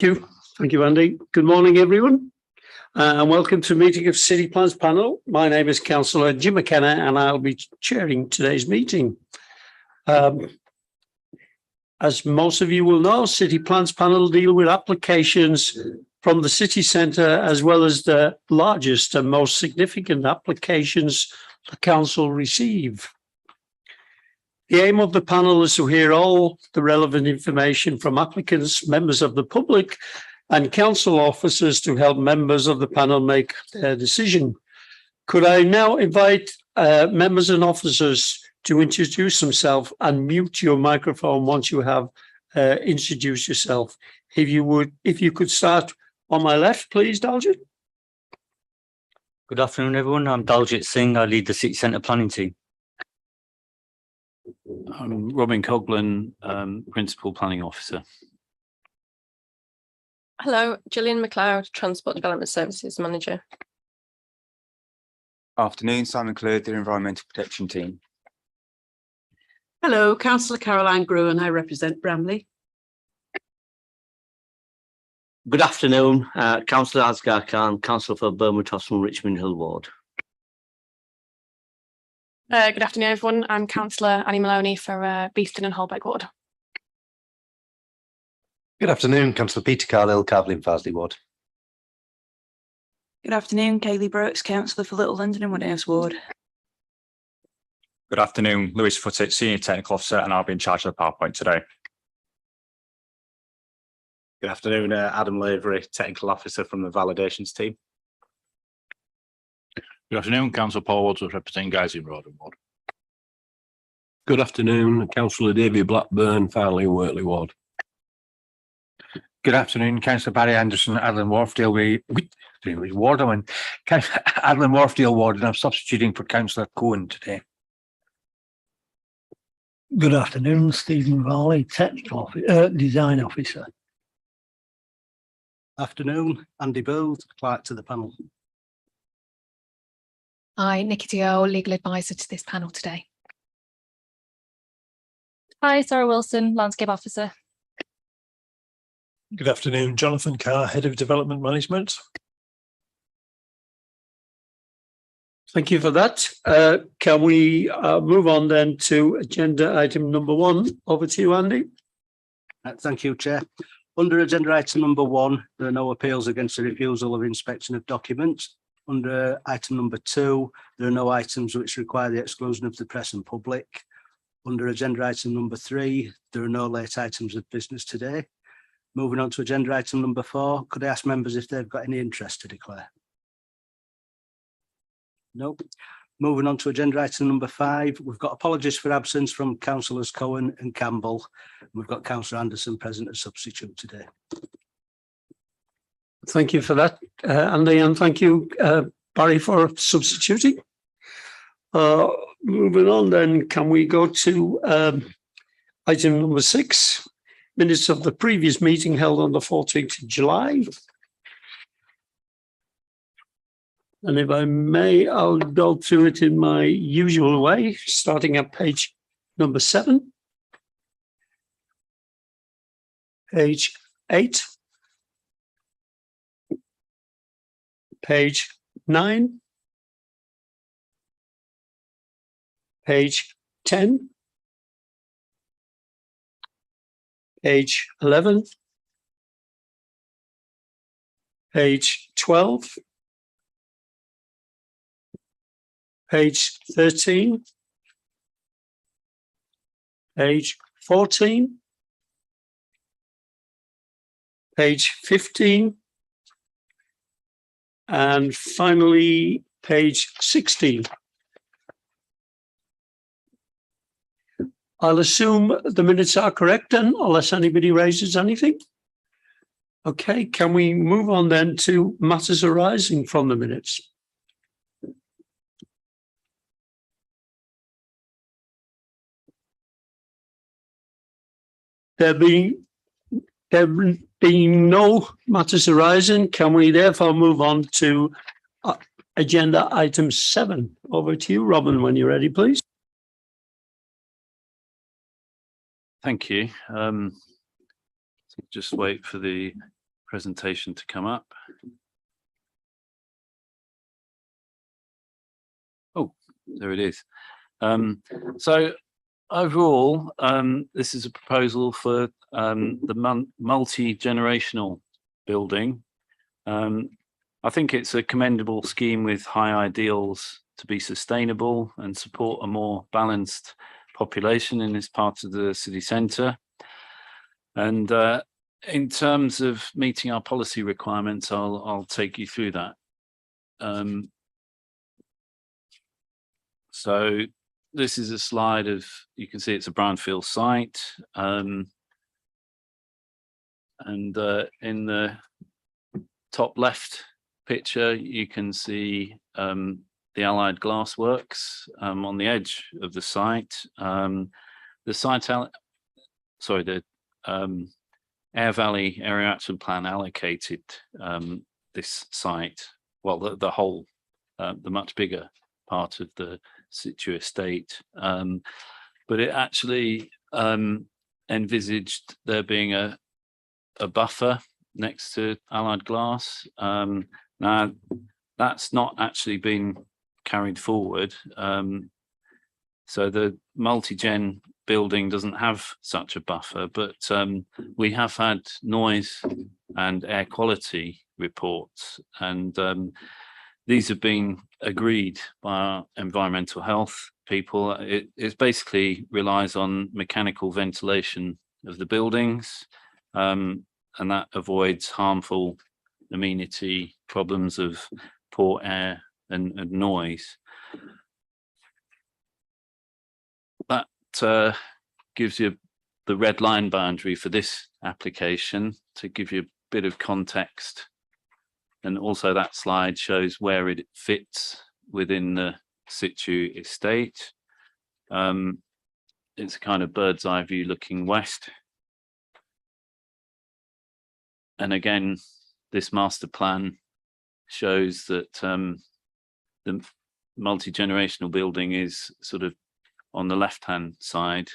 you. Thank you, Andy. Good morning, everyone, and welcome to a meeting of City Plans Panel. My name is Councillor Jim McKenna, and I'll be chairing today's meeting. As most of you will know, City Plans Panel deal with applications from the city centre, as well as the largest and most significant applications the council receive. The aim of the panel is to hear all the relevant information from applicants, members of the public, and council officers to help members of the panel make their decision. Could I now invite members and officers to introduce themselves and mute your microphone once you have introduced yourself? If you could start on my left, please, Daljit. Good afternoon, everyone. I'm Daljit Singh. I lead the City Centre planning team. I'm Robin Coughlin, Principal Planning Officer. Hello, Gillian McLeod, Transport Development Services Manager. Afternoon, Simon Cleard, the Environmental Protection Team. Hello, Councillor Caroline Gruen, I represent Bramley. Good afternoon, Councillor Asghar Khan, Councillor for Bournemouth Hostel Richmond Hill Ward. Good afternoon, everyone. I'm Councillor Annie Maloney for Beeston and Holbeck Ward. Good afternoon, Councillor Peter Carlill, Carlin Farsley Ward. Good afternoon, Kaylee Brooks, Councillor for Little London and Woodhouse Ward. Good afternoon, Lewis Footitt, Senior Technical Officer, and I'll be in charge of the PowerPoint today. Good afternoon, Adam Lavery, Technical Officer from the Validations team. Good afternoon, Councillor Paul Wadsworth, representing Guysing Road and Ward. Good afternoon, Councillor David Blackburn, Farley and Wortley Ward. Good afternoon, Councillor Barry Anderson, Adland Wharfdale Ward. I'm in Adland Wharfdale Ward, and I'm substituting for Councillor Cohen today. Good afternoon, Stephen Varley, Technical Design Officer. Afternoon, Andy Booth, Clerk to the panel. Hi, Nikki Dio, Legal Advisor to this panel today. Hi, Sarah Wilson, Landscape Officer. Good afternoon, Jonathan Carr, Head of Development Management. Thank you for that. Can we move on then to agenda item number 1? Over to you, Andy. Thank you, Chair. Under agenda item number 1, there are no appeals against the refusal of inspection of documents. Under item number 2, there are no items which require the exclusion of the press and public. Under agenda item number 3, there are no late items of business today. Moving on to agenda item number 4, could I ask members if they've got any interest to declare? Nope. Moving on to agenda item number 5, we've got apologies for absence from Councillors Cohen and Campbell. We've got Councillor Anderson present as substitute today. Thank you for that, Andy, and thank you, Barry, for substituting. Moving on then, can we go to item number 6, minutes of the previous meeting held on the 14th of July. And if I may, I'll go through it in my usual way, starting at page number 7, page 8, page 9, page 10, page 11, page 12, page 13, page 14, page 15, and finally page 16. I'll assume the minutes are correct then, unless anybody raises anything. Okay, can we move on then to matters arising from the minutes? There being no matters arising, can we therefore move on to agenda item 7? Over to you, Robin, when you're ready, please. Thank you. Just wait for the presentation to come up. Oh, there it is. So overall, this is a proposal for the multi-generational building. I think it's a commendable scheme with high ideals to be sustainable and support a more balanced population in this part of the city centre. And in terms of meeting our policy requirements, I'll take you through that. So this is a slide of, you can see it's a brownfield site. And in the top left picture, you can see the Allied Glass Works on the edge of the site. The site, the Air Valley Area Action Plan allocated this site, well, the whole, the much bigger part of the situ estate, but it actually envisaged there being a buffer next to Allied Glass. Now, that's not actually been carried forward. So the multi-gen building doesn't have such a buffer, but we have had noise and air quality reports, and these have been agreed by our environmental health people. It basically relies on mechanical ventilation of the buildings, and that avoids harmful amenity problems of poor air and noise. That gives you the red line boundary for this application to give you a bit of context. And also that slide shows where it fits within the situ estate. It's a kind of bird's eye view looking west. And again, this master plan shows that the multi-generational building is sort of on the left-hand side,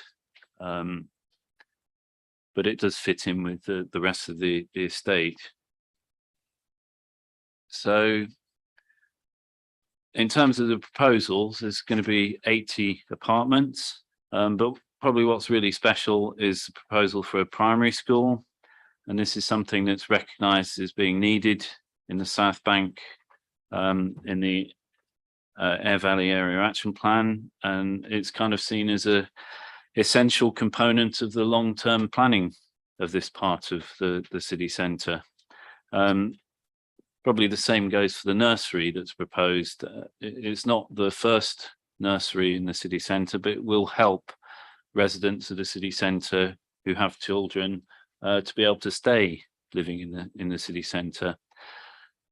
but it does fit in with the rest of the estate. So in terms of the proposals, there's going to be 80 apartments, but probably what's really special is the proposal for a primary school. And this is something that's recognised as being needed in the South Bank, in the Air Valley Area Action Plan, and it's kind of seen as a essential component of the long-term planning of this part of the city centre. Probably the same goes for the nursery that's proposed. It's not the first nursery in the city centre, but it will help residents of the city centre who have children to be able to stay living in the city centre.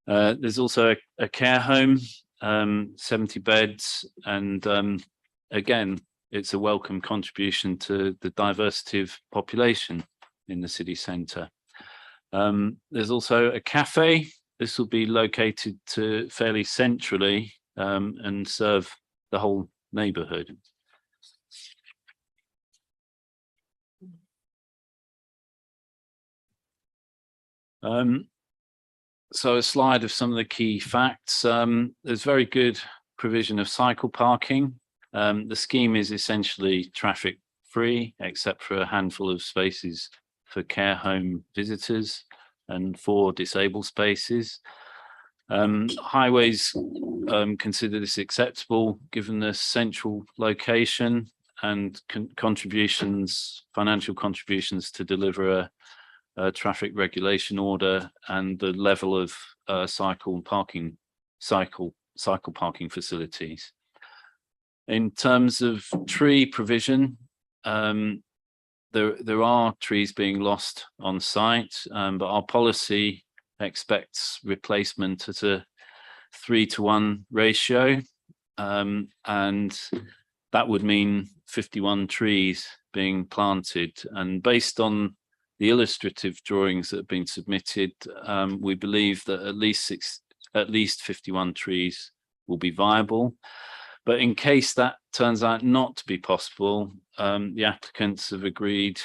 There's also a care home, 70 beds, and again, it's a welcome contribution to the diversity of population in the city centre. There's also a cafe. This will be located fairly centrally and serve the whole neighbourhood. So a slide of some of the key facts. There's very good provision of cycle parking. The scheme is essentially traffic free, except for a handful of spaces for care home visitors and 4 disabled spaces. Highways consider this acceptable given the central location and financial contributions to deliver a traffic regulation order and the level of cycle parking facilities. In terms of tree provision, there are trees being lost on site, but our policy expects replacement at a 3-to-1 ratio, and that would mean 51 trees being planted. And based on the illustrative drawings that have been submitted, we believe that at least 51 trees will be viable. But in case that turns out not to be possible, the applicants have agreed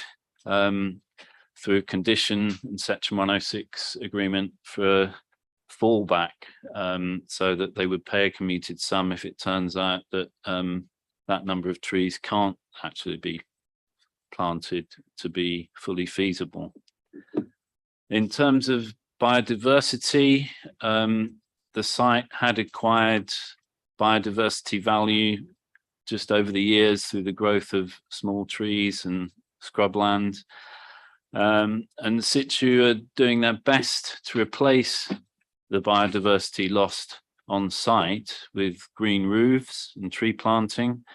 through a condition in section 106 agreement for a fallback, so that they would pay a commuted sum if it turns out that that number of trees can't actually be planted to be fully feasible. In terms of biodiversity, the site had acquired biodiversity value just over the years through the growth of small trees and scrubland. And the situ are doing their best to replace the biodiversity lost on site with green roofs and tree planting.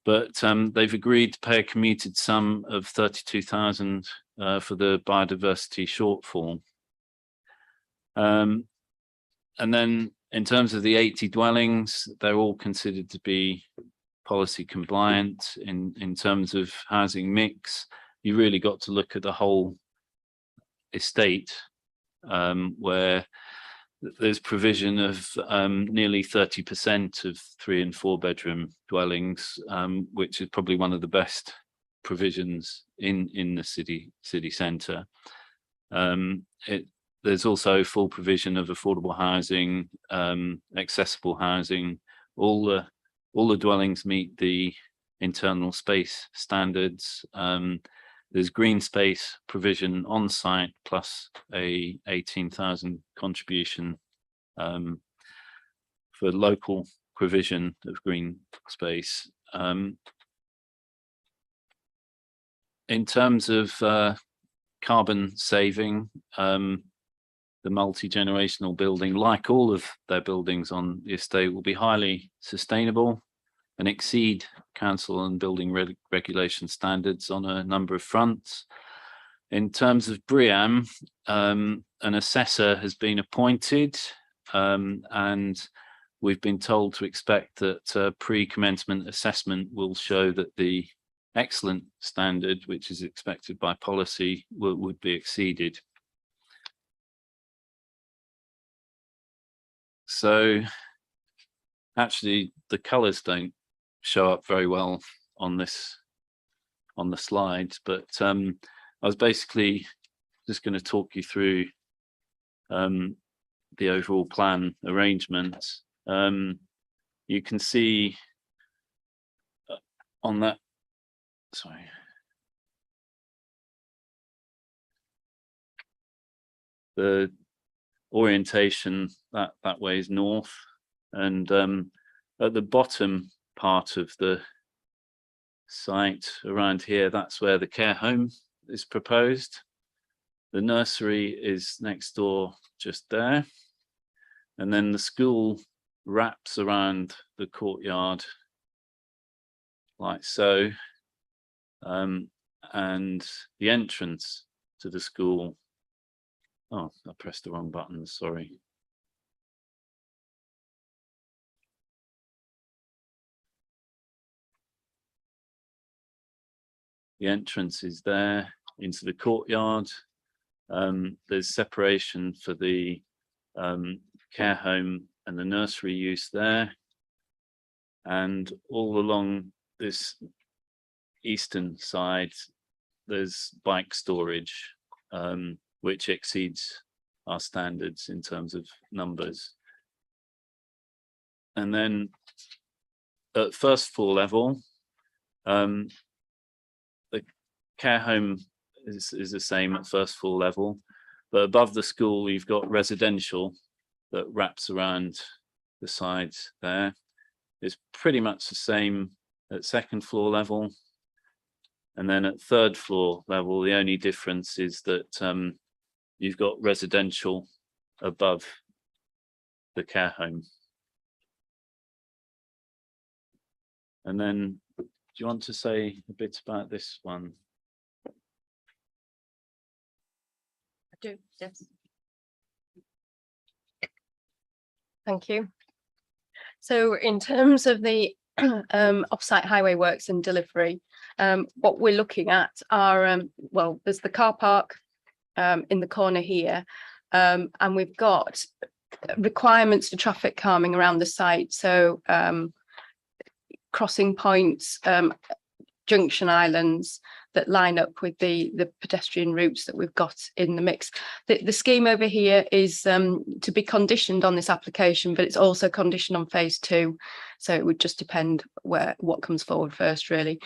But they've agreed to pay a commuted sum of 32,000 for the biodiversity shortfall. And then in terms of the 80 dwellings, they're all considered to be policy compliant. In terms of housing mix, you really got to look at the whole estate, where there's provision of nearly 30% of 3 and 4 bedroom dwellings, which is probably one of the best provisions in the city centre. There's also full provision of affordable housing, accessible housing. All the dwellings meet the internal space standards. There's green space provision on site plus a 18,000 contribution for local provision of green space. In terms of carbon saving, the multi-generational building, like all of their buildings on the estate, will be highly sustainable and exceed council and building regulation standards on a number of fronts. In terms of BREEAM, an assessor has been appointed, and we've been told to expect that pre-commencement assessment will show that the excellent standard, which is expected by policy, would be exceeded. So actually the colours don't show up very well on the slides, but I was basically just going to talk you through the overall plan arrangement. You can see on that, sorry. The orientation that way is north, and at the bottom part of the site around here, that's where the care home is proposed. The nursery is next door, just there, and then the school wraps around the courtyard like so, and the entrance to the school, oh, I pressed the wrong button, sorry. The entrance is there into the courtyard. There's separation for the care home and the nursery use there. And all along this eastern side, there's bike storage, which exceeds our standards in terms of numbers. And then at first floor level, the care home is the same at first floor level, but above the school, you've got residential that wraps around the sides there. It's pretty much the same at second floor level. And then at third floor level, the only difference is that you've got residential above the care home. And then, do you want to say a bit about this one? I do, yes. Thank you. So in terms of the off-site highway works and delivery, what we're looking at are, well, there's the car park in the corner here, and we've got requirements for traffic calming around the site. So crossing points, junction islands, that line up with the pedestrian routes that we've got in the mix. The scheme over here is to be conditioned on this application, but it's also conditioned on phase 2. So it would just depend what comes forward first, really.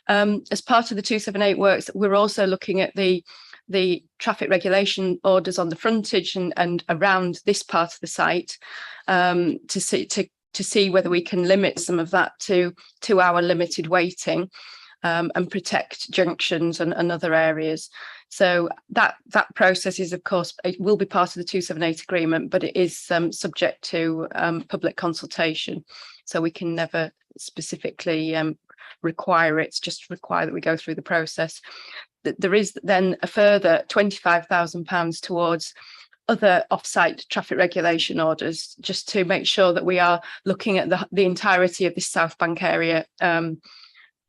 As part of the 278 works, we're also looking at the traffic regulation orders on the frontage and around this part of the site to see whether we can limit some of that to 2-hour limited waiting and protect junctions and other areas. So that process is, of course, it will be part of the 278 agreement, but it is subject to public consultation. So we can never specifically require it. It's just require that we go through the process. There is then a further £25,000 towards other off-site traffic regulation orders, just to make sure that we are looking at the entirety of this South Bank area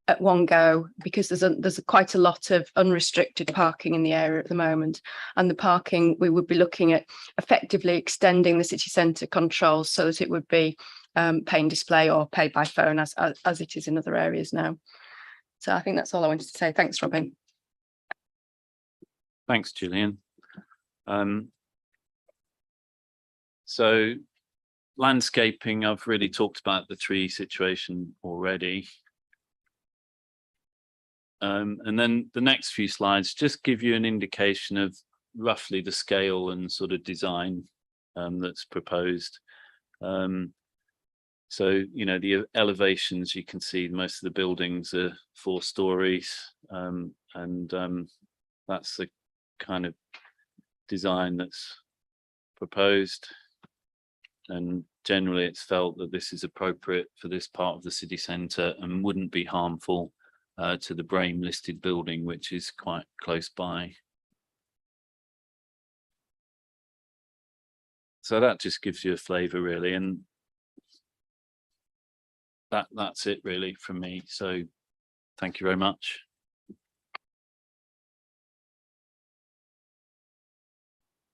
at one go, because there's quite a lot of unrestricted parking in the area at the moment. And the parking, we would be looking at effectively extending the city centre controls so that it would be pay and display or pay by phone as it is in other areas now. So I think that's all I wanted to say. Thanks, Robin. Thanks, Gillian. So landscaping, I've really talked about the tree situation already. And then the next few slides just give you an indication of roughly the scale and sort of design that's proposed. So, you know, the elevations, you can see most of the buildings are 4 stories, and that's the kind of design that's proposed. And generally it's felt that this is appropriate for this part of the city centre and wouldn't be harmful to the Brame listed building, which is quite close by. So that just gives you a flavour, really, and that's it really from me. So thank you very much.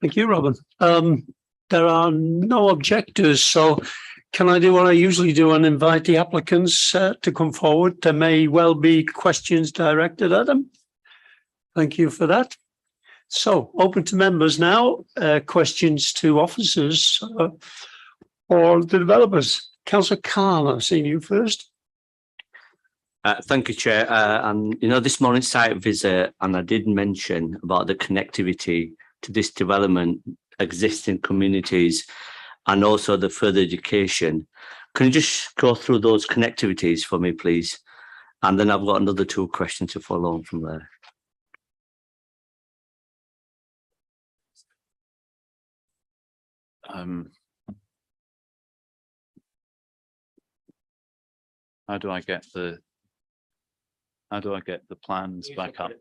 Thank you, Robin. There are no objectors, so can I do what I usually do and invite the applicants to come forward? There may well be questions directed at them. Thank you for that. So open to members now, questions to officers or the developers. Councillor Khan, I've seen you first. Thank you, Chair. And you know, this morning's site visit, and I did mention about the connectivity to this development, existing communities, and also the further education. Can you just go through those connectivities for me, please? And then I've got another 2 questions to follow on from there. How do I get the plans back up?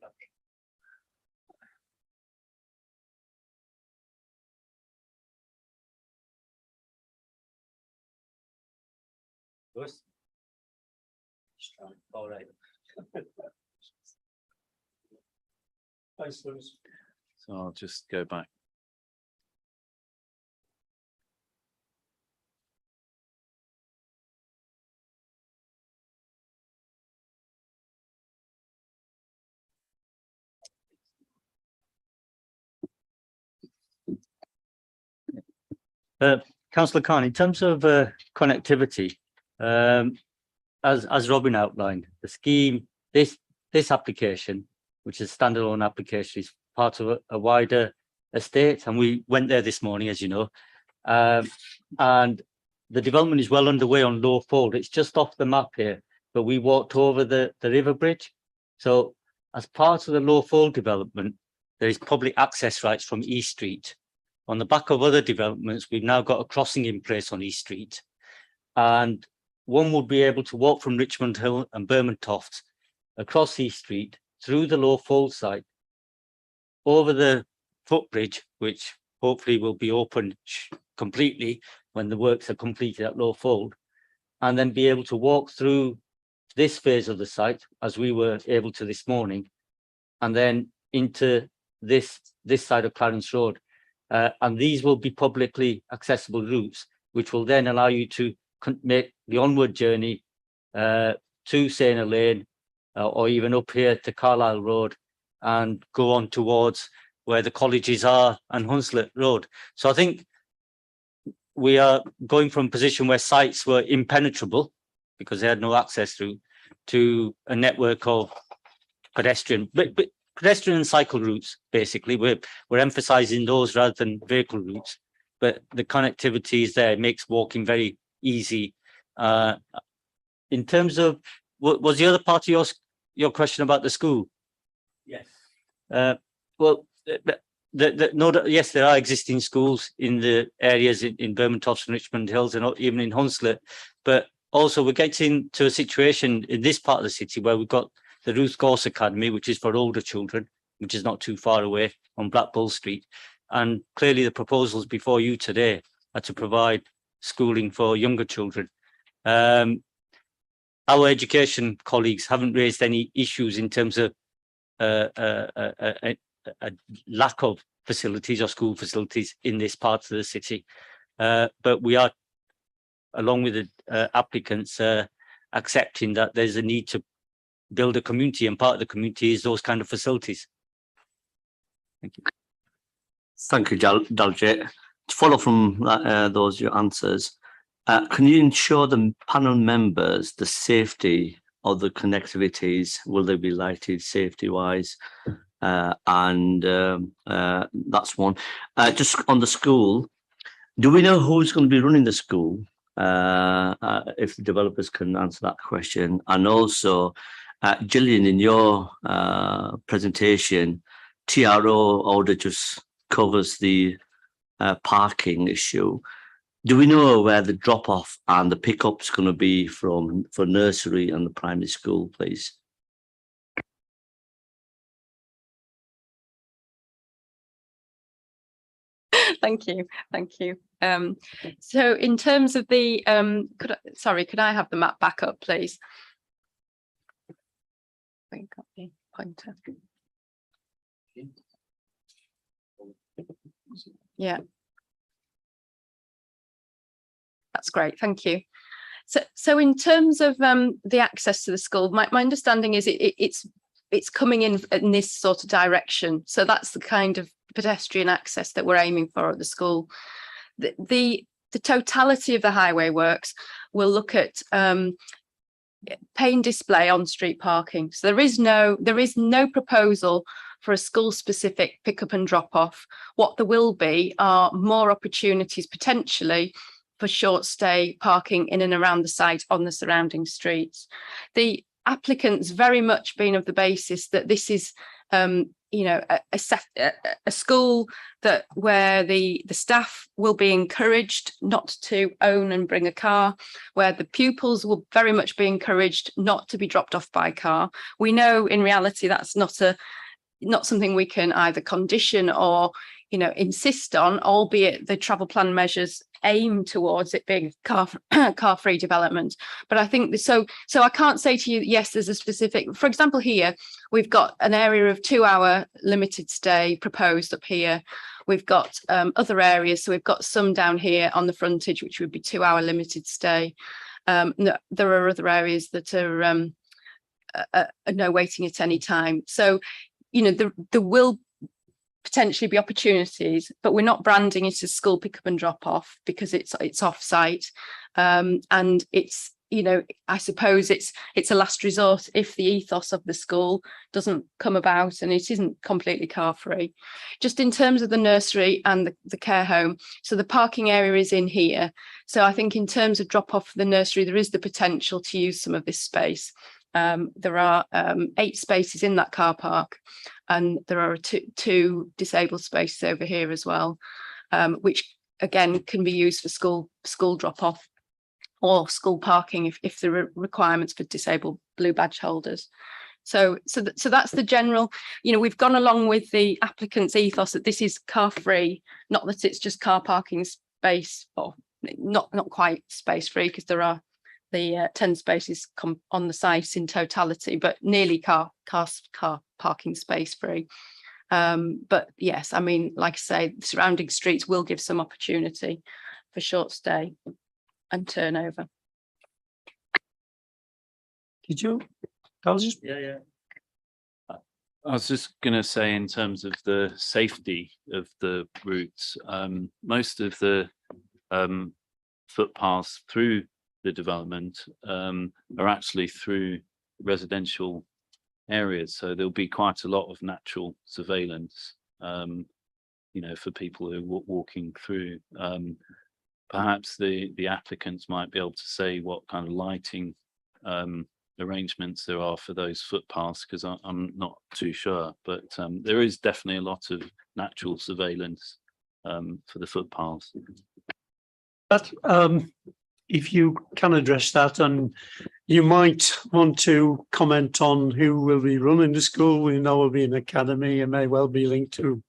All right. So I'll just go back. Councillor Khan, in terms of connectivity, as Robin outlined, the scheme, this application, which is a standalone application, is part of a wider estate, and we went there this morning, as you know, and the development is well underway on Low Fold. It's just off the map here, but we walked over the river bridge. So as part of the Low Fold development, there is public access rights from East Street. On the back of other developments, we've now got a crossing in place on East Street, and one would be able to walk from Richmond Hill and Bermontoft across East Street through the Low Fold site, over the footbridge, which hopefully will be opened completely when the works are completed at Low Fold, and then be able to walk through this phase of the site, as we were able to this morning, and then into this side of Clarence Road. And these will be publicly accessible routes, which will then allow you to make the onward journey to Sainer Lane, or even up here to Carlisle Road and go on towards where the colleges are and Hunslet Road. So I think we are going from a position where sites were impenetrable because they had no access to a network of pedestrian, but pedestrian and cycle routes. Basically, we're emphasising those rather than vehicle routes. But the connectivity is there; it makes walking very easy. In terms of what was the other part of your question about the school? Yes. Well, yes, there are existing schools in the areas in Bermondsey and Richmond Hills and even in Hunslet, but also we're getting to a situation in this part of the city where we've got the Ruth Gorse Academy, which is for older children, which is not too far away on Black Bull Street. And clearly the proposals before you today are to provide schooling for younger children. Our education colleagues haven't raised any issues in terms of a lack of facilities or school facilities in this part of the city. But we are, along with the applicants, accepting that there's a need to build a community, and part of the community is those kind of facilities. Thank you. Thank you, Daljit. To follow from those your answers, can you ensure the panel members the safety of the connectivities? Will they be lighted safety-wise? And that's one. Just on the school, do we know who's going to be running the school? If the developers can answer that question. And also, Gillian, in your presentation, TRO order just covers the parking issue. Do we know where the drop-off and the pick-up's going to be for nursery and the primary school, please? Thank you. So in terms of the could I have the map back up, please? Got the pointer. Yeah, that's great. Thank you. So in terms of the access to the school, my understanding is it's coming in this sort of direction. So that's the kind of pedestrian access that we're aiming for at the school. The totality of the highway works will look at pay and display on street parking. So there is no proposal for a school specific pick up and drop off. What there will be are more opportunities potentially for short stay parking in and around the site on the surrounding streets. The applicants very much been of the basis that this is a school where the staff will be encouraged not to own and bring a car, where the pupils will very much be encouraged not to be dropped off by car. We know in reality that's not something we can either condition or insist on, albeit the travel plan measures aim towards it being car-free development. But I think so I can't say to you, yes, there's a specific, for example, here, we've got an area of 2-hour limited stay proposed up here. We've got other areas. So we've got some down here on the frontage, which would be 2-hour limited stay. There are other areas that are no waiting at any time. So, there will potentially be opportunities, but we're not branding it as school pick up and drop off because it's off site, and it's I suppose it's a last resort if the ethos of the school doesn't come about and it isn't completely car free. Just in terms of the nursery and the care home, so the parking area is in here. So I think in terms of drop off the nursery, there is the potential to use some of this space. There are 8 spaces in that car park, and there are two disabled spaces over here as well, which again can be used for school drop off or school parking if there are requirements for disabled blue badge holders. So that's the general. We've gone along with the applicant's ethos that this is car free, not that it's just car parking space, or not quite space free, because there are the 10 spaces come on the site in totality, but nearly car parking space free. But yes, I mean, like I say, the surrounding streets will give some opportunity for short stay and turnover. Did you Yeah. I was just going to say, in terms of the safety of the routes, most of the footpaths through the development are actually through residential areas, so there'll be quite a lot of natural surveillance, for people who are walking through. Perhaps the applicants might be able to say what kind of lighting arrangements there are for those footpaths, because I'm not too sure, but there is definitely a lot of natural surveillance for the footpaths. But if you can address that, and you might want to comment on who will be running the school. We know will be an academy and may well be linked to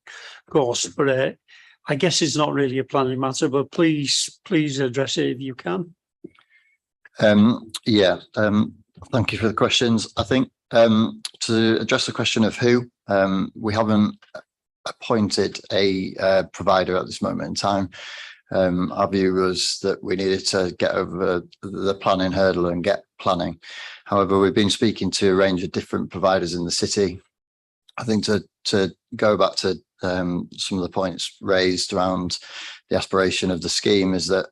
course, but I guess it's not really a planning matter, but please address it if you can. Thank you for the questions. I think to address the question of who, we haven't appointed a provider at this moment in time. Our view was that we needed to get over the planning hurdle and get planning. However, we've been speaking to a range of different providers in the city. I think to go back to some of the points raised around the aspiration of the scheme is that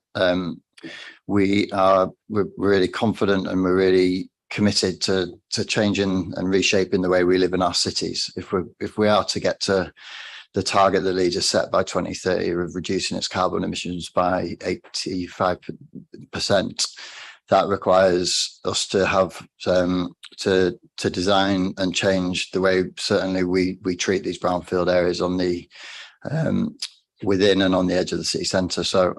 we're really confident and we're really committed to changing and reshaping the way we live in our cities. If we are to get to the target that Leeds has set by 2030 of reducing its carbon emissions by 85%, that requires us to have to design and change the way certainly we treat these brownfield areas on the within and on the edge of the city centre. So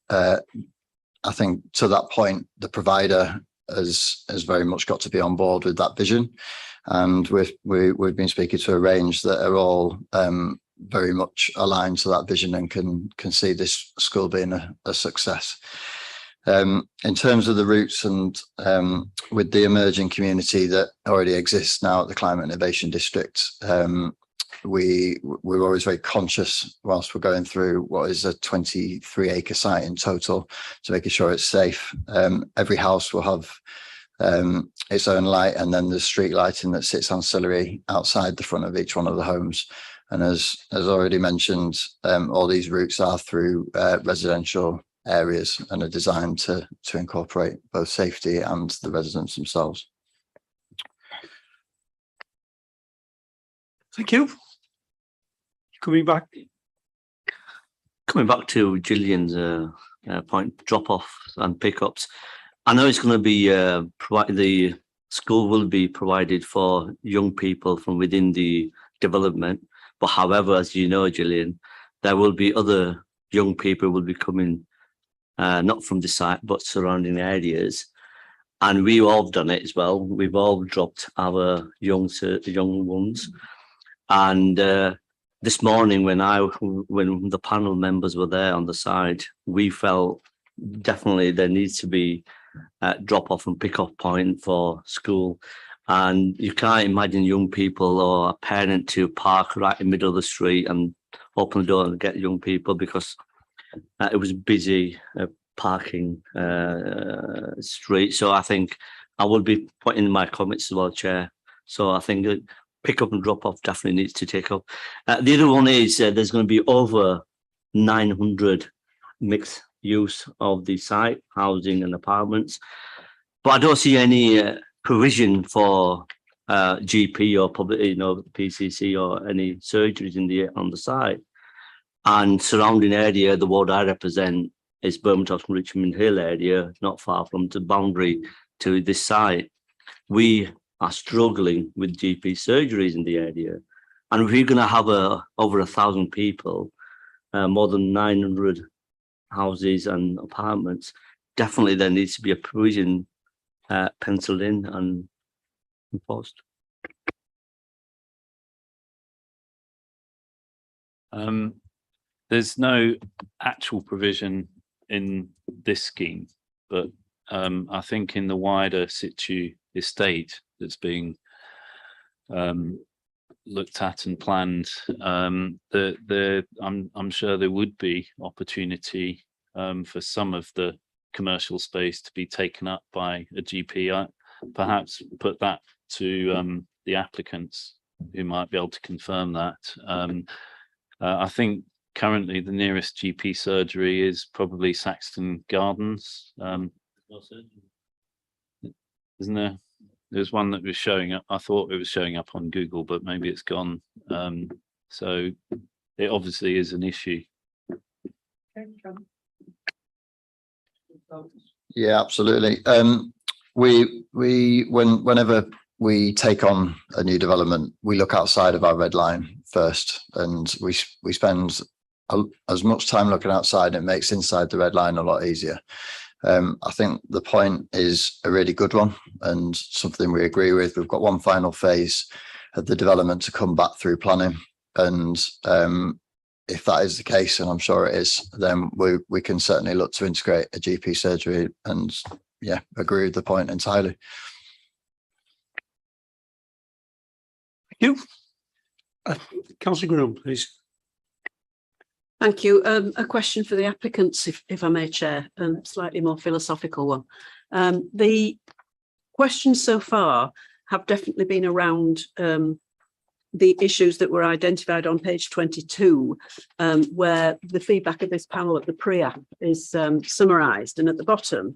I think to that point, the provider has very much got to be on board with that vision. And we've been speaking to a range that are all very much aligned to that vision and can see this school being a success. In terms of the routes and with the emerging community that already exists now at the Climate Innovation District, we're always very conscious whilst we're going through what is a 23-acre site in total to making sure it's safe. Every house will have its own light, and then there's street lighting that sits ancillary outside the front of each one of the homes. And as already mentioned, all these routes are through residential areas and are designed to incorporate both safety and the residents themselves. Thank you. Coming back to Gillian's point, drop-off and pickups. I know it's going to be the school will be provided for young people from within the development. But however, as you know, Gillian, there will be other young people who will be coming, not from the site, but surrounding areas. And we've all done it as well. We've all dropped our young ones. And this morning, when the panel members were there on the side, we felt definitely there needs to be a drop-off and pick-off point for school. And you can't imagine young people or a parent to park right in the middle of the street and open the door and get young people, because it was busy parking street. So I think I will be putting in my comments as well, Chair. So I think pick up and drop off definitely needs to take up. The other one is there's going to be over 900 mixed use of the site, housing and apartments. But I don't see any provision for GP or public, PCC or any surgeries on the site. And surrounding area, the ward I represent is Bermondsey and Richmond Hill area, not far from the boundary to this site. We are struggling with GP surgeries in the area. And if you're going to have over 1,000 people, more than 900 houses and apartments, definitely there needs to be a provision penciled in and enforced. There's no actual provision in this scheme, but I think in the wider situ estate that's being looked at and planned, I'm sure there would be opportunity for some of the commercial space to be taken up by a GP. perhaps put that to the applicants who might be able to confirm that. I think currently the nearest GP surgery is probably Saxton Gardens. Isn't there? There's one that was showing up. I thought it was showing up on Google, but maybe it's gone. So it obviously is an issue. Yeah, absolutely. Whenever we take on a new development, we look outside of our red line first, and we spend as much time looking outside. It makes inside the red line a lot easier. I think the point is a really good one and something we agree with. We've got one final phase of the development to come back through planning, and if that is the case, and I'm sure it is, then we can certainly look to integrate a GP surgery, and yeah, agree with the point entirely. Thank you. Councillor Groom, please. Thank you. A question for the applicants, if I may, Chair, and slightly more philosophical one. The questions so far have definitely been around the issues that were identified on page 22, where the feedback of this panel at the pre-app is summarised. And at the bottom,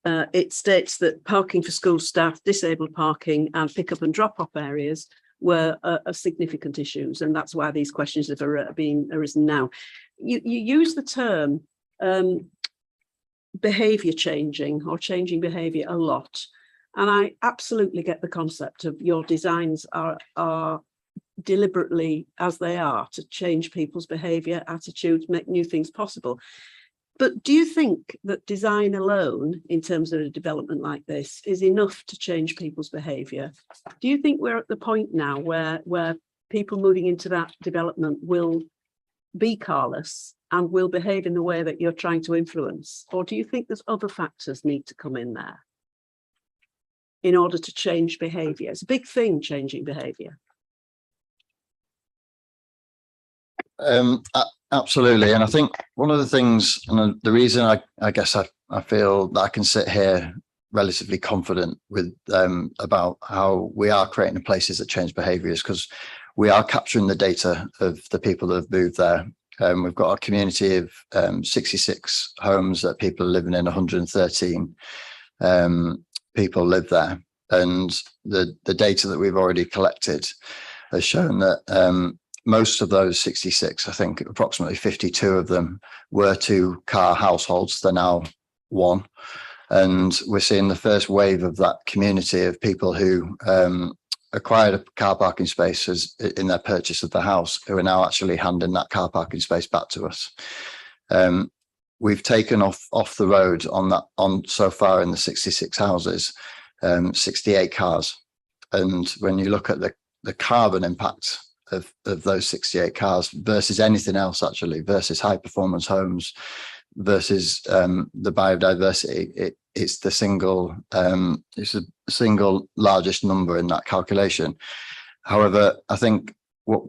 it states that parking for school staff, disabled parking and pick-up and drop-off areas were significant issues. And that's why these questions have arisen now. You use the term behaviour changing or changing behaviour a lot. And I absolutely get the concept of your designs are deliberately as they are to change people's behaviour, attitudes, make new things possible. But do you think that design alone, in terms of a development like this, is enough to change people's behaviour? Do you think we're at the point now where people moving into that development will be carless and will behave in the way that you're trying to influence? Or do you think there's other factors need to come in there in order to change behaviour? It's a big thing, changing behaviour. Absolutely. And I think one of the things, and the reason I guess I feel that I can sit here relatively confident with about how we are creating places that change behaviour is because we are capturing the data of the people that have moved there. We've got a community of 66 homes that people are living in, 113 people live there. And the data that we've already collected has shown that most of those 66, I think approximately 52 of them were 2-car households. They're now 1. And we're seeing the first wave of that community of people who acquired a car parking space in their purchase of the house, who are now actually handing that car parking space back to us. We've taken off the road on so far in the 66 houses, 68 cars. And when you look at the carbon impact of those 68 cars versus anything else, actually, versus high performance homes, versus the biodiversity, it's the single largest number in that calculation. However, I think what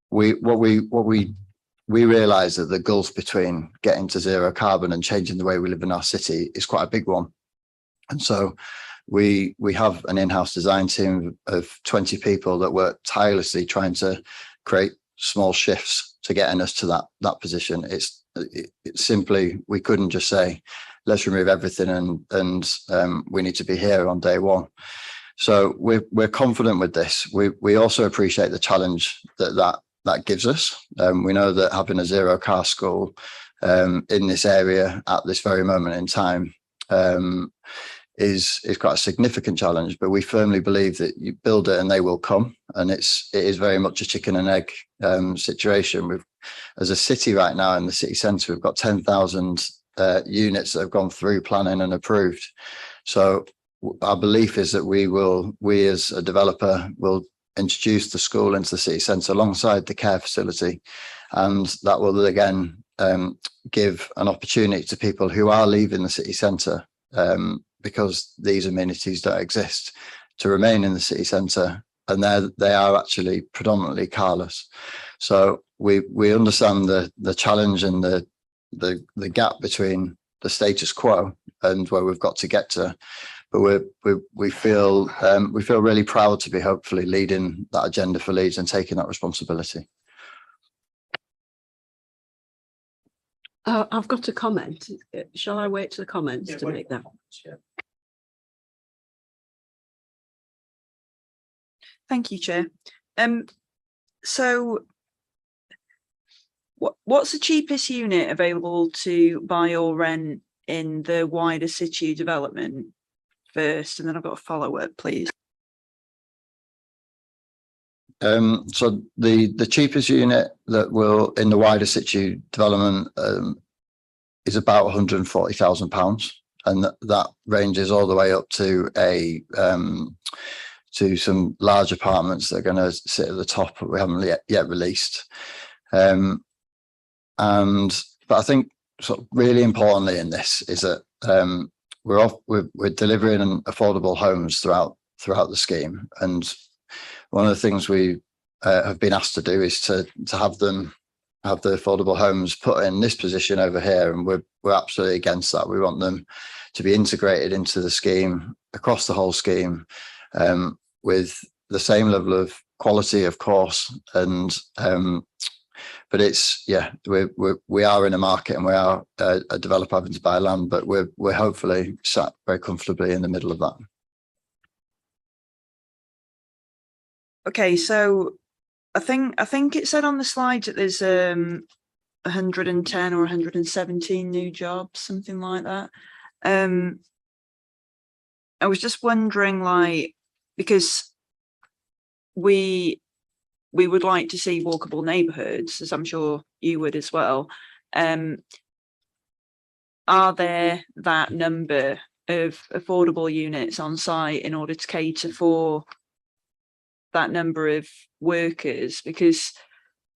we realize that the gulf between getting to zero carbon and changing the way we live in our city is quite a big one. And so we have an in-house design team of 20 people that work tirelessly trying to create small shifts to getting us to that position. It's simply, we couldn't just say, let's remove everything and we need to be here on day one. So we're confident with this. We also appreciate the challenge that gives us. We know that having a zero car school in this area at this very moment in time is quite a significant challenge, but we firmly believe that you build it and they will come. And it is very much a chicken and egg situation. As a city right now in the city centre, we've got 10,000 units that have gone through planning and approved. So our belief is that we as a developer will introduce the school into the city centre alongside the care facility, and that will again give an opportunity to people who are leaving the city centre because these amenities don't exist to remain in the city centre, and they are actually predominantly carless. So we understand the challenge and the gap between the status quo and where we've got to get to, but we feel really proud to be hopefully leading that agenda for Leeds and taking that responsibility. I've got a comment. Shall I wait to the comments to make that? Thank you, Chair. So what's the cheapest unit available to buy or rent in the wider situ development first, and then I've got a follow-up, please. So the cheapest unit that will in the wider situ development is about £140,000, and that ranges all the way up to to some large apartments that are going to sit at the top, but we haven't yet released. But I think sort of really importantly in this is that we're delivering affordable homes throughout the scheme, and one of the things we have been asked to do is to have the affordable homes put in this position over here, and we're absolutely against that. We want them to be integrated into the scheme across the whole scheme, with the same level of quality, of course, and but it's we are in a market, and we are a developer having to buy land, but we're hopefully sat very comfortably in the middle of that. Okay, so I think it said on the slides that there's 110 or 117 new jobs, something like that. I was just wondering, like, because we would like to see walkable neighbourhoods, as I'm sure you would as well. Are there that number of affordable units on site in order to cater for that number of workers? Because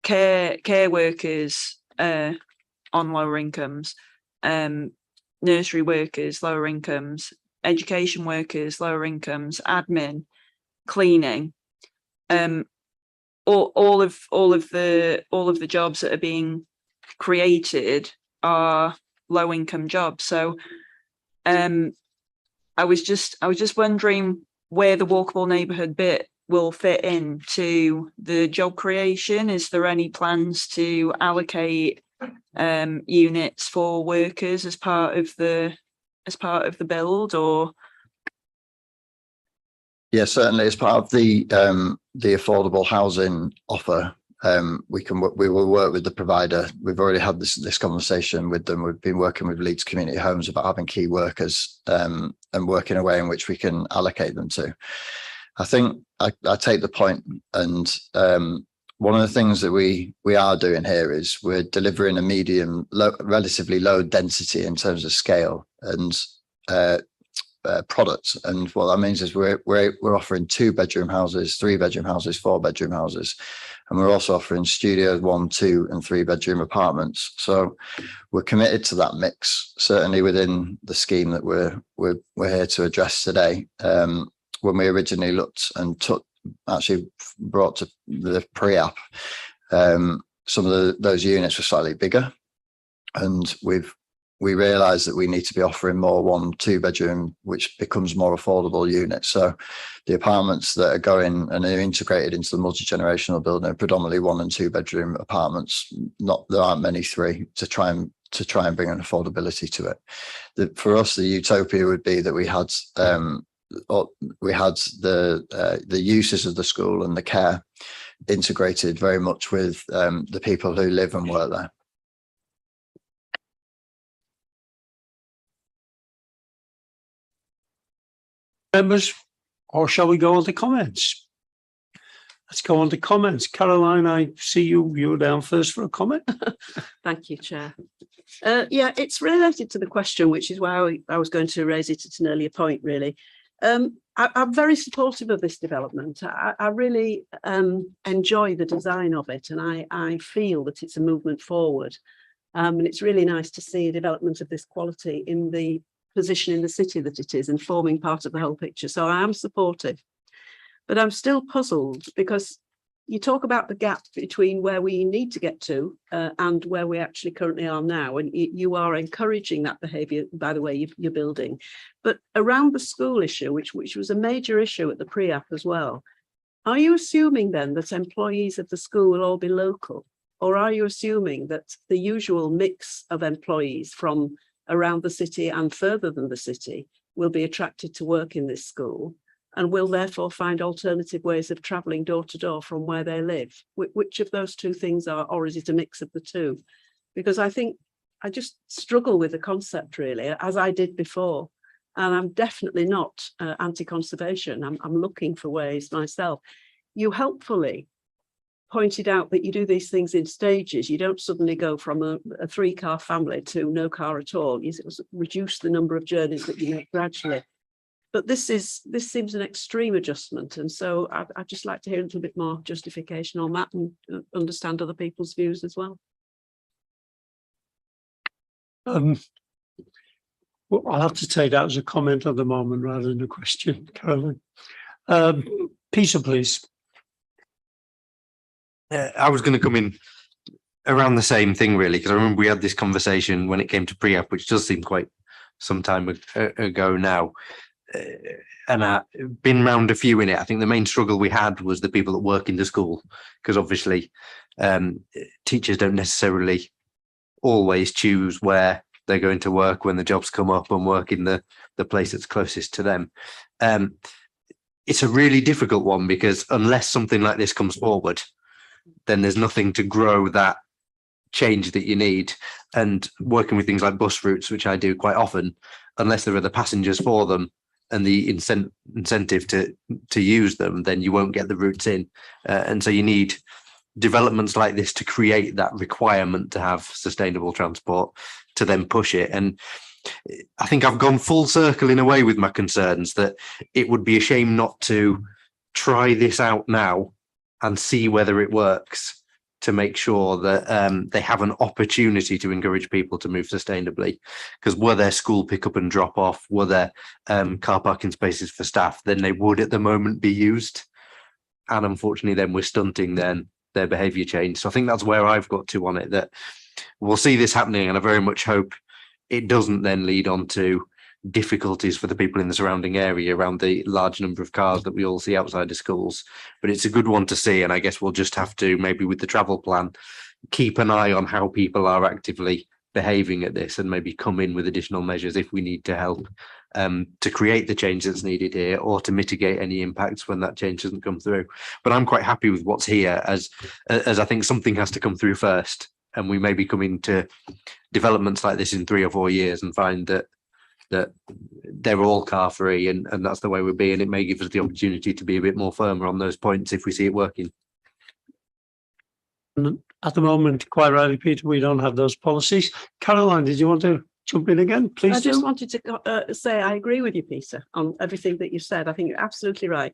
care workers on lower incomes, nursery workers, lower incomes, education workers, lower incomes, admin, cleaning, all of the jobs that are being created are low income jobs. So I was just wondering where the walkable neighbourhood bit will fit into the job creation. Is there any plans to allocate units for workers as part of the build, or? Yeah, certainly as part of the affordable housing offer, we will work with the provider. We've already had this conversation with them. We've been working with Leeds Community Homes about having key workers and working a way in which we can allocate them to. I think I take the point, and one of the things that we are doing here is we're delivering a relatively low density in terms of scale and product, and what that means is we're offering 2-bedroom houses, 3-bedroom houses, 4-bedroom houses, and we're also offering studio 1, 2 and 3-bedroom apartments. So we're committed to that mix, certainly within the scheme that we're here to address today. When we originally looked and brought to the pre-app, some of those units were slightly bigger, and we realised that we need to be offering more 1, 2-bedroom, which becomes more affordable units. So the apartments that are going and are integrated into the multi-generational building are predominantly 1 and 2-bedroom apartments. There aren't many 3 to try and bring an affordability to it. For us, the utopia would be that we had the uses of the school and the care integrated very much with the people who live and work there. Members, or shall we go on to comments? Let's go on to comments. Caroline, I see you were down first for a comment. Thank you, Chair. Yeah, it's related to the question, which is why I was going to raise it at an earlier point, really. I'm very supportive of this development. I really enjoy the design of it, and I feel that it's a movement forward. And it's really nice to see a development of this quality in the position in the city that it is and forming part of the whole picture. So I am supportive, but I'm still puzzled because you talk about the gap between where we need to get to and where we actually currently are now, and you are encouraging that behaviour by the way you're building. But around the school issue, which was a major issue at the pre-app as well, are you assuming then that employees of the school will all be local, or are you assuming that the usual mix of employees from around the city and further than the city will be attracted to work in this school, and will therefore find alternative ways of travelling door to door from where they live? Which of those two things are, or is it a mix of the two? Because I think I just struggle with the concept really, as I did before. And I'm definitely not anti-conservation. I'm looking for ways myself. You helpfully pointed out that you do these things in stages. You don't suddenly go from a 3-car family to no car at all. You reduce the number of journeys that you make gradually. But this seems an extreme adjustment, and so I'd just like to hear a little bit more justification on that and understand other people's views as well. Well, I'll have to take that as a comment at the moment rather than a question, Caroline. Peter, please. I was going to come in around the same thing really, because I remember we had this conversation when it came to pre-app, which does seem quite some time ago now. And I've been round a few in it. I think the main struggle we had was the people that work in the school, because obviously teachers don't necessarily always choose where they're going to work when the jobs come up and work in the place that's closest to them. It's a really difficult one, because unless something like this comes forward, then there's nothing to grow that change that you need. And working with things like bus routes, which I do quite often, unless there are the passengers for them and the incentive to use them, then you won't get the routes in. And so you need developments like this to create that requirement to have sustainable transport, to then push it. And I think I've gone full circle in a way with my concerns that it would be a shame not to try this out now and see whether it works, to make sure that they have an opportunity to encourage people to move sustainably. Because were there school pick up and drop off, were there car parking spaces for staff, then they would at the moment be used. And unfortunately, then we're stunting their behaviour change. So I think that's where I've got to on it, that we'll see this happening, and I very much hope it doesn't then lead on to difficulties for the people in the surrounding area around the large number of cars that we all see outside of schools. But it's a good one to see, and I guess we'll just have to, maybe with the travel plan, keep an eye on how people are actively behaving at this, and maybe come in with additional measures if we need to help to create the change that's needed here, or to mitigate any impacts when that change doesn't come through. But I'm quite happy with what's here, as I think something has to come through first, and we may be coming to developments like this in 3 or 4 years and find that they're all car free, and that's the way we'll be. And it may give us the opportunity to be a bit more firmer on those points if we see it working. At the moment, quite rightly, Peter, we don't have those policies. Caroline, did you want to jump in again? Please. I just wanted to say I agree with you, Peter, on everything that you said. I think you're absolutely right.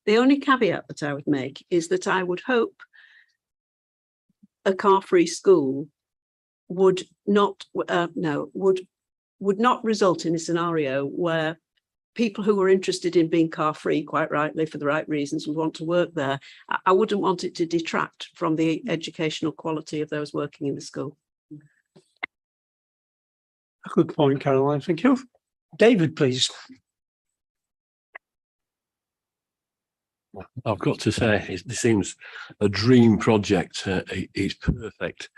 The only caveat that I would make is that I would hope a car-free school would not would not result in a scenario where people who were interested in being car-free, quite rightly, for the right reasons, would want to work there. I wouldn't want it to detract from the educational quality of those working in the school. A good point, Caroline. Thank you. David, please. I've got to say, this seems a dream project. It's perfect.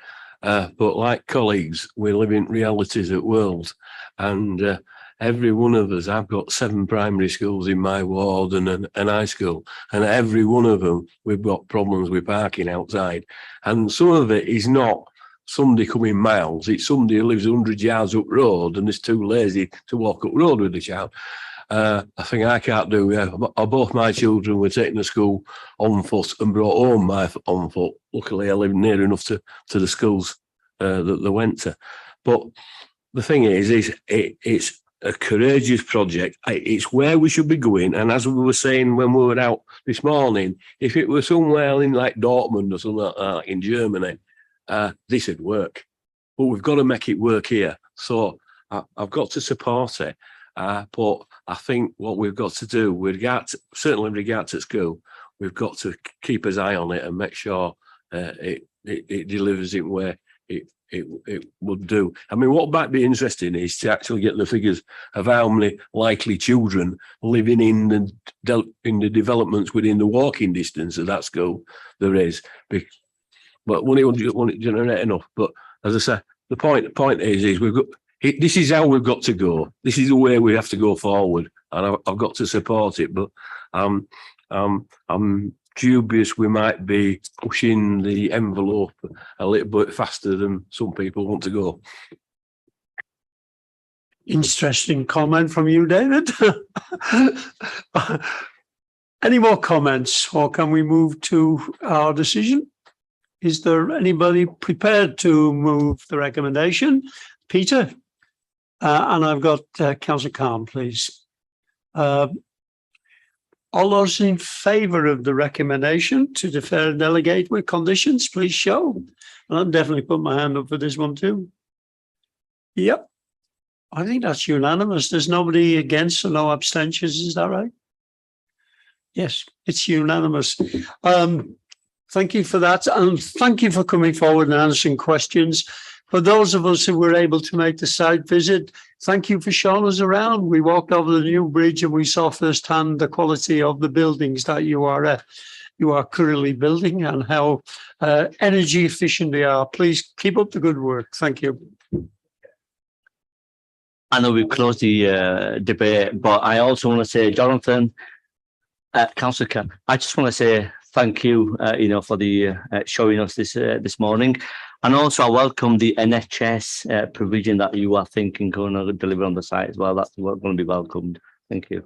But like colleagues, we live in realities of world, and every one of us, I've got 7 primary schools in my ward and an high school, and every one of them, we've got problems with parking outside. And some of it is not somebody coming miles, it's somebody who lives 100 yards up road and is too lazy to walk up road with the child. A thing I can't do. Both my children were taken to school on foot and brought home on foot. Luckily, I live near enough to the schools that they went to. But the thing is it's a courageous project. It's where we should be going. And as we were saying when we were out this morning, if it were somewhere in like Dortmund or something like that in Germany, this would work. But we've got to make it work here. So I've got to support it. But I think what we've got to do, certainly in regard to school, we've got to keep his eye on it and make sure it delivers it where it would do. I mean, what might be interesting is to actually get the figures of how many likely children living in the developments within the walking distance of that school there is. But won't it generate enough? But as I say, the point is we've got. This is how we've got to go. This is the way we have to go forward, and I've got to support it. But I'm dubious we might be pushing the envelope a little bit faster than some people want to go. Interesting comment from you, David. Any more comments, or can we move to our decision? Is there anybody prepared to move the recommendation? Peter? And I've got Councillor Khan, please. All those in favour of the recommendation to defer and delegate with conditions, please show. And I'll definitely put my hand up for this one too. Yep. I think that's unanimous. There's nobody against or no abstentions. Is that right? Yes, it's unanimous. Thank you for that. And thank you for coming forward and answering questions. For those of us who were able to make the site visit, thank you for showing us around. We walked over the new bridge and we saw firsthand the quality of the buildings that you are currently building and how energy efficient they are. Please keep up the good work. Thank you. I know we've closed the debate, but I also want to say, Jonathan, Councillor Khan, I just want to say thank you, for the showing us this morning. And also I welcome the NHS provision that you are thinking going to deliver on the site as well. That's going to be welcomed. Thank you.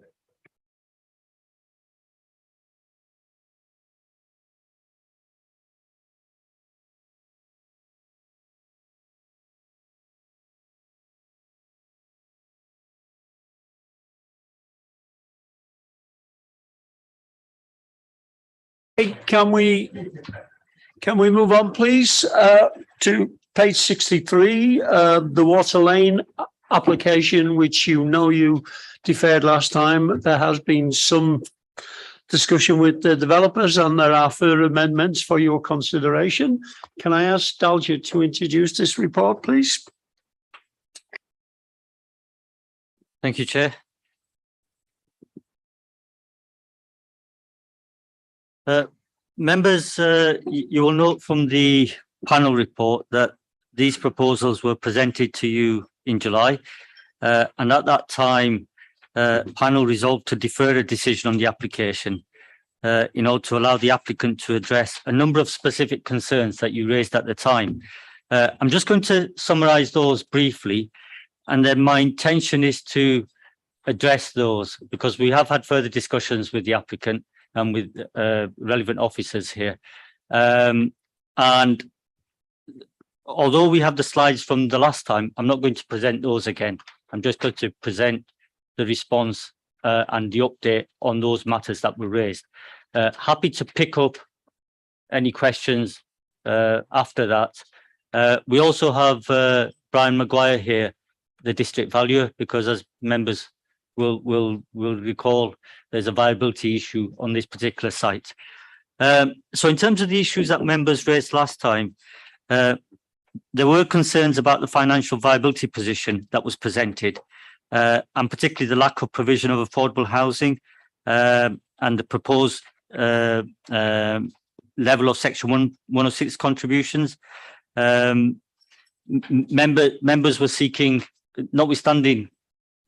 Hey, can we move on, please, to page 63, the Water Lane application, which you deferred last time. There has been some discussion with the developers and there are further amendments for your consideration. Can I ask Dalja to introduce this report, please? Thank you, Chair. Members, you will note from the panel report that these proposals were presented to you in July. And at that time, panel resolved to defer a decision on the application in order to allow the applicant to address a number of specific concerns that you raised at the time. I'm just going to summarise those briefly, and then my intention is to address those because we have had further discussions with the applicant and with relevant officers here. And although we have the slides from the last time, I'm not going to present those again. I'm just going to present the response and the update on those matters that were raised. Happy to pick up any questions after that. We also have Brian Maguire here, the district valuer, because as members will recall, there's a viability issue on this particular site. So in terms of the issues that members raised last time, there were concerns about the financial viability position that was presented, and particularly the lack of provision of affordable housing and the proposed level of Section 106 contributions. Members were seeking, notwithstanding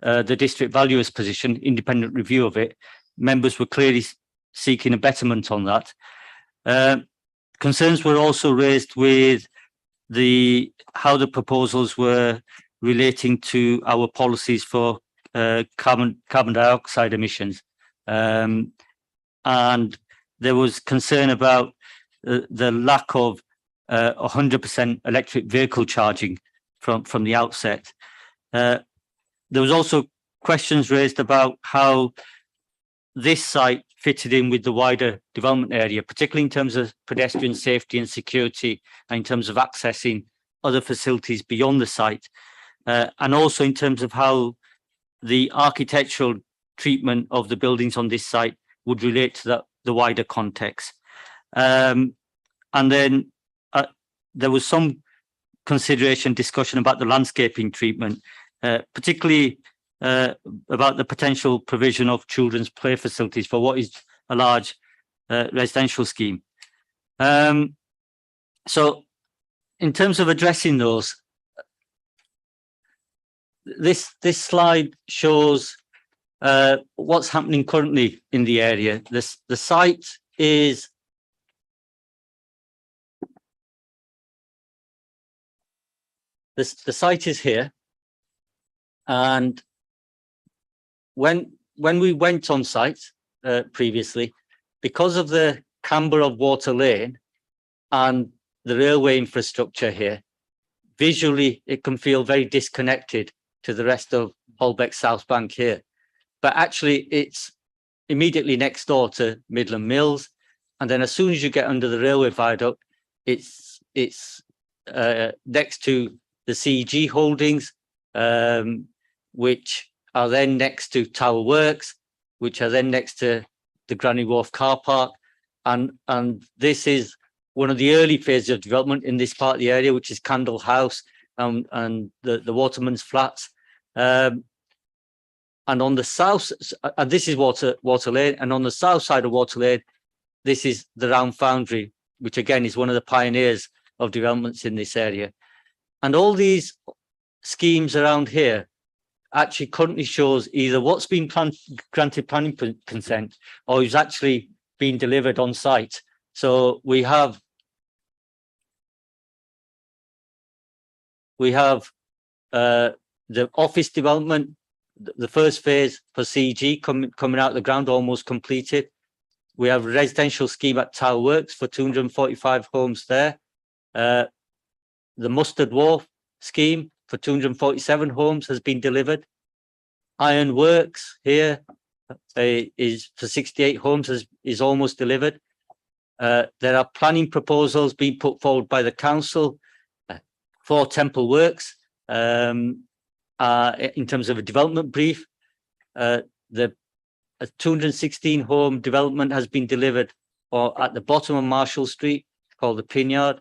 the district valuer's position, independent review of it, members were clearly seeking a betterment on that. Concerns were also raised with how the proposals were relating to our policies for carbon dioxide emissions. And there was concern about the lack of 100% electric vehicle charging from the outset. There was also questions raised about how this site fitted in with the wider development area, particularly in terms of pedestrian safety and security, and in terms of accessing other facilities beyond the site, and also in terms of how the architectural treatment of the buildings on this site would relate to the wider context. And then there was some consideration, discussion about the landscaping treatment, particularly about the potential provision of children's play facilities for what is a large residential scheme. So in terms of addressing those, this slide shows what's happening currently in the area. The site is the site is here, and when we went on site previously, because of the camber of Water Lane and the railway infrastructure here, visually it can feel very disconnected to the rest of Holbeck South Bank here. But actually it's immediately next door to Midland Mills, and then as soon as you get under the railway viaduct, it's next to the CEG holdings, which are then next to Tower Works, which are then next to the Granny Wharf car park, and this is one of the early phases of development in this part of the area, which is Candle House and the Waterman's Flats. And on the south, and this is Water Lane, and on the south side of Water Lane, this is the Round Foundry, which again is one of the pioneers of developments in this area. And all these schemes around here actually currently shows either what's been granted planning consent or is actually being delivered on site. So we have the office development, the first phase for CG coming out of the ground, almost completed. We have a residential scheme at Tower Works for 245 homes there. The Mustard Wharf scheme for 247 homes has been delivered. Iron Works here is for 68 homes, is almost delivered. There are planning proposals being put forward by the council for Temple Works in terms of a development brief. The 216 home development has been delivered at the bottom of Marshall Street, called the Pinyard.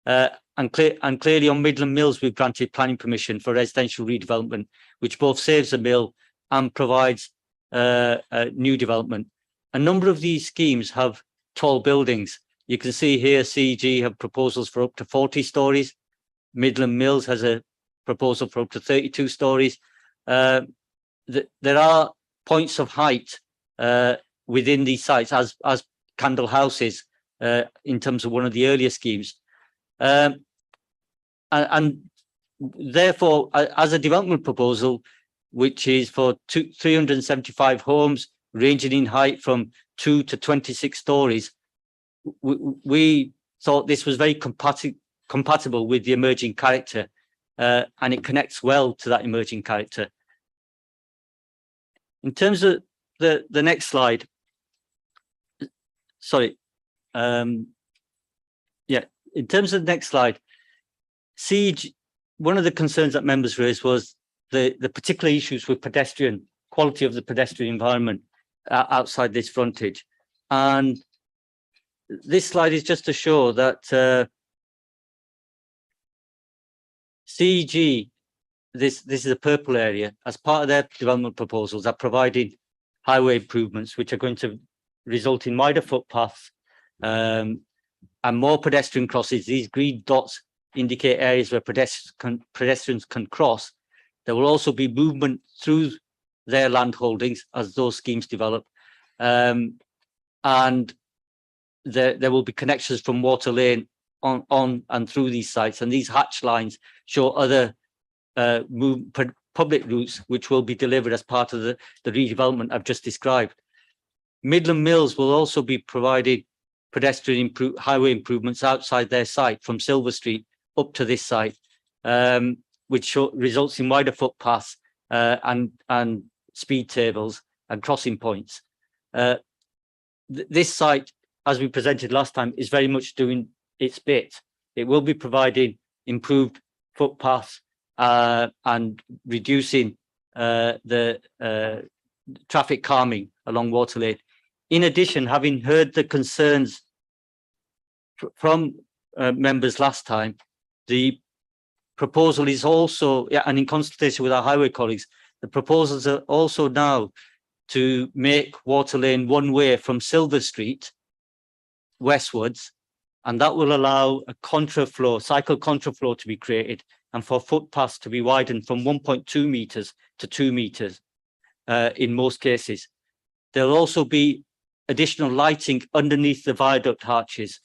And clearly on Midland Mills, we've granted planning permission for residential redevelopment, which both saves the mill and provides new development. A number of these schemes have tall buildings. You can see here CEG have proposals for up to 40 stories. Midland Mills has a proposal for up to 32 stories. There are points of height within these sites as Candle House is in terms of one of the earlier schemes. And therefore, as a development proposal, which is for 375 homes, ranging in height from 2 to 26 stories, we thought this was very compatible with the emerging character, and it connects well to that emerging character. In terms of the next slide, sorry, yeah, in terms of the next slide, Siege, one of the concerns that members raised was the particular issues with quality of the pedestrian environment outside this frontage. And this slide is just to show that CEG, this is a purple area, as part of their development proposals, are providing highway improvements which are going to result in wider footpaths and more pedestrian crosses. These green dots indicate areas where pedestrians can cross. There will also be movement through their land holdings as those schemes develop. And there will be connections from Water Lane on and through these sites. And these hatch lines show other public routes which will be delivered as part of the redevelopment I've just described. Midland Mills will also be providing pedestrian highway improvements outside their site from Silver Street up to this site, which results in wider footpaths and speed tables and crossing points. This site, as we presented last time, is very much doing its bit. It will be providing improved footpaths and reducing the traffic calming along Water Lane. in addition, having heard the concerns from members last time, the proposal is also, and in consultation with our highway colleagues, the proposals are also now to make Water Lane one way from Silver Street westwards, and that will allow a contraflow, cycle contraflow to be created, and for footpaths to be widened from 1.2 meters to 2 meters in most cases. There'll also be additional lighting underneath the viaduct arches.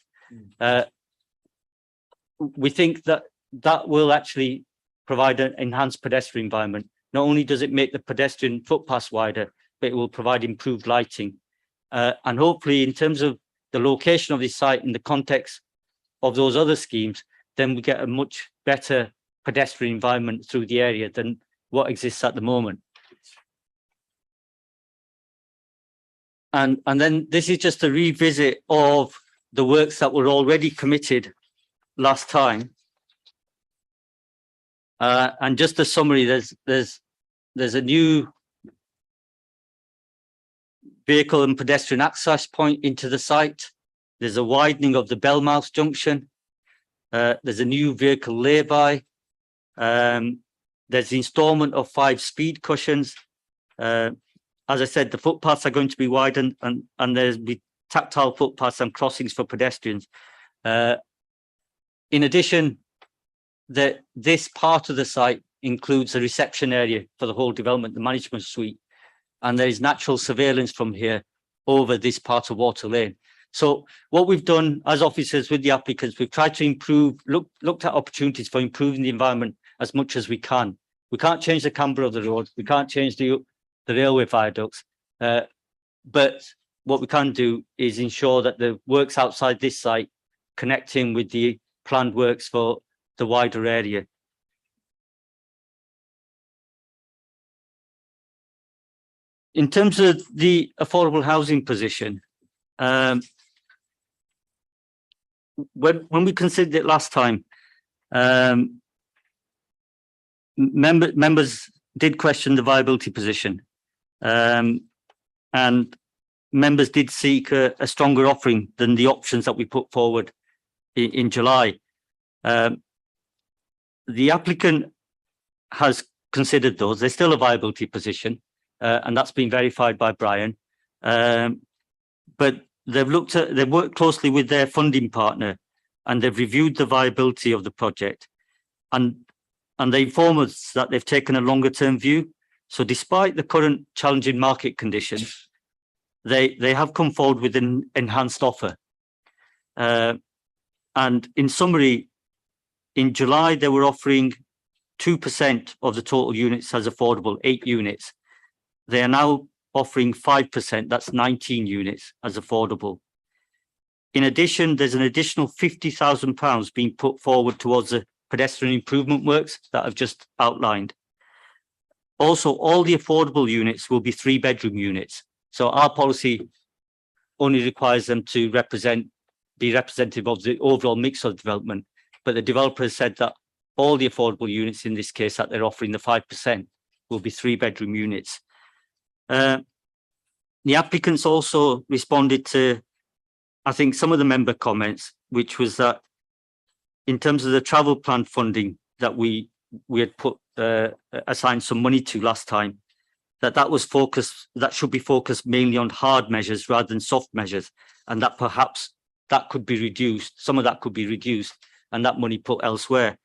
We think that that will actually provide an enhanced pedestrian environment. Not only does it make the pedestrian footpaths wider, but it will provide improved lighting. And hopefully, in terms of the location of this site in the context of those other schemes, then we get a much better pedestrian environment through the area than what exists at the moment. And then this is just a revisit of the works that were already committed last time. And just a summary, there's a new vehicle and pedestrian access point into the site. There's a widening of the Bellmouth junction. There's a new vehicle lay-by. There's the installment of 5 speed cushions. As I said, the footpaths are going to be widened, and there's be tactile footpaths and crossings for pedestrians. In addition, this part of the site includes a reception area for the whole development, the management suite, and there is natural surveillance from here over this part of Water Lane. So what we've done as officers with the applicants, we've tried to improve, looked at opportunities for improving the environment as much as we can. We can't change the camber of the road, we can't change the railway viaducts, but what we can do is ensure that the works outside this site connecting with the planned works for the wider area. In terms of the affordable housing position, when we considered it last time, members did question the viability position, and members did seek a stronger offering than the options that we put forward in July. The applicant has considered those. There's still a viability position, and that's been verified by Brian. But they've worked closely with their funding partner, and they've reviewed the viability of the project, and they inform us that they've taken a longer term view. So despite the current challenging market conditions, they have come forward with an enhanced offer. And in summary, in July, they were offering 2% of the total units as affordable, 8 units. They are now offering 5%, that's 19 units as affordable. In addition, there's an additional £50,000 being put forward towards the pedestrian improvement works that I've just outlined. Also, all the affordable units will be 3-bedroom units. So our policy only requires them to be representative of the overall mix of development. But the developer has said that all the affordable units in this case that they're offering, the 5%, will be 3-bedroom units. The applicants also responded to, I think, some of the member comments, which was that in terms of the travel plan funding that we had put assigned some money to last time, that should be focused mainly on hard measures rather than soft measures, and that perhaps that could be reduced, some of that could be reduced, and that money put elsewhere.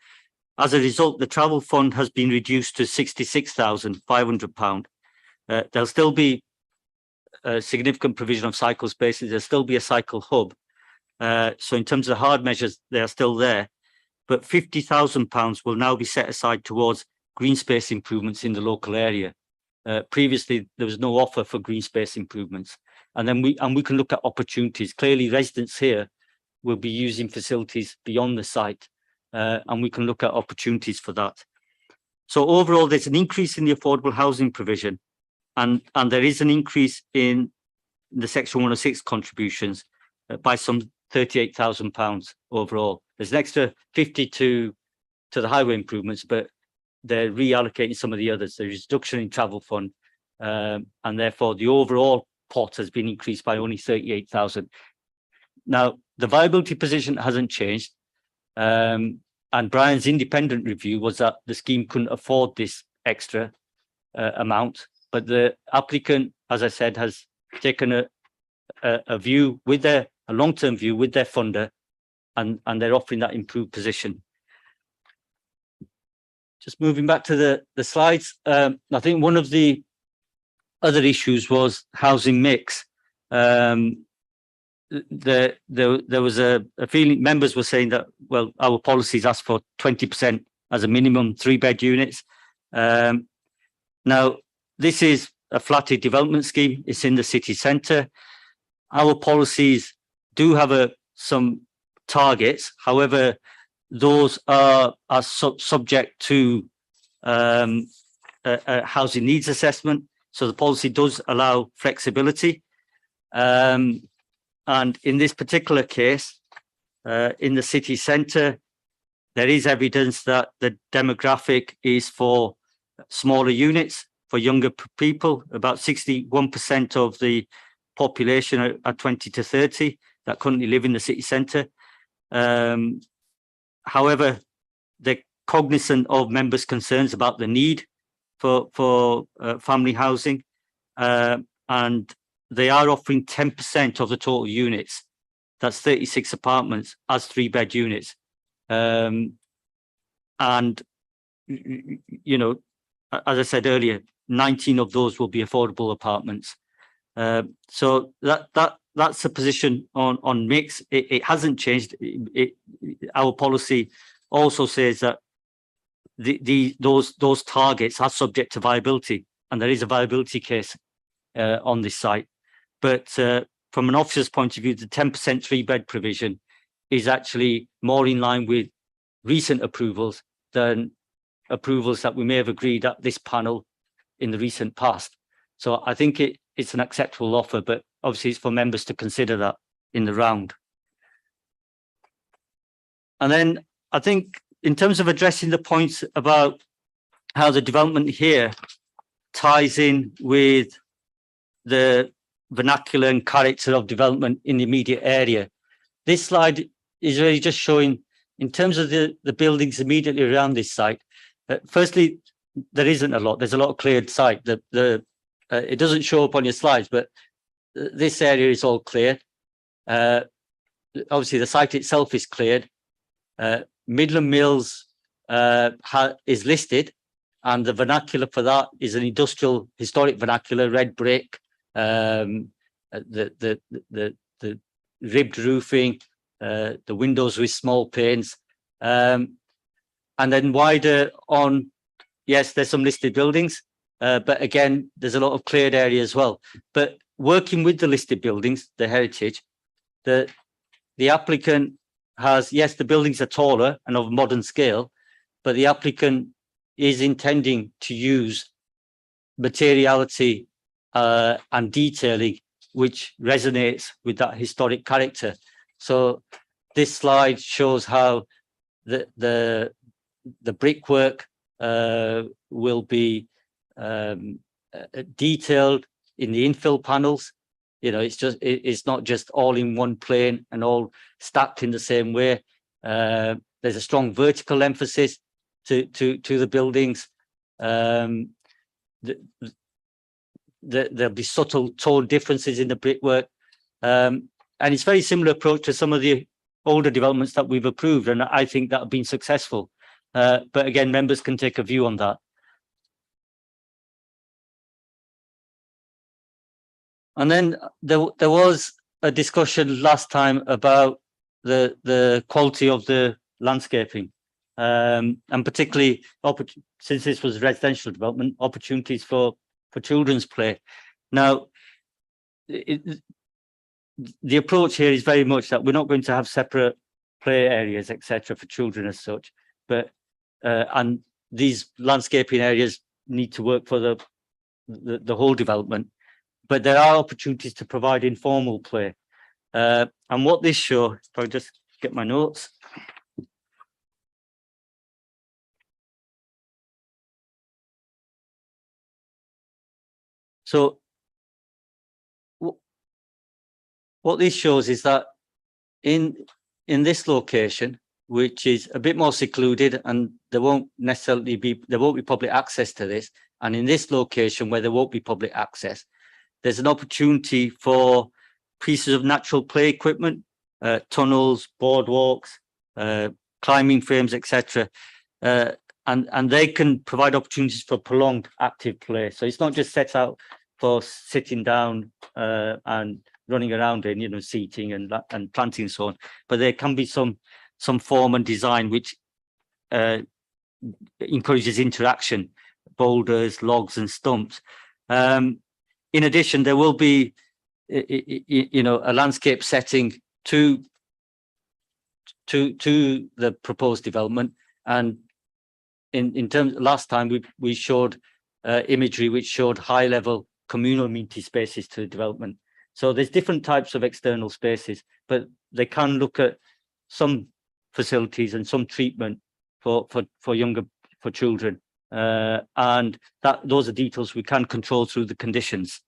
As a result, the travel fund has been reduced to £66,500. There'll still be a significant provision of cycle spaces. There'll still be a cycle hub. So in terms of hard measures, they are still there. But £50,000 will now be set aside towards green space improvements in the local area. Previously, there was no offer for green space improvements. And then we can look at opportunities. Clearly, residents here will be using facilities beyond the site, and we can look at opportunities for that. So overall, there's an increase in the affordable housing provision, and there is an increase in the Section 106 contributions by some £38,000 overall. There's an extra 50 to the highway improvements, but they're reallocating some of the others. There's a reduction in travel fund, and therefore the overall pot has been increased by only 38,000. Now, the viability position hasn't changed. And Brian's independent review was that the scheme couldn't afford this extra amount. But the applicant, as I said, has taken a view with a long-term view with their funder, and they're offering that improved position. Just moving back to the slides, I think one of the other issues was housing mix. There was a feeling, members were saying that, well, our policies ask for 20% as a minimum 3-bed units. Now, this is a flatted development scheme. It's in the city centre. Our policies do have some targets. However, those are subject to a housing needs assessment. So the policy does allow flexibility. And in this particular case, in the city centre, there is evidence that the demographic is for smaller units, for younger people. About 61% of the population are 20 to 30 that currently live in the city centre. However, they're cognizant of members' concerns about the need for family housing, and they are offering 10% of the total units. That's 36 apartments as 3-bed units. And, you know, as I said earlier, 19 of those will be affordable apartments. So that's the position on mix. It hasn't changed. Our policy also says that those targets are subject to viability, and there is a viability case on this site. But from an officer's point of view, the 10% 3-bed provision is actually more in line with recent approvals than approvals that we may have agreed at this panel in the recent past. So I think it's an acceptable offer, but obviously it's for members to consider that in the round. And then I think in terms of addressing the points about how the development here ties in with the vernacular and character of development in the immediate area, this slide is really just showing in terms of the buildings immediately around this site. Firstly, there isn't a lot. There's a lot of cleared site. It doesn't show up on your slides, but this area is all cleared. Obviously, the site itself is cleared. Midland Mills is listed, and the vernacular for that is an industrial historic vernacular, red brick, the ribbed roofing, the windows with small panes, and then wider on, yes, there's some listed buildings, but again, there's a lot of cleared area as well. But working with the listed buildings, the heritage, the applicant has, yes, the buildings are taller and of modern scale, but the applicant is intending to use materiality and detailing which resonates with that historic character. So this slide shows how the brickwork will be detailed in the infill panels. You know, it's not just all in one plane and all stacked in the same way. There's a strong vertical emphasis to the buildings. There'll be subtle tone differences in the brickwork. And it's very similar approach to some of the older developments that we've approved, and I think that have been successful. But again, members can take a view on that. And then there was a discussion last time about the quality of the landscaping, and particularly since this was residential development, opportunities for children's play. Now, the approach here is very much that we're not going to have separate play areas, etc., for children as such, but and these landscaping areas need to work for the whole development. But there are opportunities to provide informal play. And what this shows, if I just get my notes. So what this shows is that in this location, which is a bit more secluded, and there won't be public access to this, and in this location where there won't be public access, there's an opportunity for pieces of natural play equipment, tunnels, boardwalks, climbing frames, etc. And they can provide opportunities for prolonged active play. So it's not just set out for sitting down and running around in, you know, seating and planting and so on, but there can be some form and design which encourages interaction, boulders, logs and stumps. In addition, there will be, you know, a landscape setting to the proposed development. And in terms, last time we showed imagery which showed high level communal amenity spaces to the development. So there's different types of external spaces, but they can look at some facilities and some treatment for children. And those are details we can control through the conditions.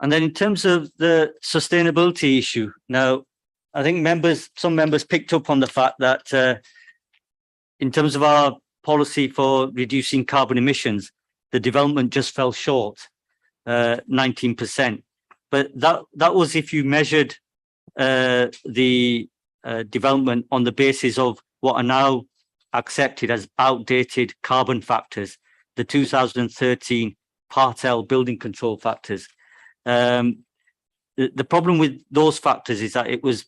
And then in terms of the sustainability issue, now, I think some members picked up on the fact that in terms of our policy for reducing carbon emissions, the development just fell short, 19%. But that was if you measured the development on the basis of what are now accepted as outdated carbon factors, the 2013 Part L building control factors. The problem with those factors is that it was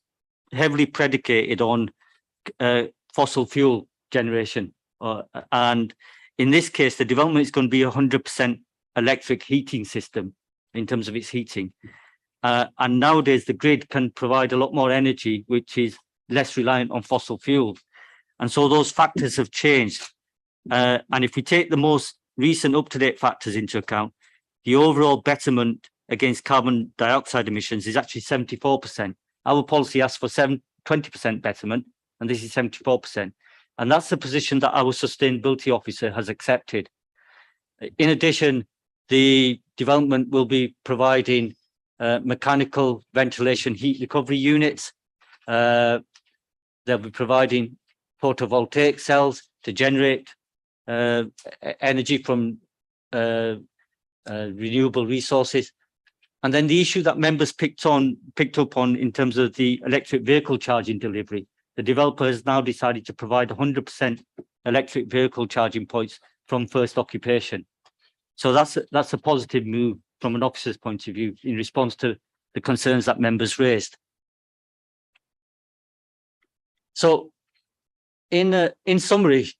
heavily predicated on fossil fuel generation. And in this case, the development is going to be 100% electric heating system in terms of its heating. And nowadays, the grid can provide a lot more energy, which is less reliant on fossil fuels. And so those factors have changed. And if we take the most recent up-to-date factors into account, the overall betterment against carbon dioxide emissions is actually 74%. Our policy asks for 20% betterment, and this is 74%. And that's the position that our sustainability officer has accepted. In addition, the development will be providing mechanical ventilation heat recovery units. They'll be providing photovoltaic cells to generate energy from renewable resources. And then the issue that members picked up on in terms of the electric vehicle charging delivery, the developer has now decided to provide 100% electric vehicle charging points from first occupation. So that's a positive move from an officer's point of view in response to the concerns that members raised. So in summary,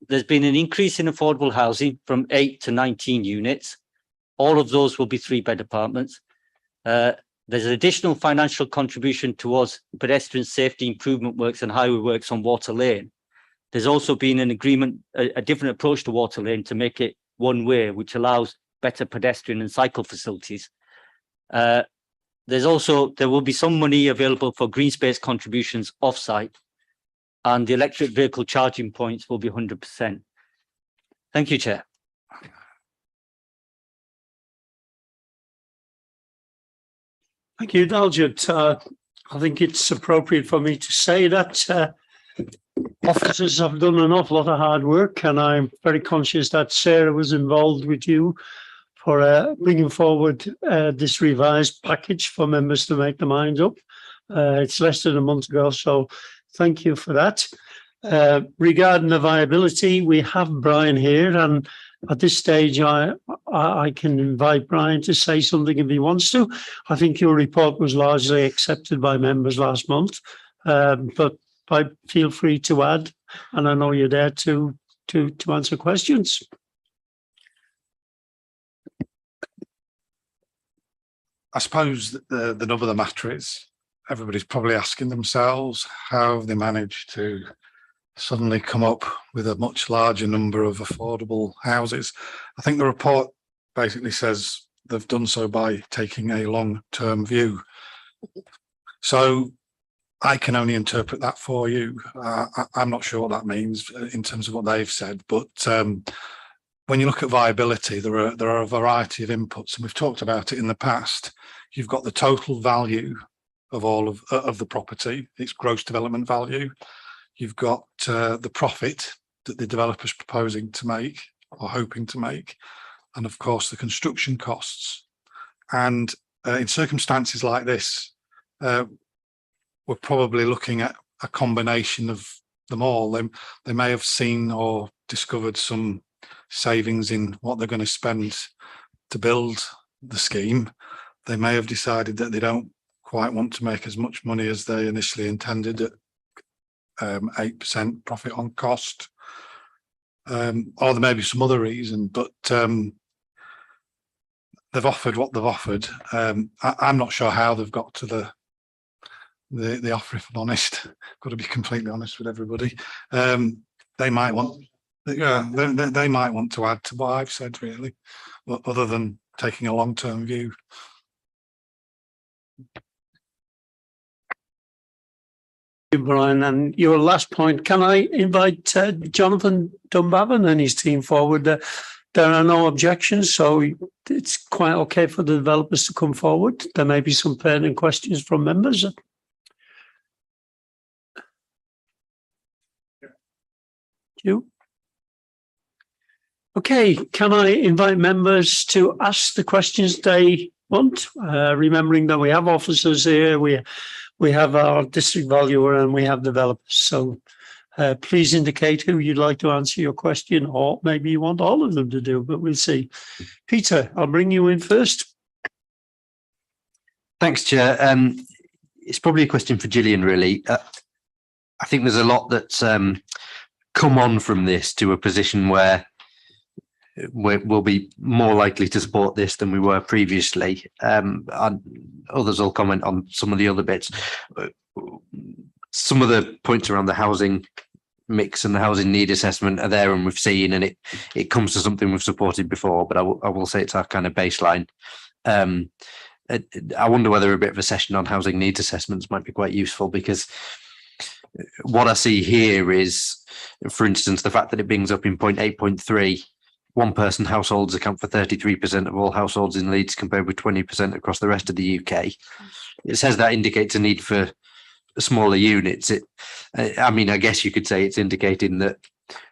there's been an increase in affordable housing from 8 to 19 units. All of those will be 3-bed apartments. There's an additional financial contribution towards pedestrian safety improvement works and highway works on Water Lane. There's also been an agreement, a different approach to Water Lane to make it one way, which allows better pedestrian and cycle facilities. There will be some money available for green space contributions off-site, and the electric vehicle charging points will be 100%. Thank you, Chair. Thank you, Daljit. I think it's appropriate for me to say that officers have done an awful lot of hard work, and I'm very conscious that Sarah was involved with you for bringing forward this revised package for members to make their minds up. It's less than a month ago, so thank you for that. Regarding the viability, we have Brian here, and at this stage, I can invite Brian to say something if he wants to. I think your report was largely accepted by members last month, but feel free to add, and I know you're there to answer questions. I suppose the nub of the matter is everybody's probably asking themselves how they managed to suddenly come up with a much larger number of affordable houses. I think the report basically says they've done so by taking a long-term view. So I can only interpret that for you. I'm not sure what that means in terms of what they've said, but when you look at viability, there are a variety of inputs, and we've talked about it in the past. You've got the total value of all of the property, its gross development value. You've got the profit that the developer's proposing to make or hoping to make, and of course the construction costs. And in circumstances like this, we're probably looking at a combination of them all. They may have seen or discovered some savings in what they're going to spend to build the scheme. They may have decided that they don't quite want to make as much money as they initially intended at 8% profit on cost, or there may be some other reason, but they've offered what they've offered. I'm not sure how they've got to the offer, if I'm honest. Got to be completely honest with everybody. They might want, they might want to add to what I've said, really, other than taking a long-term view. Brian, and your last point, can I invite Jonathan Dunbavin and his team forward? There are no objections, so it's quite okay for the developers to come forward. There may be some pertinent questions from members. You. Okay, can I invite members to ask the questions they want? Remembering that we have officers here, we have our district valuer and we have developers. So please indicate who you'd like to answer your question, or maybe you want all of them to do, but we'll see. Peter, I'll bring you in first. Thanks, Chair. It's probably a question for Gillian, really. I think there's a lot that's come on from this to a position where we'll be more likely to support this than we were previously. And others will comment on some of the other bits. Some of the points around the housing mix and the housing need assessment are there, and we've seen, and it comes to something we've supported before, but I will say it's our kind of baseline. I wonder whether a bit of a session on housing needs assessments might be quite useful, because what I see here is, for instance, the fact that it brings up in point 8.3, one-person households account for 33% of all households in Leeds, compared with 20% across the rest of the UK. It says that indicates a need for smaller units. I mean, I guess you could say it's indicating that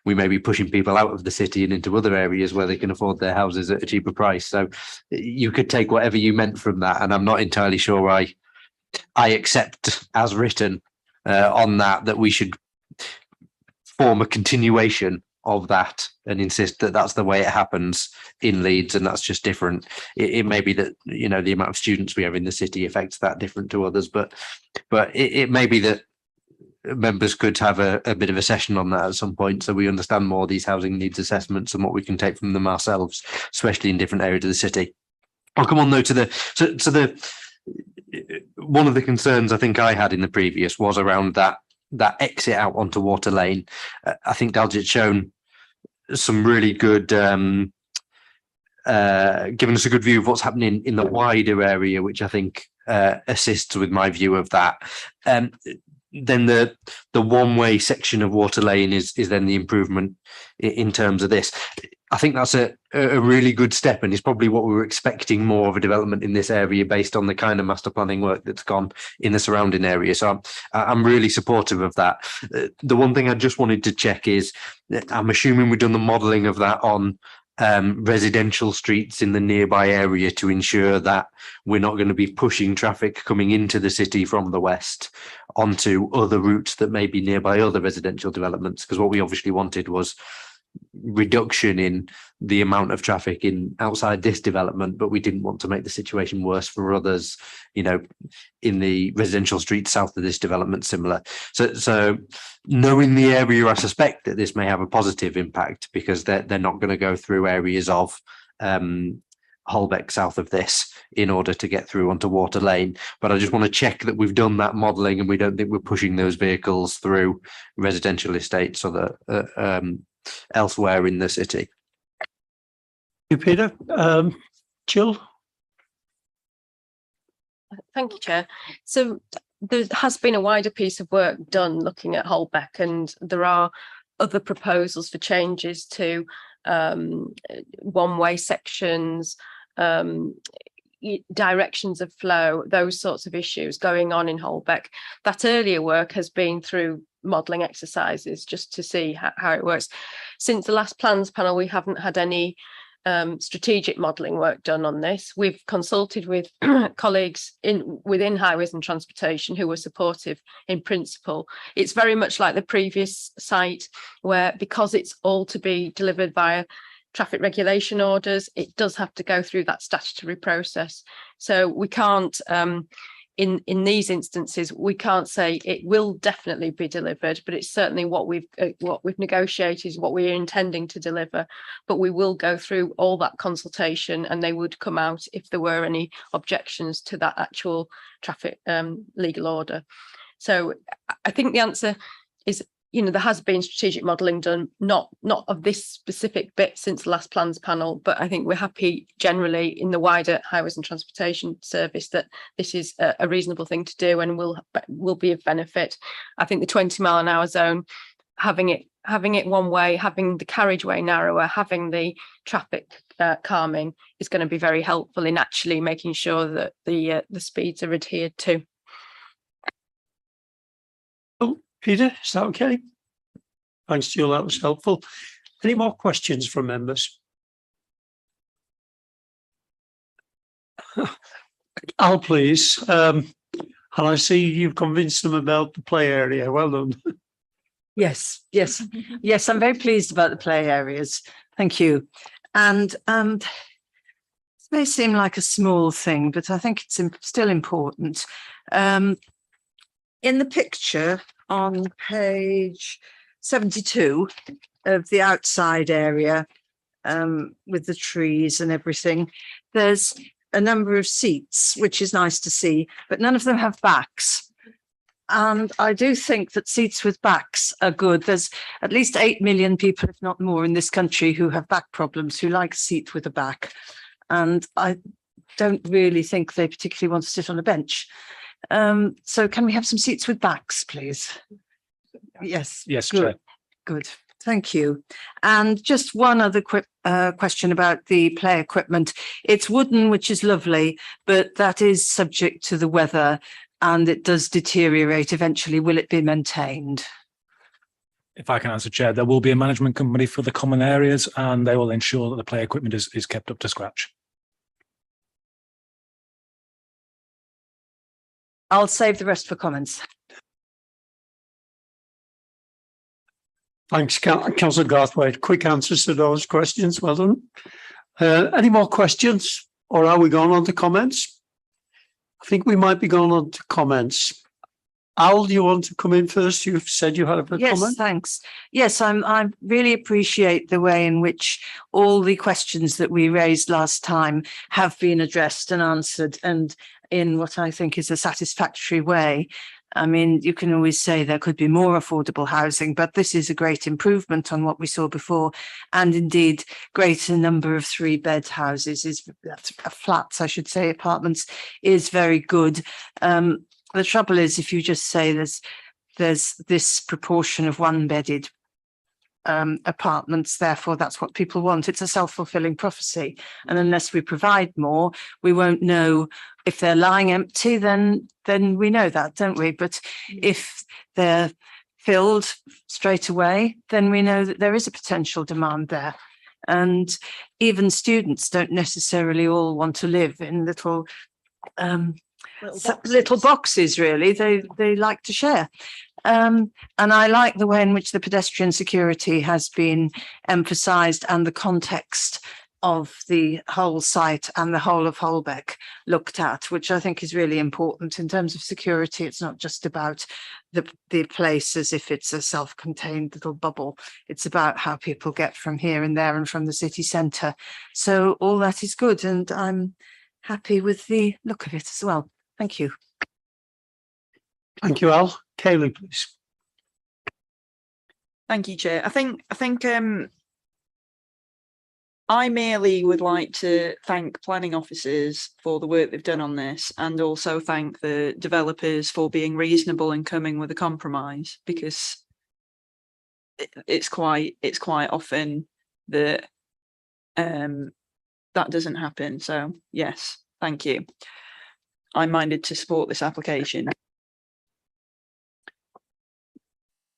we may be pushing people out of the city and into other areas where they can afford their houses at a cheaper price. So you could take whatever you meant from that, and I'm not entirely sure I accept as written on that we should form a continuation of that and insist that that's the way it happens in Leeds, and that's just different. It may be that, you know, the amount of students we have in the city affects that different to others, but it may be that members could have a bit of a session on that at some point, so we understand more these housing needs assessments and what we can take from them ourselves, especially in different areas of the city. I'll come on though to the one of the concerns I think I had in the previous was around that exit out onto Water Lane. I think Daljeet's shown some really good, given us a good view of what's happening in the wider area, which I think assists with my view of that. Then the one-way section of Water Lane is then the improvement in terms of this. I think that's a really good step, and it's probably what we were expecting more of a development in this area based on the kind of master planning work that's gone in the surrounding area. So I'm really supportive of that. The one thing I just wanted to check is, I'm assuming we've done the modelling of that on residential streets in the nearby area to ensure that we're not going to be pushing traffic coming into the city from the west onto other routes that may be nearby other residential developments, because what we obviously wanted was reduction in the amount of traffic in outside this development, but we didn't want to make the situation worse for others, you know, in the residential streets south of this development similar. So knowing the area, I suspect that this may have a positive impact, because they're not going to go through areas of Holbeck south of this in order to get through onto Water Lane. But I just want to check that we've done that modelling and we don't think we're pushing those vehicles through residential estates or the elsewhere in the city. You, Peter. Jill. Thank you, Chair. So there has been a wider piece of work done looking at Holbeck, and there are other proposals for changes to one-way sections, directions of flow, those sorts of issues going on in Holbeck. That earlier work has been through modelling exercises just to see how it works. Since the last plans panel, we haven't had any strategic modelling work done on this. We've consulted with colleagues within highways and transportation who were supportive in principle. It's very much like the previous site, where because it's all to be delivered via traffic regulation orders, it does have to go through that statutory process. So we can't, in these instances, we can't say it will definitely be delivered, but it's certainly what we've negotiated, what we're intending to deliver. But we will go through all that consultation, and they would come out if there were any objections to that actual traffic legal order. So I think the answer is, you know, there has been strategic modelling done, not of this specific bit since the last plans panel, but I think we're happy generally in the wider highways and transportation service that this is a reasonable thing to do and will be of benefit. I think the 20-mile-an-hour zone, having it one way, having the carriageway narrower, having the traffic calming is going to be very helpful in actually making sure that the speeds are adhered to. Peter, is that okay? Thanks, Jill, that was helpful. Any more questions from members? Al, please. And I see you've convinced them about the play area. Well done. Yes, I'm very pleased about the play areas. Thank you. And it may seem like a small thing, but I think it's still important. In the picture on page 72 of the outside area with the trees and everything, there's a number of seats, which is nice to see, but none of them have backs. And I do think that seats with backs are good. There's at least 8 million people, if not more, in this country who have back problems, who like a seat with a back. And I don't really think they particularly want to sit on a bench. So can we have some seats with backs, please? Yes. Yes, good. Chair. Good. Thank you. And just one other quick question about the play equipment. It's wooden, which is lovely, but that is subject to the weather and it does deteriorate eventually. Will it be maintained? If I can answer, Chair, there will be a management company for the common areas and they will ensure that the play equipment is kept up to scratch. I'll save the rest for comments. Thanks, Councillor Garthwaite. Quick answers to those questions. Well done. Any more questions, or are we going on to comments? I think we might be going on to comments. Al, do you want to come in first? You've said you had a comment. Yes, thanks. Yes, I really appreciate the way in which all the questions that we raised last time have been addressed and answered, and in what I think is a satisfactory way. I mean, you can always say there could be more affordable housing, but this is a great improvement on what we saw before. And indeed, greater number of 3-bed houses flats, I should say, apartments, is very good. The trouble is, if you just say there's this proportion of 1-bedded apartments, therefore that's what people want. It's a self-fulfilling prophecy, and unless we provide more, we won't know if they're lying empty. Then we know that, don't we? But if they're filled straight away, then we know that there is a potential demand there. And even students don't necessarily all want to live in little boxes, really. They like to share. And I like the way in which the pedestrian security has been emphasised and the context of the whole site and the whole of Holbeck looked at, which I think is really important in terms of security. It's not just about the place as if it's a self-contained little bubble. It's about how people get from here and there and from the city centre. So all that is good, and I'm happy with the look of it as well. Thank you. Thank you, Al. Kaylee, please. Thank you, Chair. I think I merely would like to thank planning officers for the work they've done on this, and also thank the developers for being reasonable and coming with a compromise, because it's quite often that that doesn't happen. So yes, thank you. I'm minded to support this application.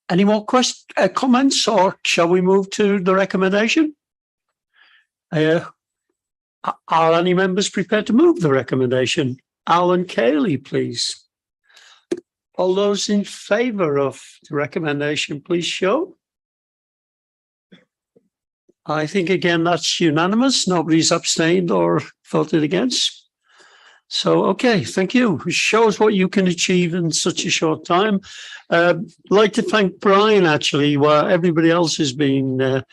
Any more comments, or shall we move to the recommendation? Are any members prepared to move the recommendation? Alan Cayley, please. All those in favour of the recommendation, please show. I think again that's unanimous. Nobody's abstained or voted against. So, okay, thank you. It shows what you can achieve in such a short time. I'd like to thank Brian, actually, while everybody else has been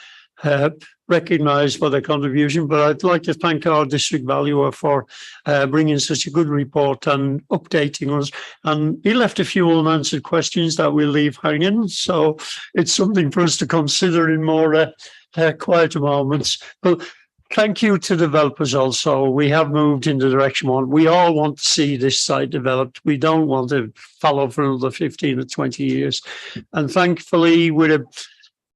recognised for their contribution, but I'd like to thank our district valuer for bringing such a good report and updating us. And he left a few unanswered questions that we'll leave hanging. So it's something for us to consider in more quieter moments. But thank you to developers also. We have moved in the direction we all want to see this site developed. We don't want to follow for another 15 or 20 years. And thankfully, with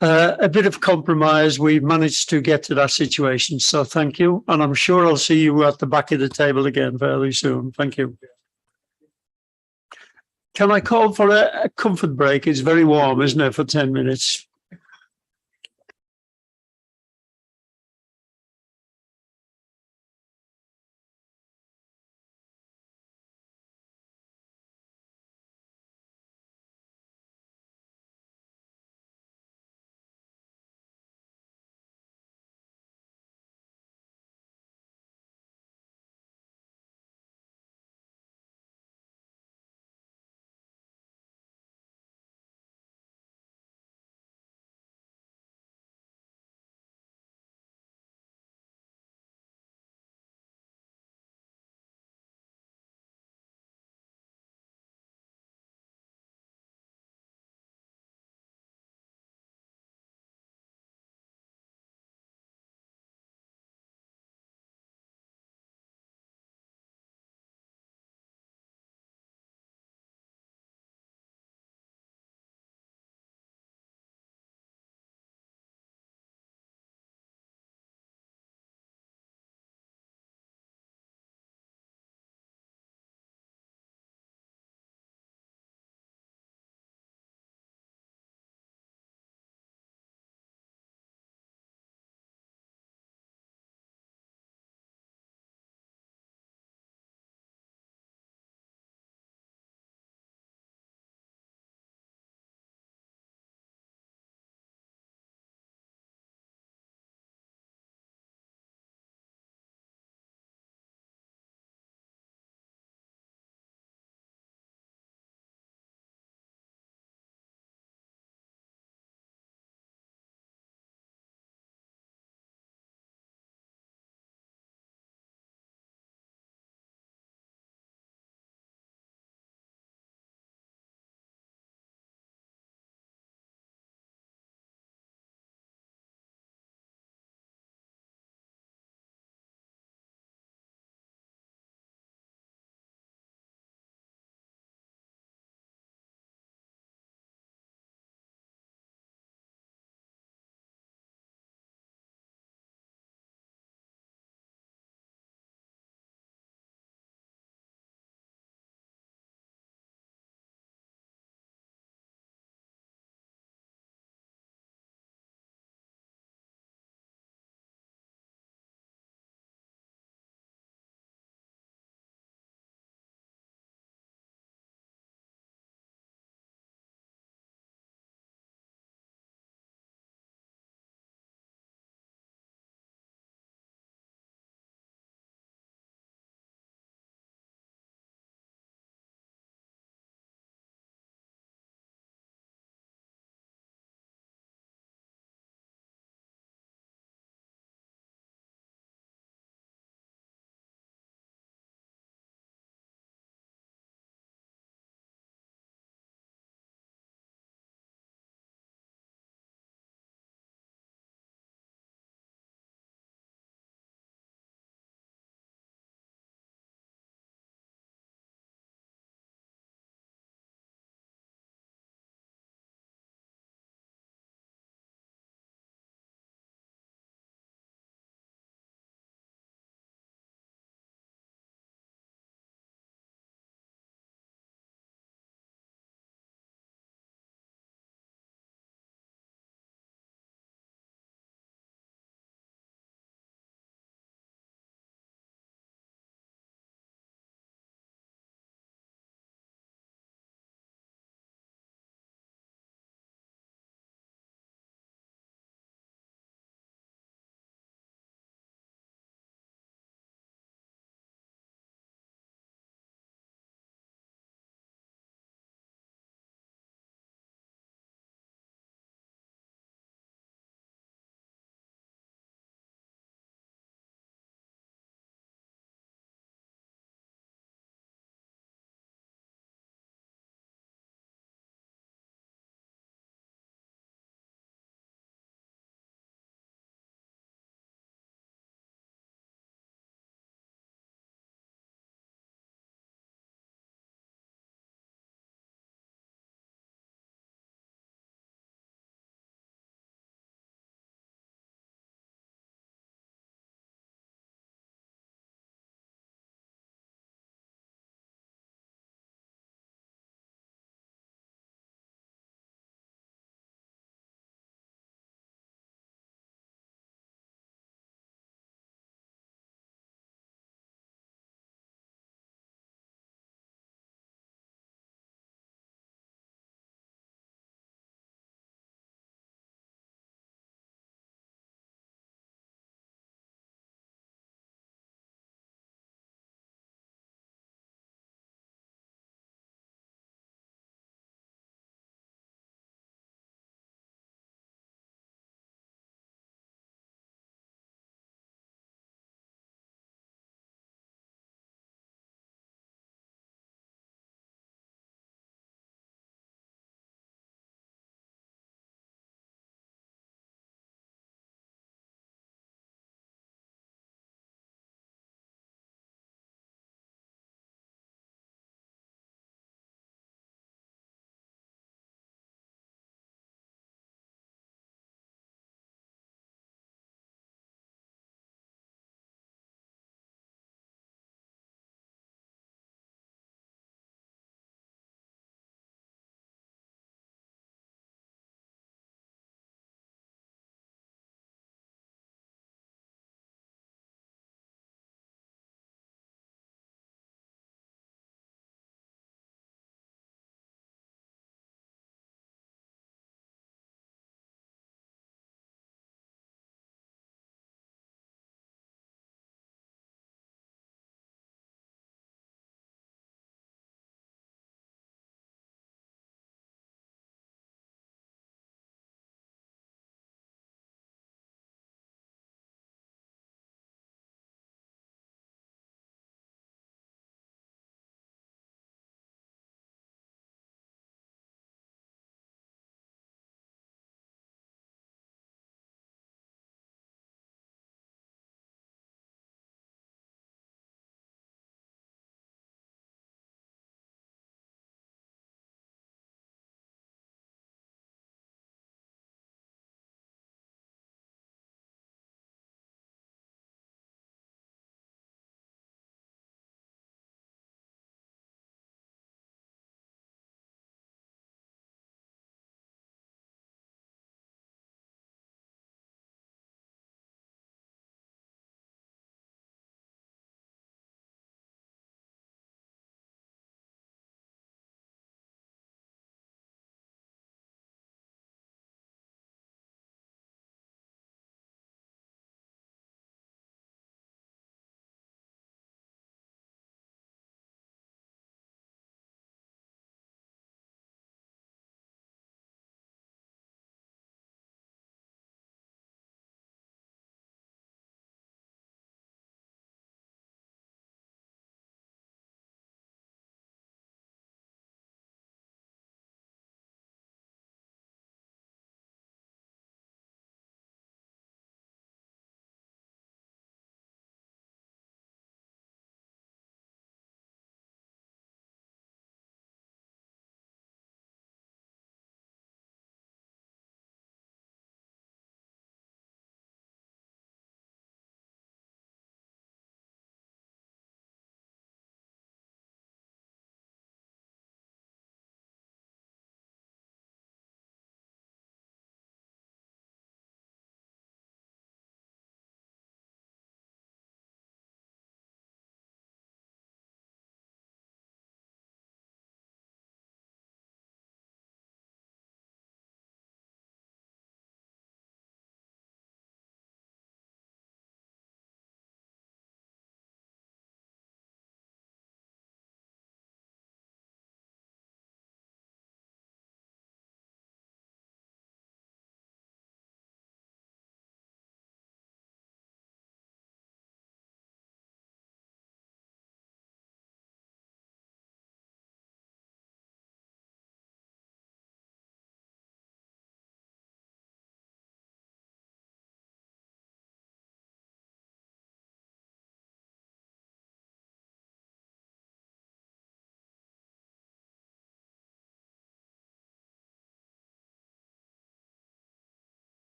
a bit of compromise, we've managed to get to that situation. So thank you. And I'm sure I'll see you at the back of the table again fairly soon. Thank you. Can I call for a comfort break? It's very warm, isn't it, for 10 minutes?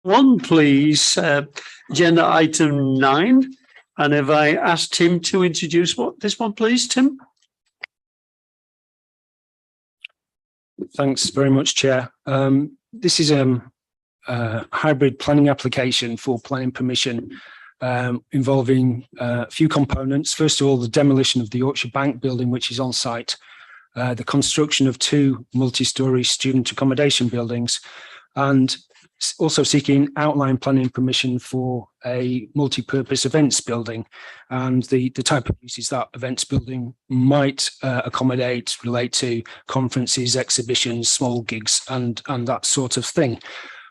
One, please, agenda item 9. And if I ask Tim to introduce this one, please, Tim? Thanks very much, Chair. This is a hybrid planning application for planning permission involving a few components. First of all, the demolition of the Yorkshire Bank building, which is on site, the construction of 2 multi-storey student accommodation buildings, and also seeking outline planning permission for a multi-purpose events building, and the type of uses that events building might accommodate relate to conferences, exhibitions, small gigs, and that sort of thing.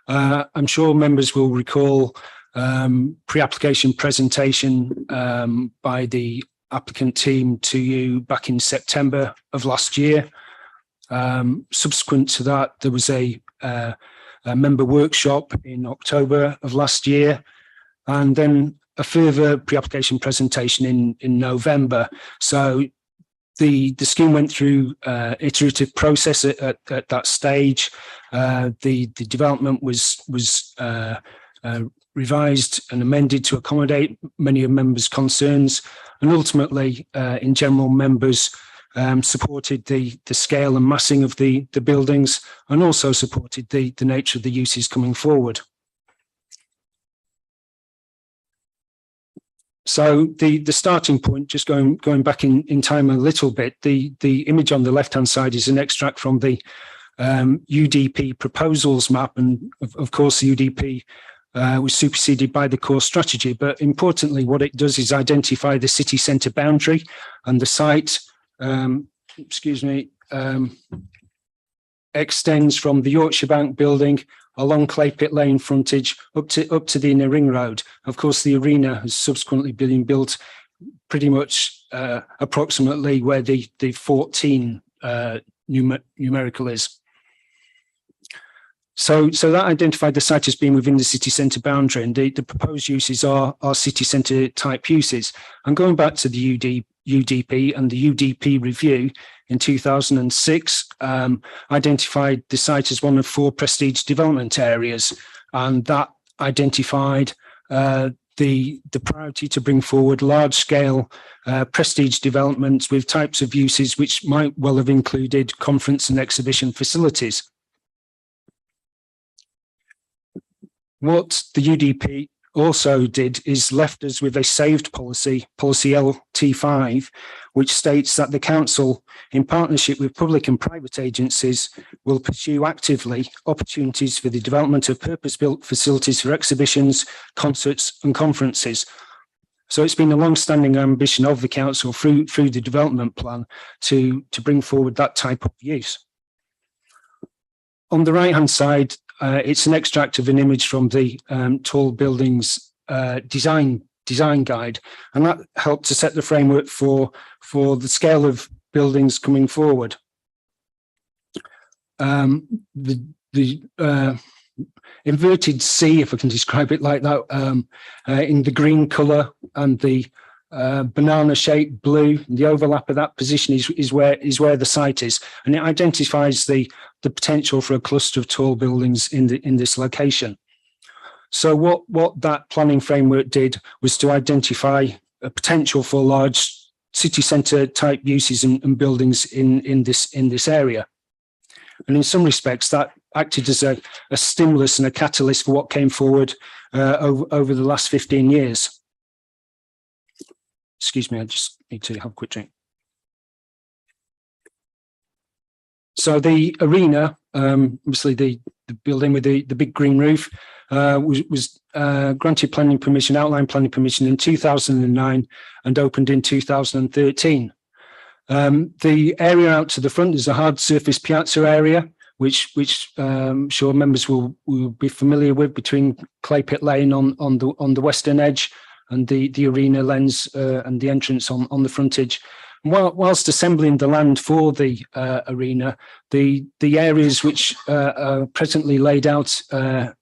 I'm sure members will recall pre-application presentation by the applicant team to you back in September of last year. Subsequent to that, there was a member workshop in October of last year, and then a further pre-application presentation in November. So the scheme went through iterative process at that stage. The development was revised and amended to accommodate many of members' concerns, and ultimately, in general, members supported the scale and massing of the buildings, and also supported the nature of the uses coming forward. So the starting point, just going back in time a little bit, the image on the left-hand side is an extract from the UDP proposals map, and of course the UDP was superseded by the core strategy. But importantly, what it does is identify the city centre boundary, and the site extends from the Yorkshire Bank building along Clay Pit Lane frontage up to the inner ring road. Of course, the arena has subsequently been built pretty much approximately where the 14 numerical is. So that identified the site as being within the city centre boundary, and the proposed uses are city centre type uses. And going back to the UDP and the UDP review in 2006, identified the site as one of 4 prestige development areas, and that identified the priority to bring forward large-scale prestige developments with types of uses which might well have included conference and exhibition facilities. What the UDP also did is left us with a saved policy LT5, which states that the council, in partnership with public and private agencies, will pursue actively opportunities for the development of purpose-built facilities for exhibitions, concerts and conferences. So it's been a long-standing ambition of the council through the development plan to bring forward that type of use. On the right-hand side, it's an extract of an image from the Tall Buildings design guide, and that helped to set the framework for the scale of buildings coming forward. The inverted C, if I can describe it like that, in the green colour, and the banana-shaped blue, the overlap of that position is where the site is, and it identifies the potential for a cluster of tall buildings in this location. So what that planning framework did was to identify a potential for large city centre type uses and buildings in this area. And in some respects, that acted as a stimulus and a catalyst for what came forward over the last 15 years. Excuse me, I just need to have a quick drink. So the arena, obviously the building with the big green roof, was granted planning permission, outline planning permission in 2009 and opened in 2013. The area out to the front is a hard surface piazza area, which I'm sure members will be familiar with, between Clay Pit Lane on the western edge and the arena lens and the entrance on the frontage. Whilst assembling the land for the arena, the areas which are presently laid out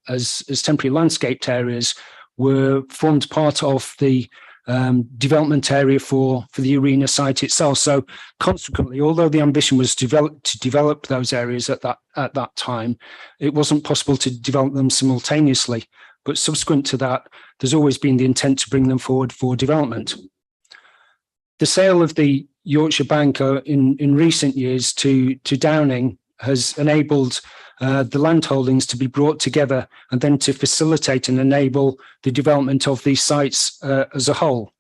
as temporary landscaped areas were formed part of the development area for the arena site itself. So consequently, although the ambition was to develop those areas at that time, it wasn't possible to develop them simultaneously. But subsequent to that, there's always been the intent to bring them forward for development. The sale of the Yorkshire Bank in recent years to Downing has enabled the land holdings to be brought together and then to facilitate and enable the development of these sites as a whole.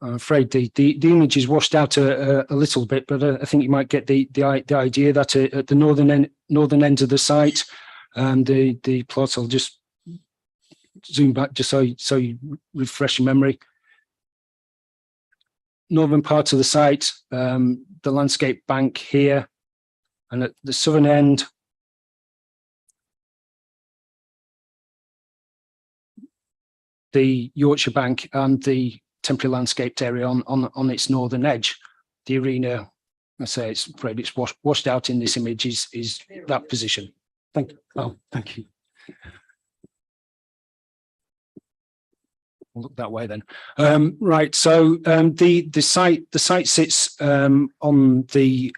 I'm afraid the image is washed out a little bit, but I think you might get the idea that at the northern end of the site, the plot, I'll just zoom back just so you refresh your memory. Northern part of the site, the landscape bank here, and at the southern end, the Yorkshire Bank and the temporary landscaped area on its northern edge. The arena, I say, it's afraid it's washed out in this image, is that position. Thank you. We'll look that way then. Right. So the site sits on the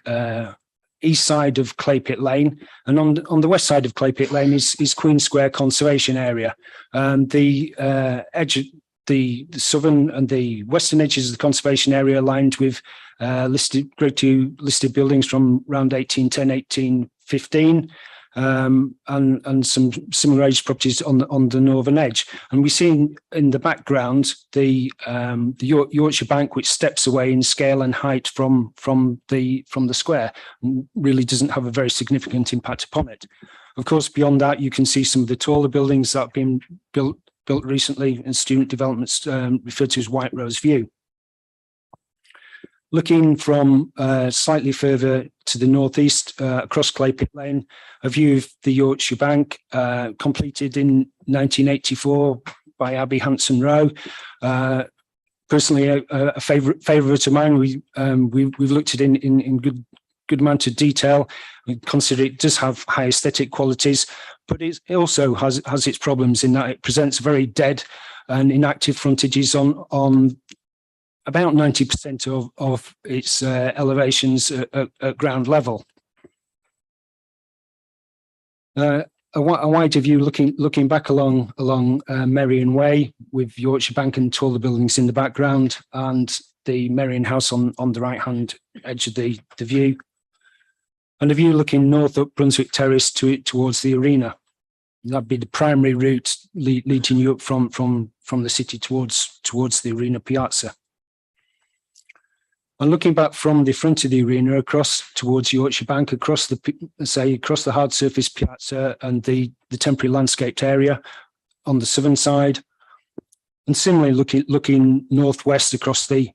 east side of Clay Pit Lane, and on the west side of Clay Pit Lane is Queen Square Conservation Area. The edge, the southern and the western edges of the conservation area aligned with Grade 2 listed buildings from around 1810, 1815. And some similar age properties on the northern edge, and we see in the background the Yorkshire Bank, which steps away in scale and height from the square, and really doesn't have a very significant impact upon it. Of course, beyond that, you can see some of the taller buildings that have been built recently, and student developments referred to as White Rose View. Looking from slightly further to the northeast across Clay Pit Lane, a view of the Yorkshire Bank, completed in 1984 by Abby Hanson Rowe. Personally, a favourite of mine. We've looked at it in good amount of detail. We consider it does have high aesthetic qualities, but it also has its problems in that it presents very dead and inactive frontages on about 90% of its elevations at ground level. A wider view looking back along Merrion Way, with Yorkshire Bank and taller buildings in the background, and the Merrion House on the right hand edge of the view, and a view looking north up Brunswick Terrace towards the arena. That'd be the primary route leading you up from the city towards the arena piazza. And looking back from the front of the arena across towards Yorkshire Bank, across the hard surface piazza and the temporary landscaped area on the southern side, and similarly looking northwest across the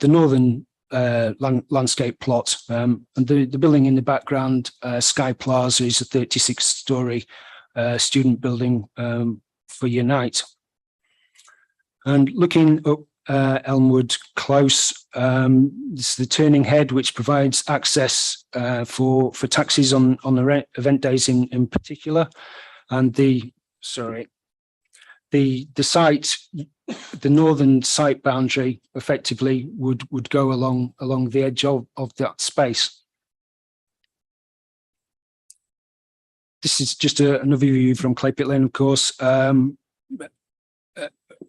northern landscape plot, and the building in the background, Sky Plaza, is a 36-storey student building for Unite. And looking up Elmwood Close, this is the turning head, which provides access for taxis on the event days in particular, and the site, the northern site boundary effectively would go along the edge of that space. This is just another view from Clay Pit Lane, of course,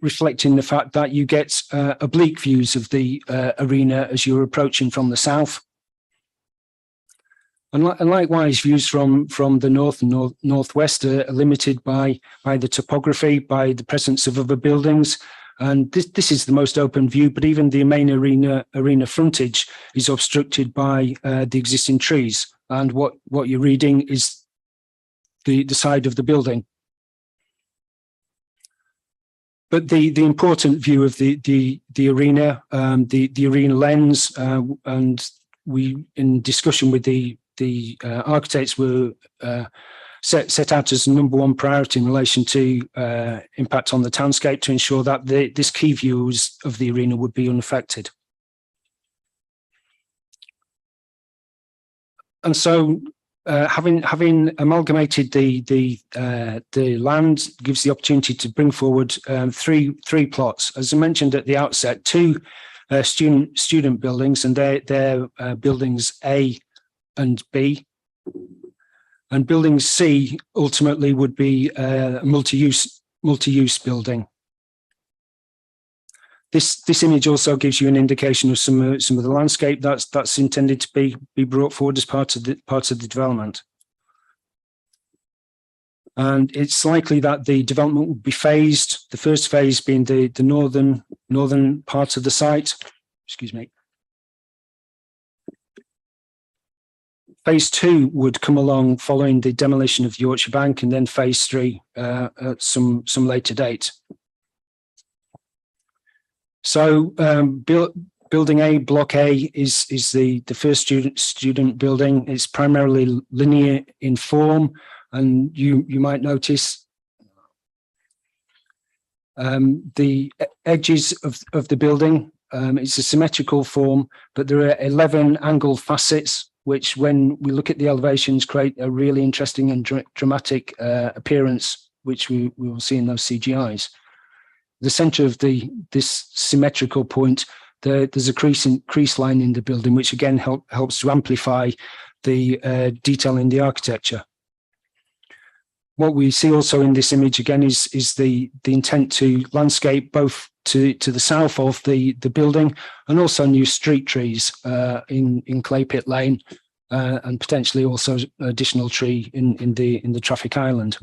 reflecting the fact that you get oblique views of the arena as you're approaching from the south. And likewise, views from the north and northwest are limited by the topography, by the presence of other buildings. And this is the most open view, but even the main arena frontage is obstructed by the existing trees. And what you're reading is the side of the building. But the important view of the arena, the arena lens, and we, in discussion with the architects, were set out as number one priority in relation to impact on the townscape, to ensure that this key view of the arena would be unaffected. And so having amalgamated the land gives the opportunity to bring forward three plots. As I mentioned at the outset, two student buildings, and they're buildings A and B. And building C ultimately would be a multi-use building. This image also gives you an indication of some of the landscape that's intended to be brought forward as part of the development. And it's likely that the development will be phased. The first phase being the northern part of the site. Excuse me. Phase 2 would come along following the demolition of Yorkshire Bank, and then phase 3 at some later date. So building A, block A, is the first student building. It's primarily linear in form, and you might notice the edges of the building. It's a symmetrical form, but there are 11 angled facets, which, when we look at the elevations, create a really interesting and dramatic appearance, which we will see in those CGIs. The center of this symmetrical point, there's a crease line in the building, which again helps to amplify the detail in the architecture. What we see also in this image again is the intent to landscape both to the south of the building, and also new street trees in Clay Pit Lane, and potentially also additional tree in the traffic island.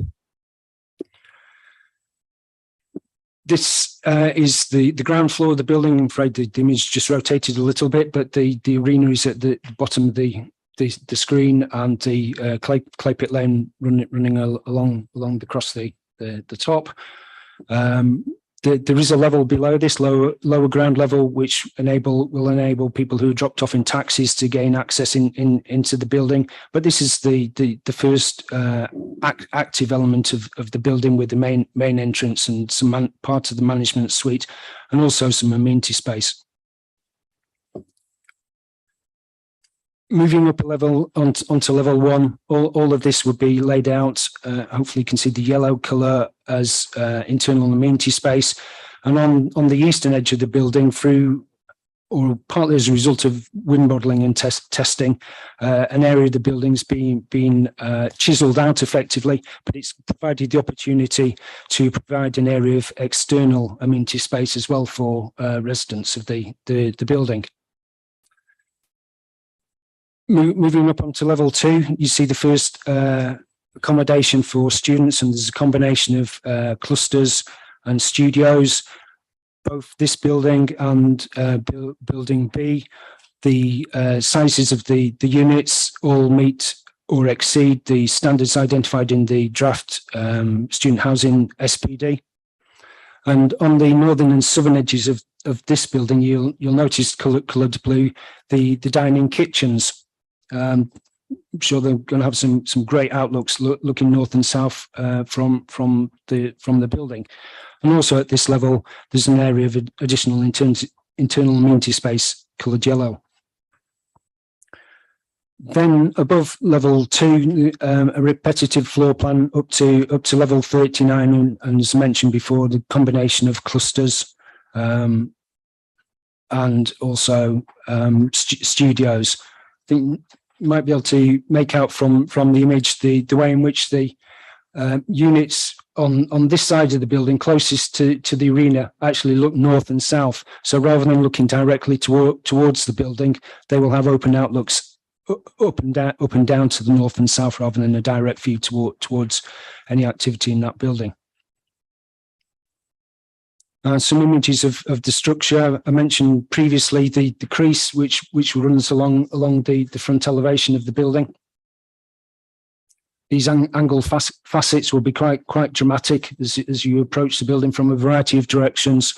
This is the ground floor of the building. I'm afraid the image just rotated a little bit, but the arena is at the bottom of the screen, and the Clay Pit Lane running along across the top. There is a level below this, lower ground level, which will enable people who dropped off in taxis to gain access into the building. But this is the first active element of the building, with the main entrance and some part of the management suite, and also some amenity space. Moving up a level onto level 1, all of this would be laid out. Hopefully you can see the yellow colour as internal amenity space. And on the eastern edge of the building, through, or partly as a result of wind modelling and testing, an area of the building's been chiselled out effectively, but it's provided the opportunity to provide an area of external amenity space as well for residents of the building. Moving up onto level 2, you see the first accommodation for students, and there's a combination of clusters and studios. Both this building and building B, the sizes of the units all meet or exceed the standards identified in the draft student housing SPD. And on the northern and southern edges of this building, you'll notice coloured blue, the dining kitchens. I'm sure they're going to have some great outlooks looking north and south from the building. And also at this level, there's an area of additional internal amenity space coloured yellow. Then above level 2, a repetitive floor plan up to level 39, and as mentioned before, the combination of clusters and also studios. I think you might be able to make out from the image the way in which the units on this side of the building closest to the arena actually look north and south. So rather than looking directly towards the building, they will have open outlooks up and down to the north and south, rather than a direct view towards any activity in that building. Some images of the structure. I mentioned previously the crease which runs along the front elevation of the building. These angled facets will be quite dramatic as you approach the building from a variety of directions,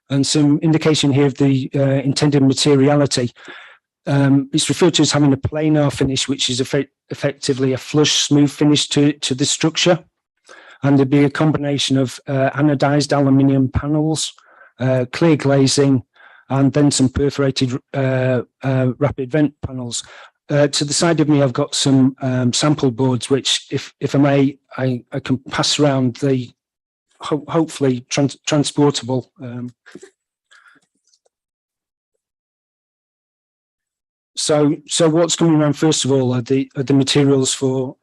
and some indication here of the intended materiality. It's referred to as having a planar finish, which is effectively a flush, smooth finish to the structure. And there'd be a combination of anodized aluminium panels, clear glazing, and then some perforated rapid vent panels. to the side of me, I've got some sample boards, which, if I may, I can pass around. The hopefully transportable. So what's coming around first of all are the materials for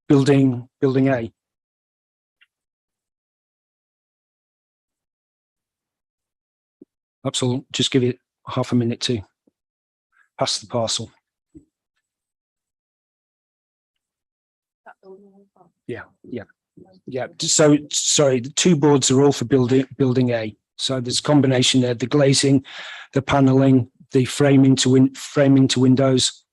building A. Perhaps I'll just give it half a minute to pass the parcel. Yeah. So sorry, the two boards are all for building A. So there's a combination there: the glazing, the paneling, the framing to windows.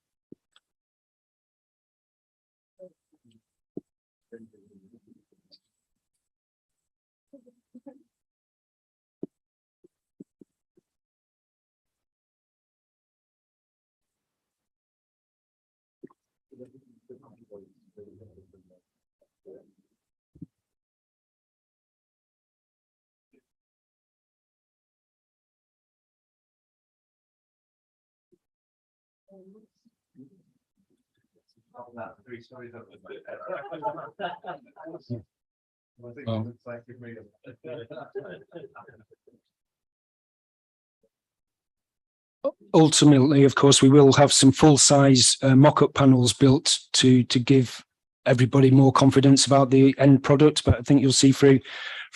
Ultimately, of course, we will have some full-size mock-up panels built to give everybody more confidence about the end product. But I think you'll see through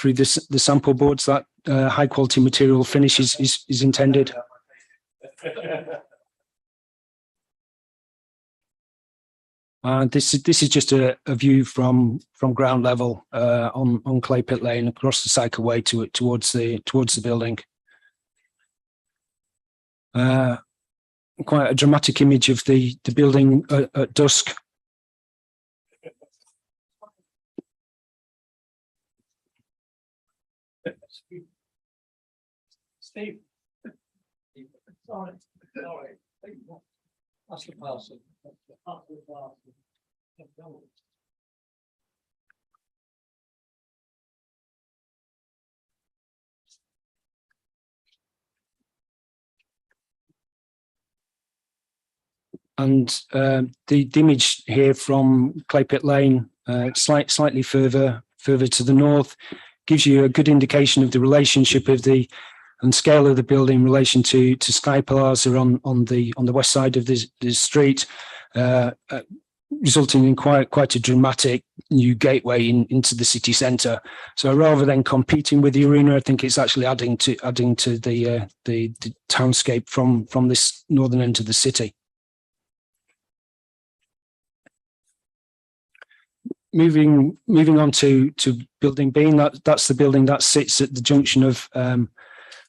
the sample boards that high-quality material finish is intended. This is just a view from ground level on Clay Pit Lane across the cycleway towards the building. Quite a dramatic image of the building at dusk. Steve. Sorry. That's the parcel. And the image here from Clay Pit Lane, slightly further to the north, gives you a good indication of the relationship of and scale of the building in relation to Sky Plaza on the west side of the street, resulting in quite a dramatic new gateway into the city centre. So rather than competing with the arena, I think it's actually adding to the townscape from this northern end of the city. Moving on to building B, that's the building that sits at the junction of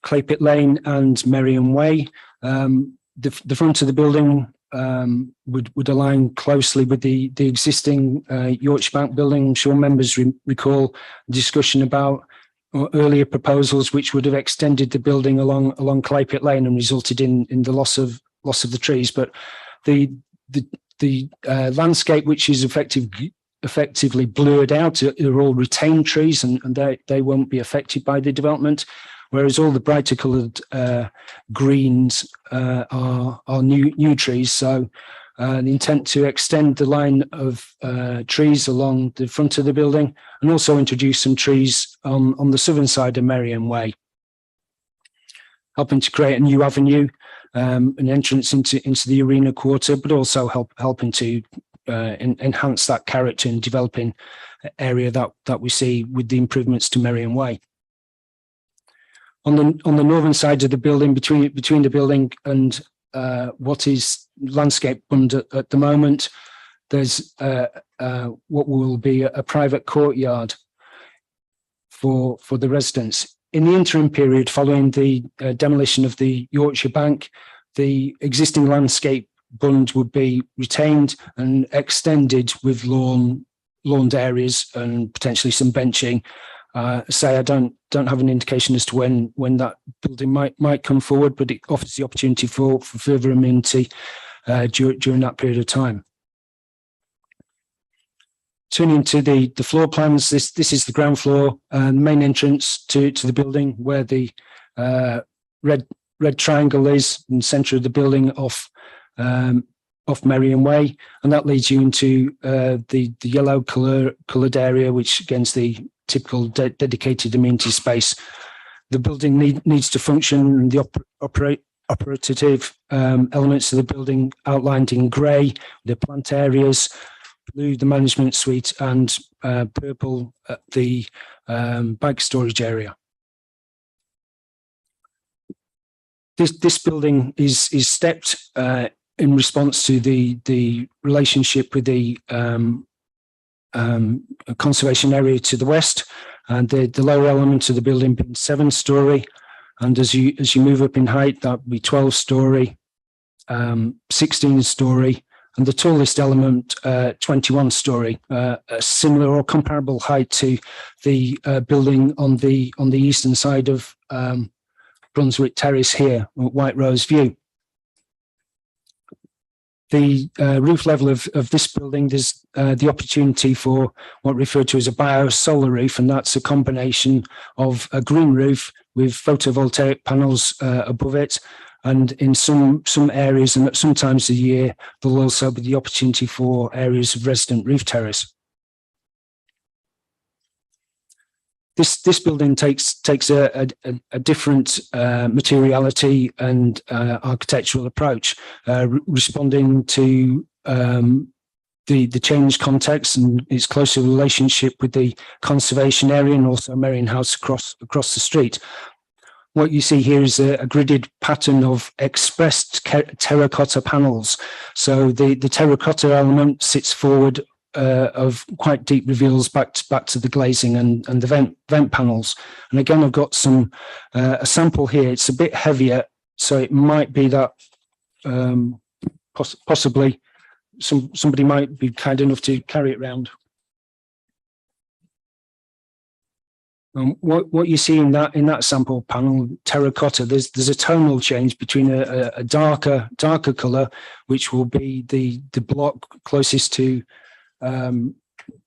Clay Pit Lane and Merriam Way. The front of the building would align closely with the existing Yorkshire Bank building. I'm sure members recall discussion about earlier proposals which would have extended the building along Clay Pit Lane and resulted in the loss of the trees. But the landscape which is effectively blurred out are all retained trees, and they won't be affected by the development, whereas all the brighter coloured greens are new trees. So the intent to extend the line of trees along the front of the building and also introduce some trees on the southern side of Merriam Way, helping to create a new avenue, an entrance into the arena quarter, but also helping to enhance that character and developing area that we see with the improvements to Merriam Way. On the northern side of the building, between the building and what is landscape bund at the moment, there's what will be a private courtyard for the residents. In the interim period following the demolition of the Yorkshire Bank, the existing landscape bund would be retained and extended with lawned areas and potentially some benching. I don't have an indication as to when that building might come forward, but it offers the opportunity for further amenity during that period of time. Turning to the floor plans, this is the ground floor and main entrance to the building, where the red triangle is in the centre of the building off off Merrion Way, and that leads you into the yellow coloured area, which again is the typical dedicated amenity space. The building needs to function, and the operative elements of the building outlined in grey, the plant areas, blue the management suite, and purple the bag storage area. This building is stepped in response to the relationship with the conservation area to the west, and the lower element of the building being 7-storey, and as you move up in height, that would be 12-storey, 16-storey, and the tallest element 21-storey, a similar or comparable height to the building on the eastern side of Brunswick Terrace here, White Rose View. The roof level of this building, there's the opportunity for what referred to as a bio-solar roof, and that's a combination of a green roof with photovoltaic panels above it, and in some areas and at some times of the year, there'll also be the opportunity for areas of resident roof terrace. This building takes a different materiality and architectural approach, responding to the changed context and its closer relationship with the conservation area and also Merrion House across the street. What you see here is a gridded pattern of expressed terracotta panels. So the terracotta element sits forward of quite deep reveals back to the glazing and the vent panels. And again, I've got a sample here. It's a bit heavier, so it might be that possibly somebody might be kind enough to carry it round. What you see in that sample panel, terracotta, there's a tonal change between a darker colour, which will be the block closest to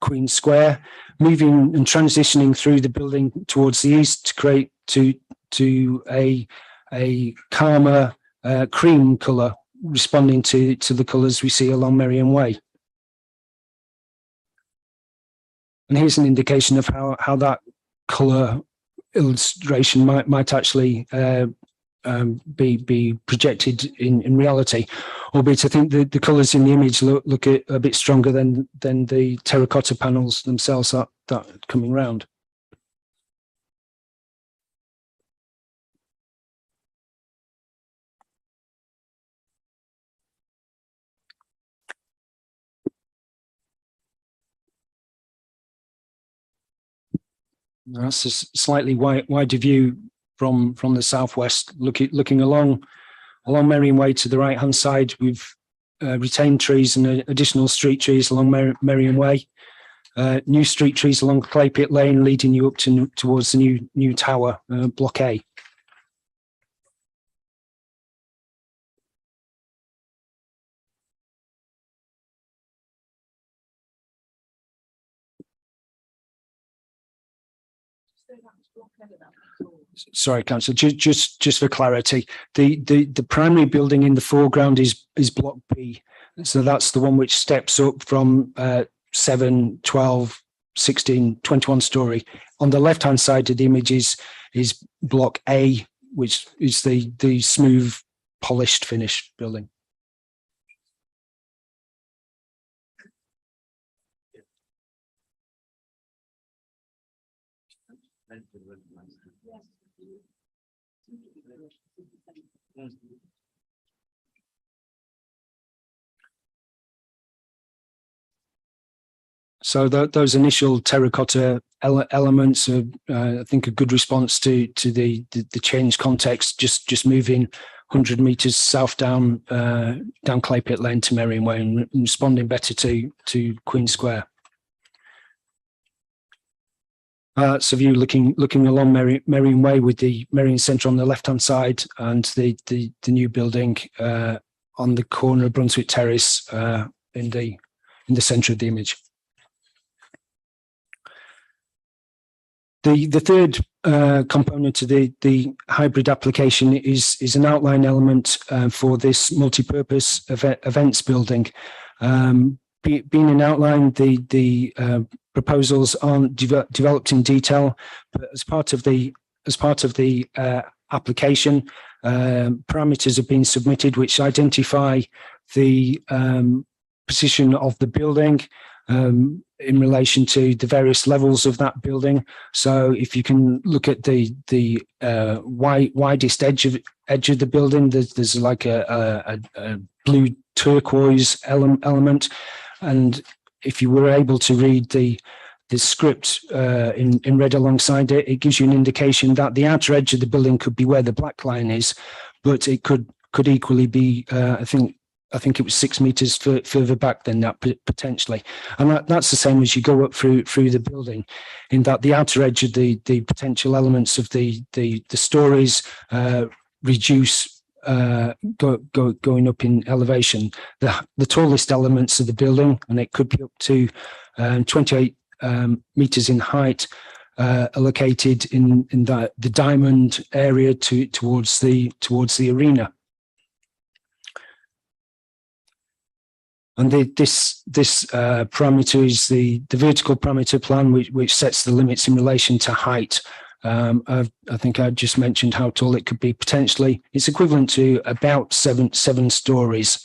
Queen Square, moving and transitioning through the building towards the east to create to a calmer cream colour, responding to the colours we see along Merrion Way. And here's an indication of how that colour illustration might actually be projected in reality, albeit I think the colours in the image look a bit stronger than the terracotta panels themselves that are coming round. That's a slightly wider view from the southwest, looking along Merrion Way to the right hand side. We've retained trees and additional street trees along Merrion Way. New street trees along Clay Pit Lane, leading you up towards the new tower, Block A. Sorry, Councillor, just for clarity, the primary building in the foreground is Block B. So that's the one which steps up from 7, 12, 16, 21 storey. On the left-hand side of the image is Block A, which is the smooth, polished, finished building. So those initial terracotta elements are, I think, a good response to the changed context. Just moving 100 metres south down Clay Pit Lane to Merrion Way and responding better to Queen Square. So view looking along Merrion Way with the Merrion Centre on the left hand side and the new building on the corner of Brunswick Terrace in the centre of the image. The third component to the hybrid application is an outline element for this multi-purpose events building. Being an outline, the proposals aren't developed in detail, but as part of the application, parameters have been submitted which identify the position of the building in relation to the various levels of that building. So if you can look at the widest edge of the building, there's like a blue turquoise element, and if you were able to read the script in red alongside it, it gives you an indication that the outer edge of the building could be where the black line is, but it could equally be I think it was 6 meters further back than that potentially, and that's the same as you go up through the building, in that the outer edge of the potential elements of the stories reduce going up in elevation. The tallest elements of the building, and it could be up to 28 meters in height, are located in the diamond area towards the arena. And this parameter is the vertical parameter plan, which sets the limits in relation to height. I think I just mentioned how tall it could be potentially. It's equivalent to about seven stories,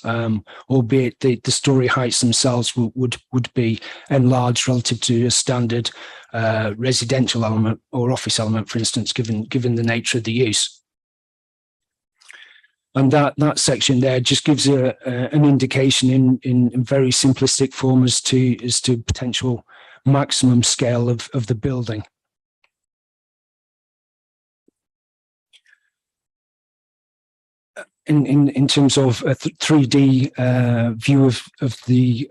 albeit the story heights themselves would be enlarged relative to a standard residential element or office element, for instance, given the nature of the use. And that section there just gives an indication in very simplistic form as to potential maximum scale of the building. In terms of a 3D view of the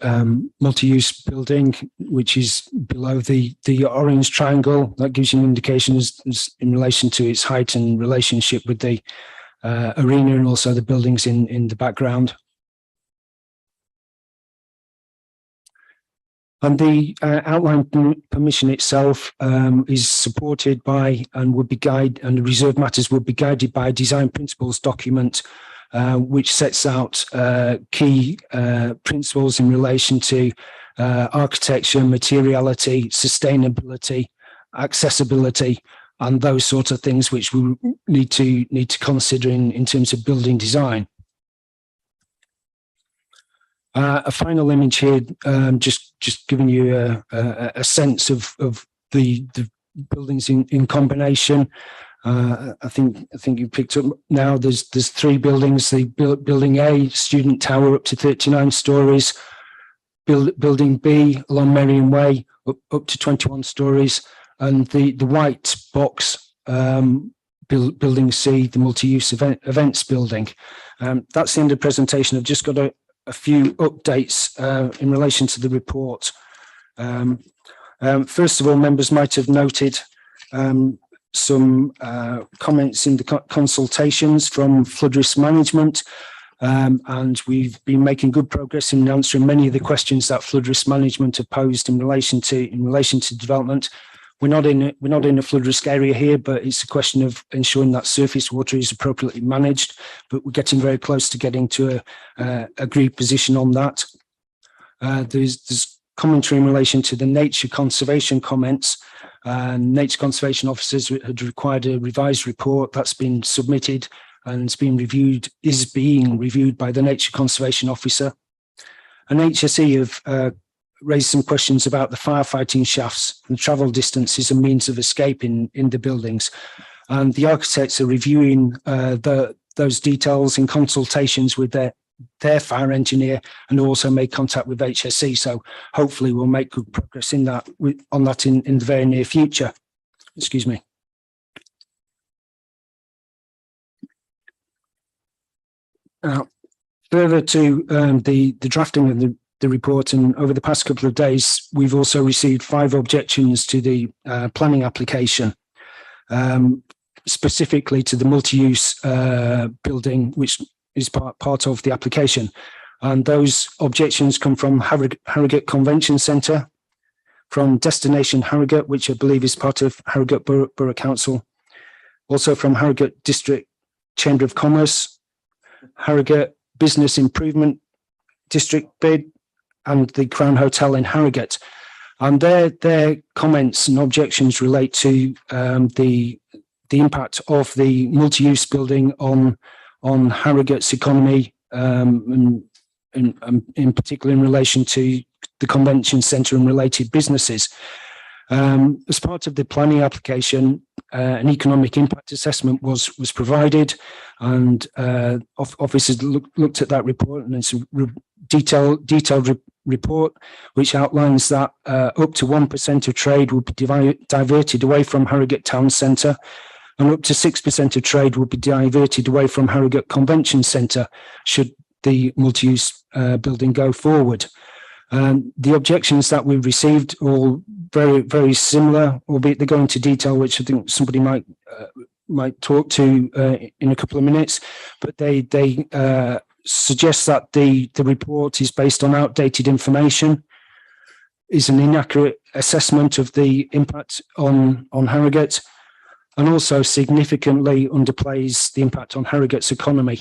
multi-use building, which is below the orange triangle, that gives you an indication as in relation to its height and relationship with the arena and also the buildings in the background. And the outline permission itself is supported by and the reserve matters would be guided by a design principles document, which sets out key principles in relation to architecture, materiality, sustainability, accessibility, and those sorts of things which we need to consider in terms of building design. A final image here, just giving you a sense of the buildings in combination. I think you picked up now. There's 3 buildings. The building A, student tower, up to 39 stories. Building B along Merriam Way, up to 21 stories. And the white box, building C, the multi-use events building. That's the end of the presentation. I've just got a few updates in relation to the report. First of all, members might have noted some comments in the consultations from flood risk management, and we've been making good progress in answering many of the questions that flood risk management have posed in relation to development. We're not in a flood risk area here, but it's a question of ensuring that surface water is appropriately managed. But we're getting very close to getting to a agreed position on that. There's commentary in relation to the nature conservation comments. Nature conservation officers had required a revised report that's been submitted and is being reviewed by the nature conservation officer. And HSE have raised some questions about the firefighting shafts and travel distances and means of escape in the buildings. And the architects are reviewing those details in consultations with their fire engineer, and also made contact with HSE. So hopefully we'll make good progress on that in the very near future. Excuse me. Further to the drafting of the report, and over the past couple of days, we've also received 5 objections to the planning application, specifically to the multi-use building, which is part of the application. And those objections come from Harrogate Convention Centre, from Destination Harrogate, which I believe is part of Harrogate Borough Council, also from Harrogate District Chamber of Commerce, Harrogate Business Improvement District bid, and the Crown Hotel in Harrogate. And their comments and objections relate to the impact of the multi-use building on Harrogate's economy, and in particular in relation to the convention centre and related businesses. As part of the planning application, an economic impact assessment was provided, and officers looked at that report, and it's a detailed report which outlines that up to 1% of trade will be diverted away from Harrogate Town Centre, and up to 6% of trade will be diverted away from Harrogate Convention Centre should the multi-use building go forward. The objections that we've received are all very, very similar, albeit they go into detail, which I think somebody might talk to in a couple of minutes. But they suggest that the report is based on outdated information, is an inaccurate assessment of the impact on Harrogate, and also significantly underplays the impact on Harrogate's economy.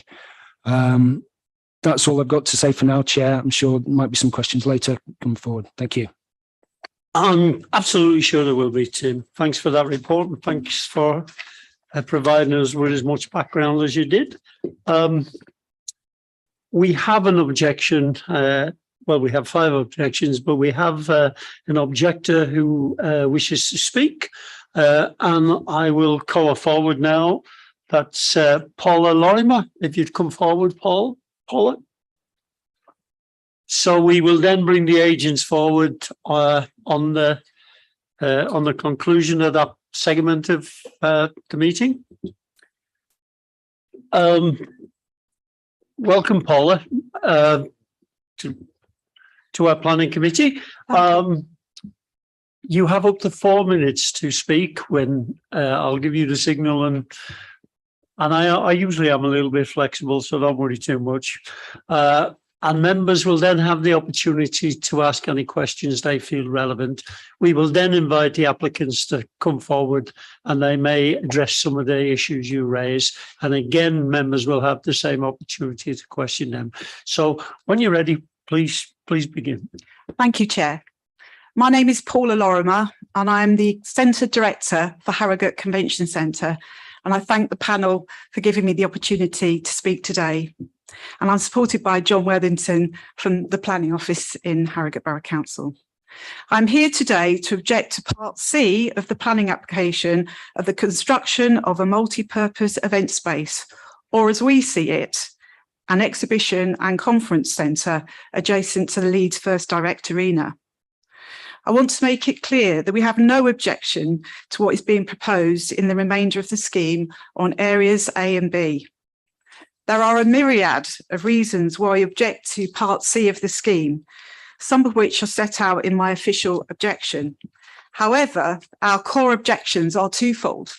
That's all I've got to say for now, Chair. I'm sure there might be some questions later coming forward. Thank you. I'm absolutely sure there will be, Tim. Thanks for that report, and thanks for providing us with as much background as you did. We have an objection. Well, we have 5 objections, but we have an objector who wishes to speak, and I will call her forward now. That's Paula Lorimer. If you'd come forward, Paula. So we will then bring the agents forward on the conclusion of that segment of the meeting. Welcome, Paula, to our planning committee. You have up to 4 minutes to speak when I'll give you the signal, and I usually am a little bit flexible, so don't worry too much. And members will then have the opportunity to ask any questions they feel relevant. We will then invite the applicants to come forward, and they may address some of the issues you raise. And again, members will have the same opportunity to question them. So when you're ready, please begin. Thank you, Chair. My name is Paula Lorimer, and I am the Centre Director for Harrogate Convention Centre. And I thank the panel for giving me the opportunity to speak today. And I'm supported by John Worthington from the Planning Office in Harrogate Borough Council. I'm here today to object to Part C of the planning application of the construction of a multi-purpose event space, or as we see it, an exhibition and conference centre adjacent to the Leeds First Direct Arena. I want to make it clear that we have no objection to what is being proposed in the remainder of the scheme on areas A and B. There are a myriad of reasons why I object to Part C of the scheme, some of which are set out in my official objection. However, our core objections are twofold.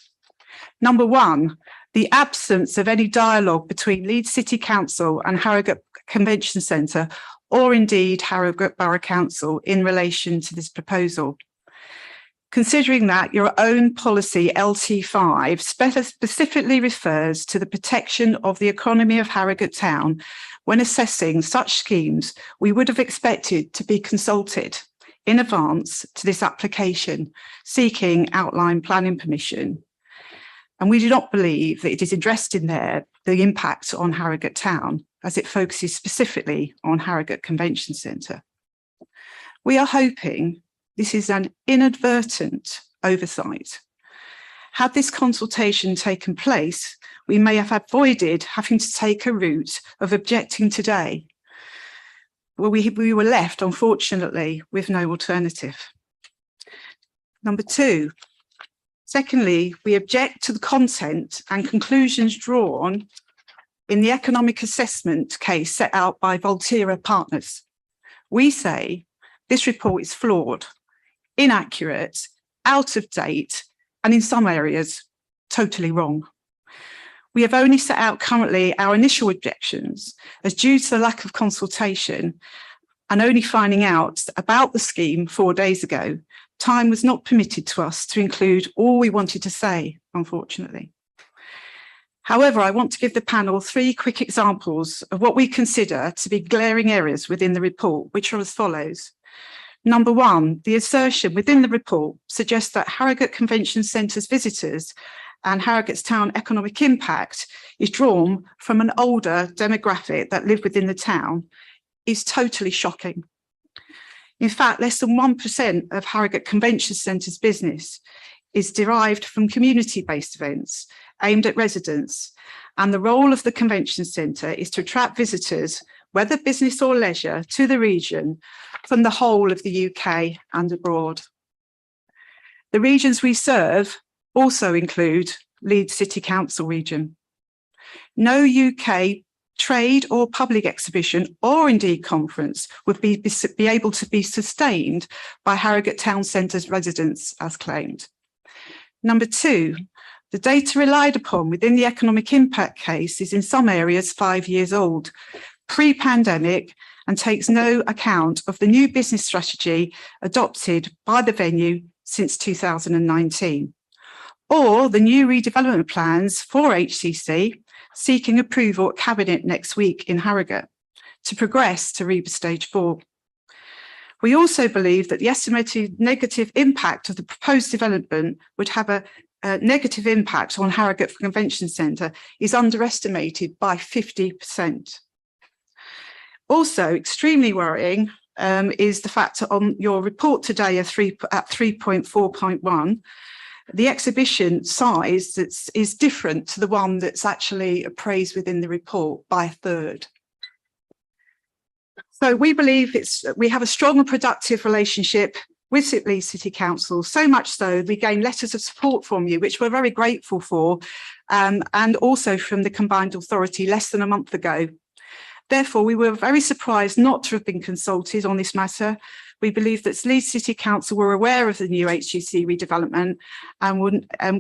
Number one, the absence of any dialogue between Leeds City Council and Harrogate Convention Centre, or indeed Harrogate Borough Council, in relation to this proposal. Considering that your own policy LT5 specifically refers to the protection of the economy of Harrogate Town, when assessing such schemes, we would have expected to be consulted in advance to this application, seeking outline planning permission. And we do not believe that it is addressed in there the impact on Harrogate Town, as it focuses specifically on Harrogate Convention Centre. We are hoping this is an inadvertent oversight. Had this consultation taken place, we may have avoided having to take a route of objecting today. Well, we were left, unfortunately, with no alternative. Number two, secondly, we object to the content and conclusions drawn in the economic assessment case set out by Volterra Partners. We say this report is flawed, inaccurate, out of date, and in some areas, totally wrong. We have only set out currently our initial objections, as due to the lack of consultation, and only finding out about the scheme 4 days ago, time was not permitted to us to include all we wanted to say, unfortunately. However, I want to give the panel 3 quick examples of what we consider to be glaring errors within the report, which are as follows. Number 1, the assertion within the report suggests that Harrogate Convention Centre's visitors and Harrogate's town economic impact is drawn from an older demographic that live within the town is totally shocking. In fact, less than 1% of Harrogate Convention Centre's business is derived from community-based events aimed at residents, and the role of the convention centre is to attract visitors, whether business or leisure, to the region from the whole of the UK and abroad. The regions we serve also include Leeds City Council region. No UK trade or public exhibition or indeed conference would be able to be sustained by Harrogate Town Centre's residents as claimed. Number 2, the data relied upon within the economic impact case is in some areas 5 years old, pre-pandemic, and takes no account of the new business strategy adopted by the venue since 2019, or the new redevelopment plans for HCC seeking approval at Cabinet next week in Harrogate to progress to REBA Stage 4. We also believe that the estimated negative impact of the proposed development would have a negative impact on Harrogate Convention Centre is underestimated by 50%. Also, extremely worrying is the fact that on your report today at 3.4.1, the exhibition size is different to the one that's actually appraised within the report by 1/3. So we believe we have a strong and productive relationship with Leeds City Council, so much so we gained letters of support from you, which we're very grateful for, and also from the Combined Authority less than a month ago. Therefore, we were very surprised not to have been consulted on this matter. We believe that Leeds City Council were aware of the new HGC redevelopment and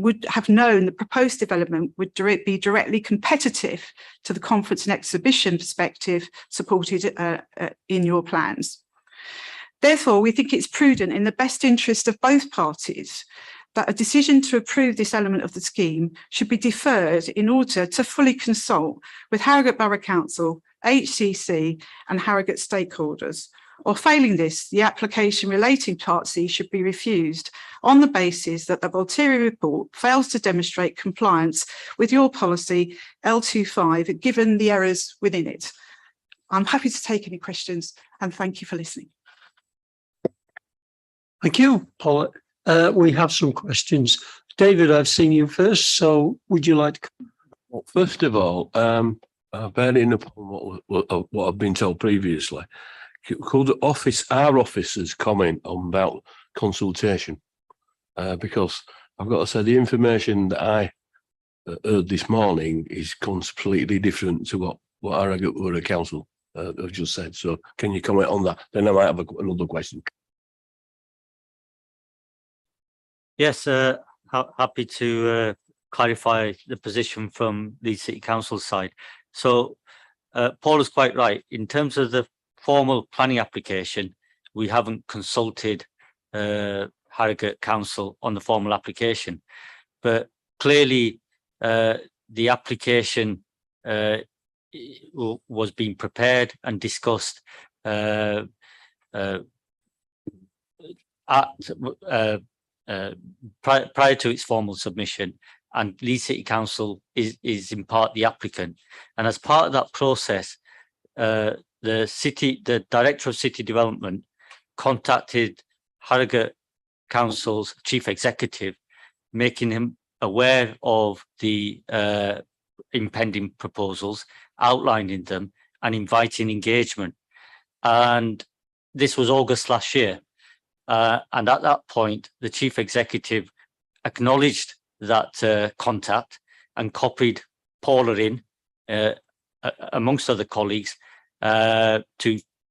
would have known the proposed development would be directly competitive to the conference and exhibition perspective supported in your plans. Therefore, we think it's prudent in the best interest of both parties that a decision to approve this element of the scheme should be deferred in order to fully consult with Harrogate Borough Council, HCC and Harrogate stakeholders. Or failing this, the application relating to Part C should be refused on the basis that the Volterra report fails to demonstrate compliance with your policy L25, given the errors within it. I'm happy to take any questions and thank you for listening. Thank you, Paula. We have some questions. David, I've seen you first, so would you like to? Well, first of all, bearing upon what I've been told previously, could our officers comment on about consultation? Because I've got to say the information that I heard this morning is completely different to what Harrogate Borough Council have just said. So can you comment on that? Then I might have another question. Yes, happy to clarify the position from the City Council side. So Paul is quite right. In terms of the formal planning application, we haven't consulted Harrogate Council on the formal application, but clearly the application was being prepared and discussed prior to its formal submission, and Leeds City Council is in part the applicant. And as part of that process, the Director of City Development contacted Harrogate Council's Chief Executive, making him aware of the impending proposals, outlining them and inviting engagement. And this was August last year. And at that point, the Chief Executive acknowledged that contact and copied Paula in, amongst other colleagues, to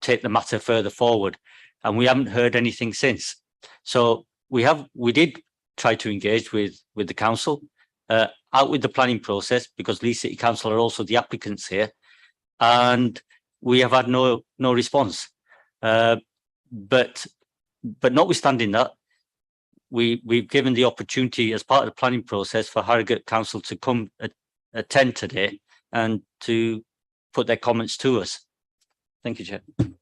take the matter further forward. And we haven't heard anything since. So we did try to engage with the council, out with the planning process, because Leeds City Council are also the applicants here, and we have had no response. But notwithstanding that, we've given the opportunity as part of the planning process for Harrogate Council to come attend today and to put their comments to us. Thank you, Chair. Thank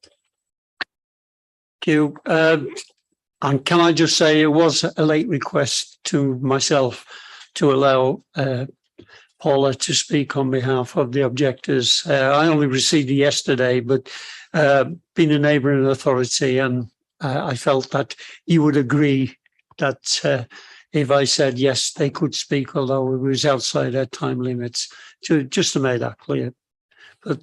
you. And can I just say it was a late request to myself to allow Paula to speak on behalf of the objectors. I only received it yesterday, but being a neighbouring authority, and I felt that you would agree that if I said yes, they could speak, although it was outside their time limits, just to make that clear. But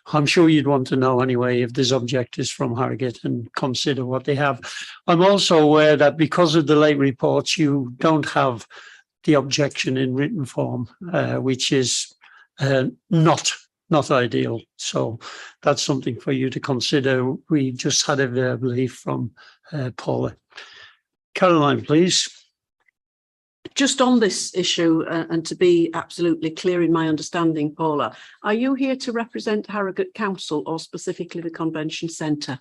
I'm sure you'd want to know anyway if there's objectors from Harrogate and consider what they have. I'm also aware that because of the late reports, you don't have the objection in written form, which is not ideal. So that's something for you to consider. We just had a verbally from Paula. Caroline, please. Just on this issue, and to be absolutely clear in my understanding, Paula, are you here to represent Harrogate Council or specifically the Convention Centre?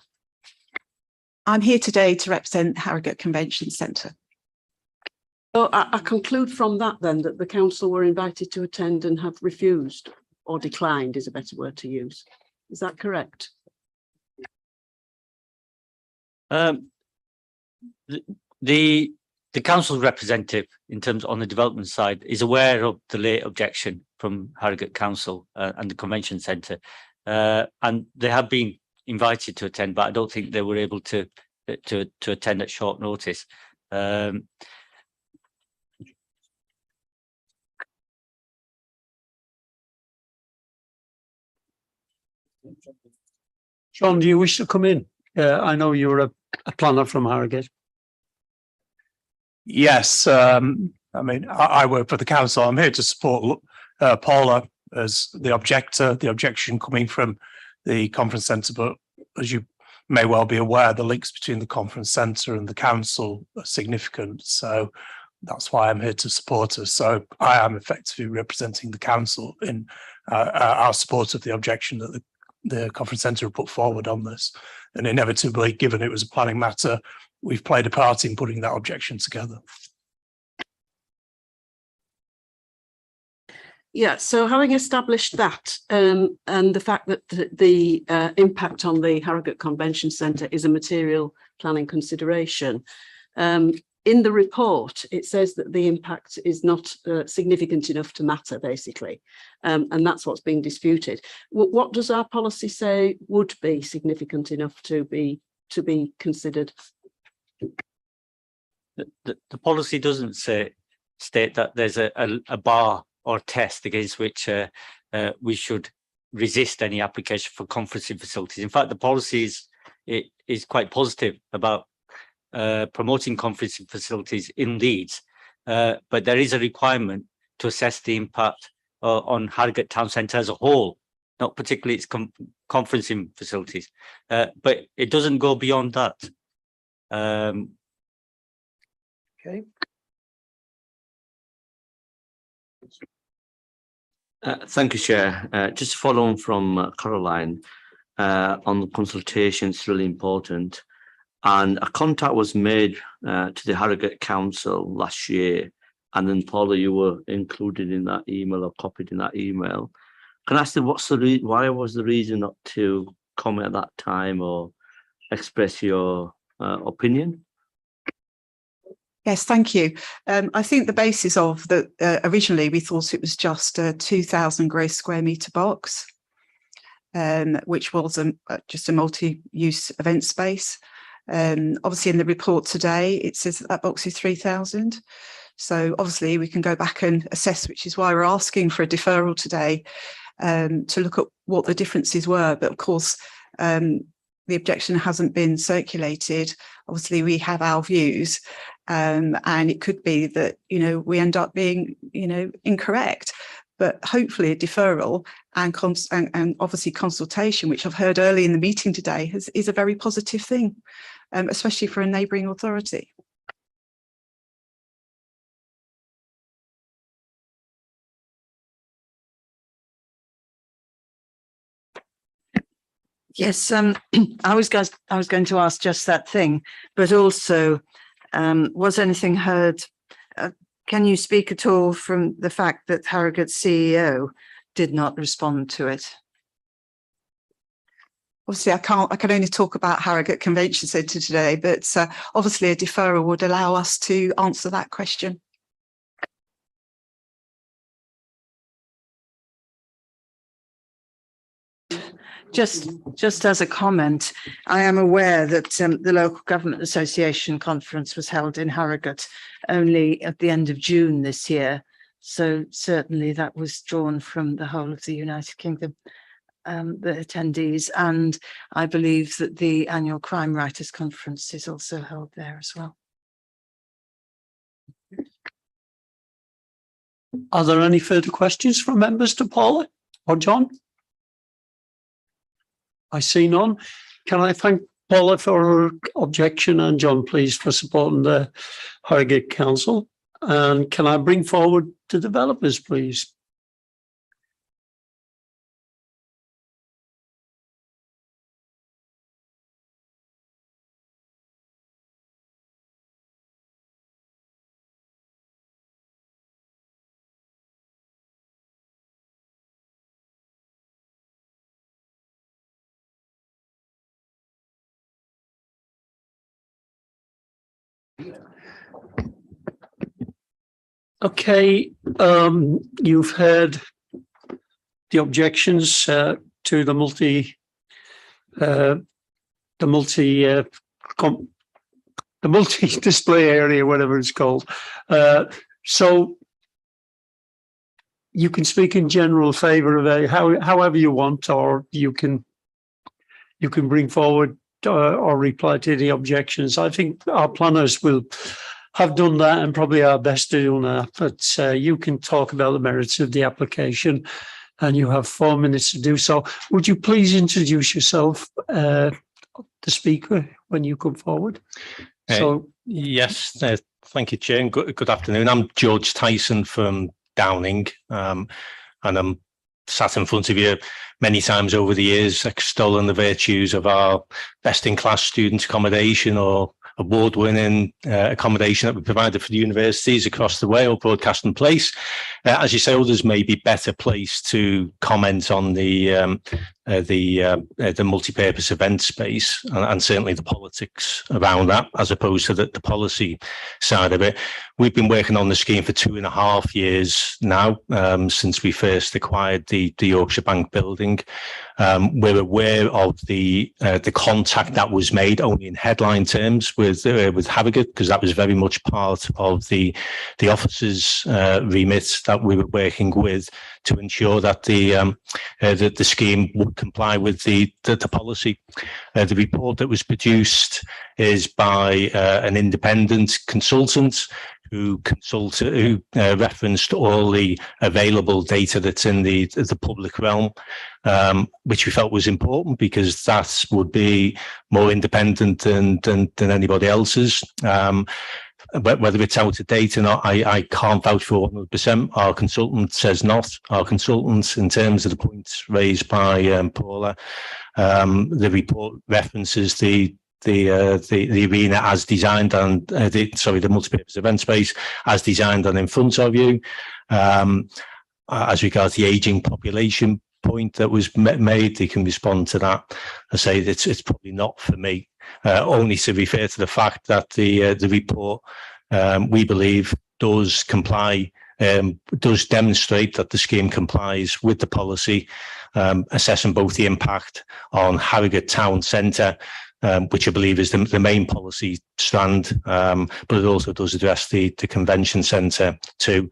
I'm here today to represent Harrogate Convention Centre. So I conclude from that then that the council were invited to attend and have refused, or declined is a better word to use. Is that correct? The council representative, in terms on the development side, is aware of the late objection from Harrogate Council and the Convention Centre, and they have been invited to attend, but I don't think they were able to attend at short notice. John, do you wish to come in? I know you're a planner from Harrogate. Yes, I mean, I work for the council. I'm here to support Paula as the objector, the objection coming from the conference centre. But as you may well be aware, the links between the conference centre and the council are significant. So that's why I'm here to support her. So I am effectively representing the council in our support of the objection that the conference centre put forward on this. And inevitably, given it was a planning matter, we've played a part in putting that objection together. Yeah, so having established that and the fact that the impact on the Harrogate Convention Centre is a material planning consideration, in the report, it says that the impact is not significant enough to matter, basically, and that's what's being disputed. What does our policy say would be significant enough to be considered? The policy doesn't state that there's a bar or test against which we should resist any application for conferencing facilities. In fact, the policy is quite positive about promoting conferencing facilities in Leeds, but there is a requirement to assess the impact on Harrogate Town Centre as a whole, not particularly its conferencing facilities, but it doesn't go beyond that. Okay. Thank you, Chair. Just to follow on from Caroline, on the consultation, it's really important. And a contact was made to the Harrogate Council last year. And then, Paula, you were included in that email or copied in that email. Can I ask you, why was the reason not to comment at that time or express your opinion? Yes, thank you. I think the basis of that, originally we thought it was just a 2,000 gross square metre box, which was just a multi-use event space. Obviously in the report today, it says that box is 3,000. So obviously we can go back and assess, which is why we're asking for a deferral today, to look at what the differences were. But of course, the objection hasn't been circulated. Obviously we have our views, and it could be that, we end up being, incorrect. But hopefully a deferral and obviously consultation, which I've heard early in the meeting today, is a very positive thing, especially for a neighbouring authority. Yes, I was going to ask just that thing, but also, was anything heard? Can you speak at all from the fact that Harrogate's CEO did not respond to it? Obviously, I can only talk about Harrogate Convention Centre today, but obviously a deferral would allow us to answer that question. Just as a comment, I am aware that the Local Government Association conference was held in Harrogate only at the end of June this year. So certainly that was drawn from the whole of the United Kingdom, the attendees, and I believe that the annual Crime Writers Conference is also held there as well. Are there any further questions from members to Paula or John? I see none. Can I thank Paula for her objection and John, please, for supporting the Harrogate Council? And can I bring forward the developers, please? Okay, you've heard the objections to the multi-display area, whatever it's called. So you can speak in general favour of it, however you want, or you can bring forward or reply to the objections. I think our planners will have done that and probably our best to do that, but you can talk about the merits of the application and you have 4 minutes to do so. Would you please introduce yourself, the speaker, when you come forward? Yes, thank you, Chair, and good afternoon. I'm George Tyson from Downing, and I'm sat in front of you many times over the years, extolling the virtues of our best-in-class student accommodation or award-winning accommodation that we provided for the universities across the way, or Broadcasting Place. As you say, others may be better placed to comment on the multi-purpose event space and certainly the politics around that, as opposed to the policy side of it. We've been working on the scheme for 2.5 years now, since we first acquired the Yorkshire Bank building. We're aware of the contact that was made only in headline terms with Harrogate, because that was very much part of the officers' remit that we were working with to ensure that the scheme would comply with the policy. The report that was produced is by an independent consultant who referenced all the available data that's in the public realm, which we felt was important because that would be more independent than anybody else's. Whether it's out of date or not, I can't vouch for 100%. Our consultant says not. Our consultant, in terms of the points raised by Paula, the report references the arena as designed and the multi-purpose event space as designed and in front of you. As regards the ageing population point that was made, they can respond to that. I say that it's probably not for me, only to refer to the fact that the report, we believe, does comply, does demonstrate that the scheme complies with the policy, assessing both the impact on Harrogate Town Centre, which I believe is the main policy strand, but it also does address the convention centre too,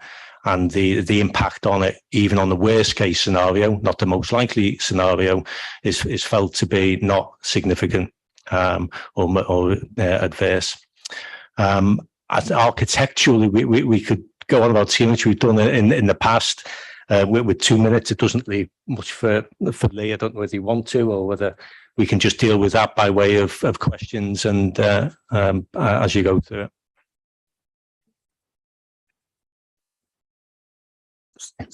and the impact on it, even on the worst case scenario, not the most likely scenario, is felt to be not significant or adverse. Architecturally, we could go on about scheme, which we've done in the past. With 2 minutes, it doesn't leave much for Lee. I don't know whether you want to, or whether we can just deal with that by way of questions and as you go through it.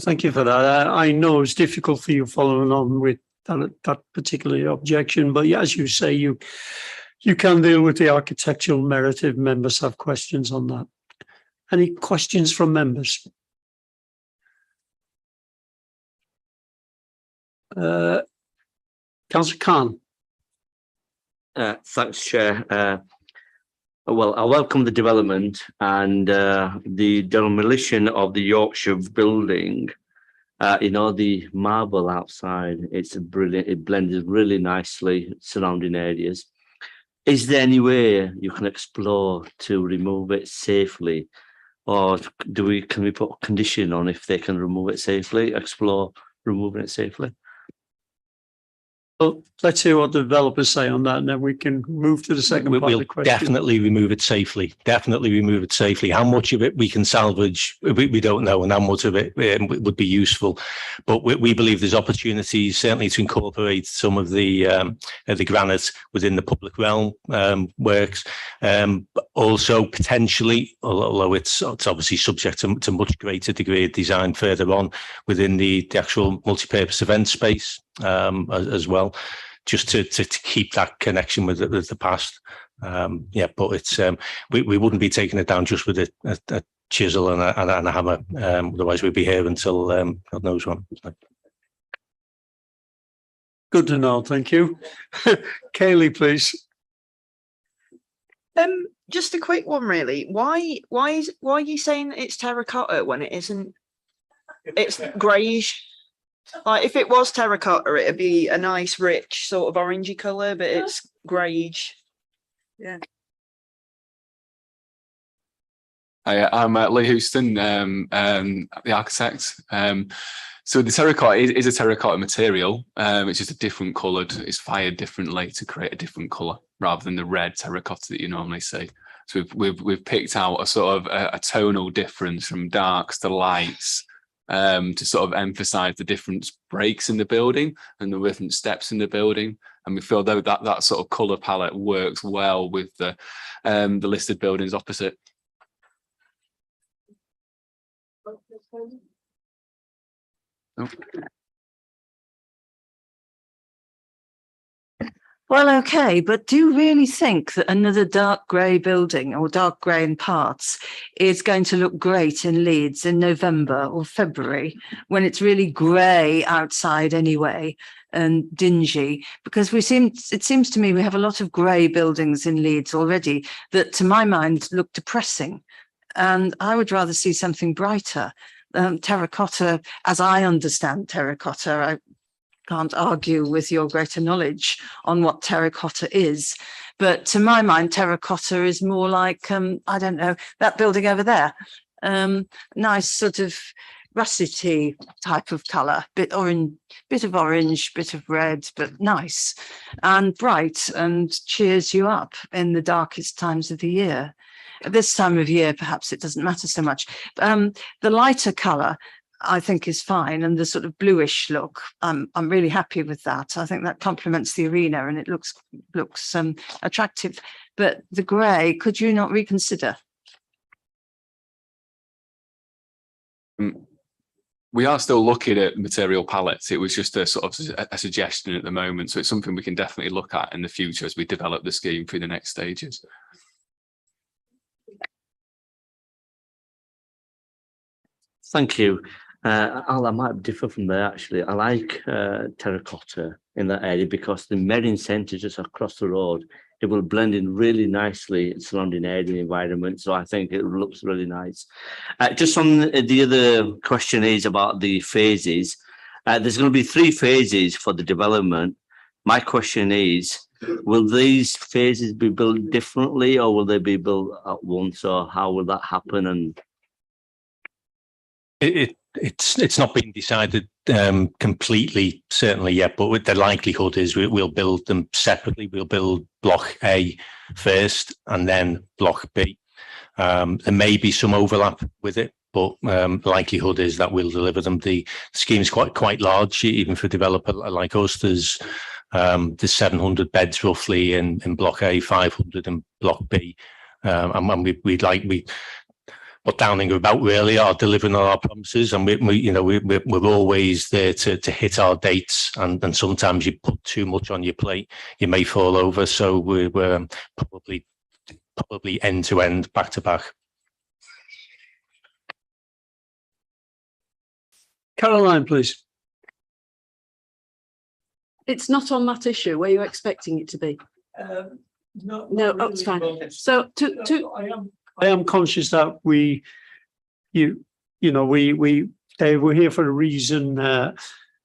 Thank you for that. I know it's difficult for you following on with that particular objection. But yeah, as you say, you can deal with the architectural merit if members have questions on that. Any questions from members? Councillor Khan. Thanks, Chair. Well, I welcome the development and the demolition of the Yorkshire building. The marble outside, it's brilliant. It blends really nicely surrounding areas. Is there any way you can explore to remove it safely, or can we put a condition on if they can remove it safely? Explore removing it safely. Well, let's hear what the developers say on that, and then we can move to the second part of the question. Definitely remove it safely. Definitely remove it safely. How much of it we can salvage, we don't know, and how much of it would be useful. But we believe there's opportunities certainly to incorporate some of the granite within the public realm works. Also potentially, although it's obviously subject to much greater degree of design further on within the actual multi-purpose event space as well, just to keep that connection with the past. But it's we wouldn't be taking it down just with a chisel and a hammer. Otherwise, we'd be here until God knows when. Good to know. Thank you, Kaylee, please. Just a quick one, really. Why are you saying it's terracotta when it isn't? It's greyish. Like if it was terracotta, it'd be a nice, rich sort of orangey colour, but it's greyish. Yeah. Hi, I'm Lee Houston, the architect. So the terracotta is a terracotta material. It's just a different coloured. It's fired differently to create a different colour rather than the red terracotta that you normally see. So we've picked out a sort of a tonal difference from darks to lights. To sort of emphasize the different breaks in the building and the different steps in the building, and we feel though that sort of color palette works well with the listed buildings opposite. Oh. Well, okay, but do you really think that another dark grey building or dark grey in parts is going to look great in Leeds in November or February when it's really grey outside anyway and dingy? Because it seems to me we have a lot of grey buildings in Leeds already that, to my mind, look depressing. And I would rather see something brighter. Terracotta, as I understand terracotta, I can't argue with your greater knowledge on what terracotta is, but to my mind, terracotta is more like I don't know, that building over there, nice sort of russety type of colour, bit of orange, bit of red, but nice and bright and cheers you up in the darkest times of the year. At this time of year, perhaps it doesn't matter so much. The lighter colour, I think, is fine, and the sort of bluish look, I'm really happy with that. I think that complements the arena and it looks attractive. But the grey, could you not reconsider? We are still looking at material palettes. It was just a sort of a suggestion at the moment, so it's something we can definitely look at in the future as we develop the scheme through the next stages. Thank you. I might differ from there, actually. I like terracotta in that area because the Merrin Centre just across the road, it will blend in really nicely in surrounding area environment. So I think it looks really nice. Just on the other question is about the phases. There's going to be 3 phases for the development. My question is, will these phases be built differently or will they be built at once, or how will that happen? And It's not been decided completely, certainly yet, but the likelihood is we'll build them separately. We'll build block A first and then block B. There may be some overlap with it, but the likelihood is that we'll deliver them. The scheme is quite large, even for a developer like us. There's 700 beds roughly in block A, 500 in block B, and downing about really are delivering on our promises, and we're always there to hit our dates, and sometimes you put too much on your plate, you may fall over. So we're probably end to end, back to back. Caroline, please. It's not on that issue. Were you expecting it to be? No, oh, it's fine. So I am conscious that they were here for a reason.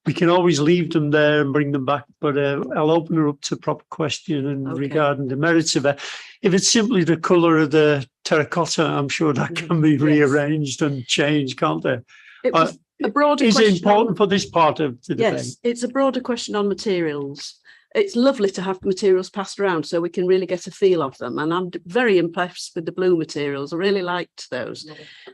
We can always leave them there and bring them back, but I'll open her up to proper question and regarding the merits of it. If it's simply the colour of the terracotta, I'm sure that can be rearranged and changed, can't there? It was a broader is question it important for this part of the debate? Yes, it's a broader question on materials. It's lovely to have materials passed around so we can really get a feel of them. And I'm very impressed with the blue materials. I really liked those.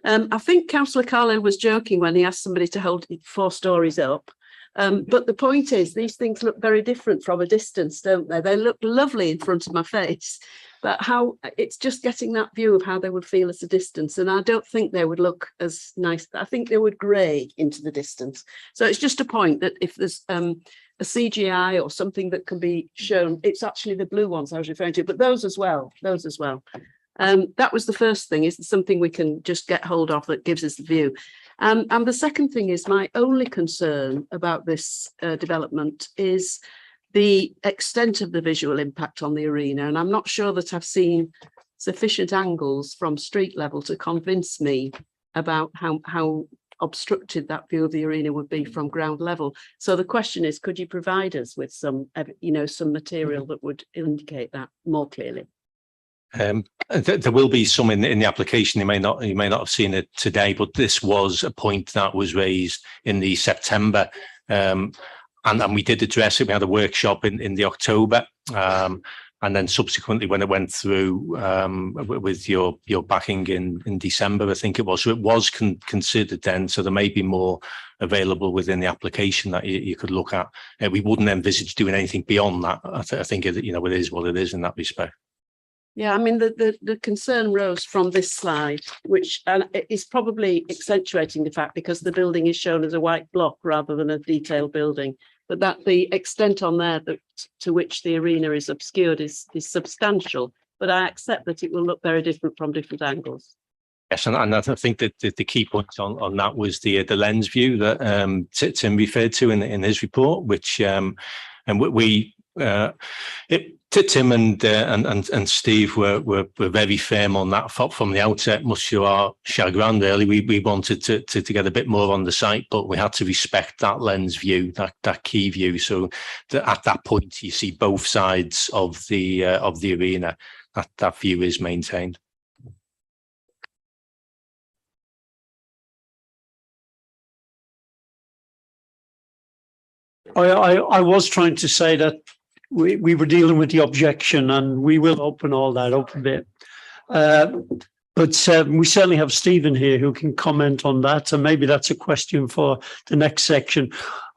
I think Councillor Carlin was joking when he asked somebody to hold it 4 stories up. But the point is, these things look very different from a distance, don't they? They look lovely in front of my face, but how it's just getting that view of how they would feel at a distance. And I don't think they would look as nice. I think they would grey into the distance. So it's just a point that if there's a CGI or something that can be shown, it's actually the blue ones I was referring to, but those as well. That was the first thing. Is there something we can just get hold of that gives us the view? And the second thing is, my only concern about this development is the extent of the visual impact on the arena. And I'm not sure that I've seen sufficient angles from street level to convince me about how obstructed that view of the arena would be from ground level. So the question is, could you provide us with some material that would indicate that more clearly? There will be some in the application. You may not have seen it today, but this was a point that was raised in the September, and we did address it. We had a workshop in the October, and then subsequently when it went through with your backing in December, I think it was. So it was considered then. So there may be more available within the application that you could look at. We wouldn't envisage doing anything beyond that. I think it is what it is in that respect. Yeah, I mean, the concern rose from this slide, which is probably accentuating the fact because the building is shown as a white block rather than a detailed building, but that the extent on there to which the arena is obscured is substantial. But I accept that it will look very different from different angles. Yes, and I think that the key point on that was the lens view that Tim referred to in his report, which and Tim and Steve were very firm on that from the outset, much to our chagrin, really. We wanted to get a bit more on the site, but we had to respect that lens view, that key view. So at that point, you see both sides of the arena. That view is maintained. I was trying to say that we were dealing with the objection, and we will open all that up a bit. But we certainly have Stephen here who can comment on that, and maybe that's a question for the next section.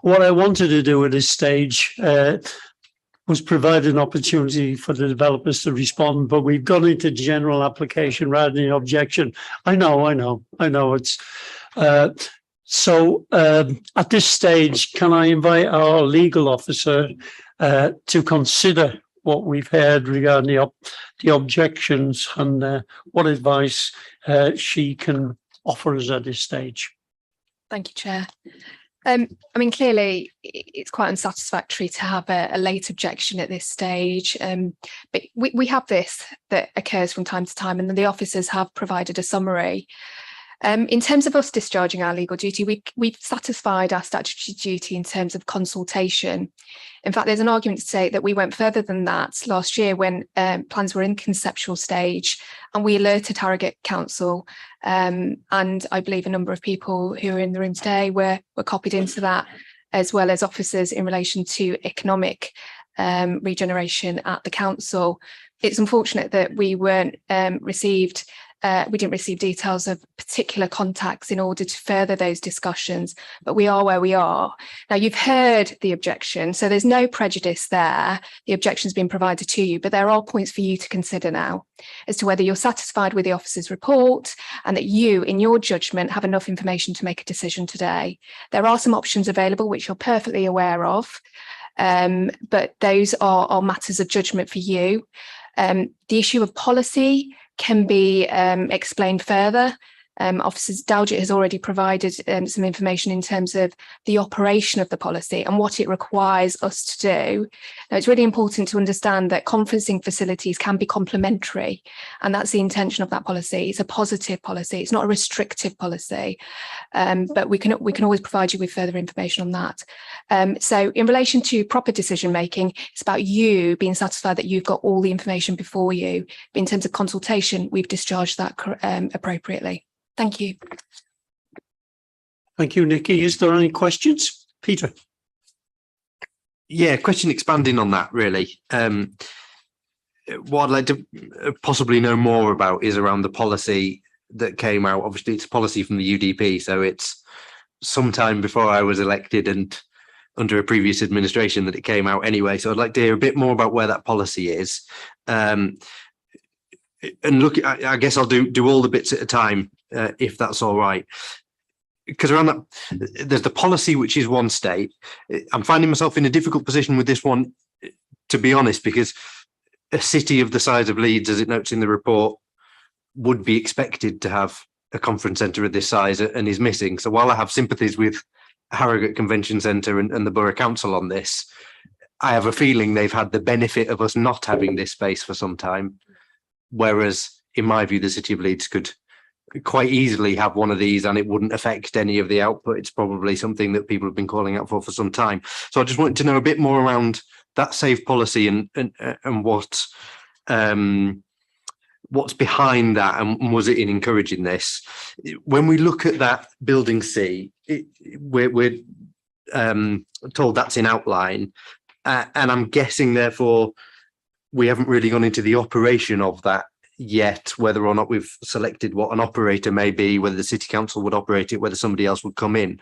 What I wanted to do at this stage was provide an opportunity for the developers to respond, but we've gone into general application rather than objection. I know. It's so at this stage, can I invite our legal officer to consider what we've heard regarding the objections and what advice she can offer us at this stage? Thank you, Chair. I mean, clearly, it's quite unsatisfactory to have a late objection at this stage. But we have this that occurs from time to time, and then the officers have provided a summary. In terms of us discharging our legal duty, we've satisfied our statutory duty in terms of consultation. In fact, there's an argument to say that we went further than that last year when plans were in conceptual stage, and we alerted Harrogate Council, and I believe a number of people who are in the room today were copied into that, as well as officers in relation to economic regeneration at the council. It's unfortunate that we weren't received we didn't receive details of particular contacts in order to further those discussions, but we are where we are. Now, you've heard the objection, so there's no prejudice there. The objection's been provided to you, but there are points for you to consider now as to whether you're satisfied with the officer's report and that you, in your judgment, have enough information to make a decision today. There are some options available, which you're perfectly aware of, but those are matters of judgment for you. The issue of policy can be explained further. Officer Dowgett has already provided some information in terms of the operation of the policy and what it requires us to do. Now, it's really important to understand that conferencing facilities can be complementary, and that's the intention of that policy. It's a positive policy. It's not a restrictive policy, but we can always provide you with further information on that. So in relation to proper decision making, it's about you being satisfied that you've got all the information before you. But in terms of consultation, we've discharged that appropriately. Thank you. Thank you, Nikki. Is there any questions? Peter? Yeah, question expanding on that, really. What I'd like to possibly know more about is around the policy that came out. Obviously, it's a policy from the UDP, so it's sometime before I was elected and under a previous administration that it came out anyway. So I'd like to hear a bit more about where that policy is. And look, I guess I'll do all the bits at a time, if that's all right. Because around that, there's the policy, which is one state. I'm finding myself in a difficult position with this one, to be honest, because a city of the size of Leeds, as it notes in the report, would be expected to have a conference centre of this size and is missing. So while I have sympathies with Harrogate Convention Centre and the Borough Council on this, I have a feeling they've had the benefit of us not having this space for some time. Whereas, in my view, the City of Leeds could quite easily have one of these and it wouldn't affect any of the output. It's probably something that people have been calling out for some time. So I just wanted to know a bit more around that safe policy and what's behind that, and was it in encouraging this? When we look at that building C, we're told that's in outline, and I'm guessing therefore we haven't really gone into the operation of that yet, whether or not we've selected what an operator may be, whether the City Council would operate it, whether somebody else would come in.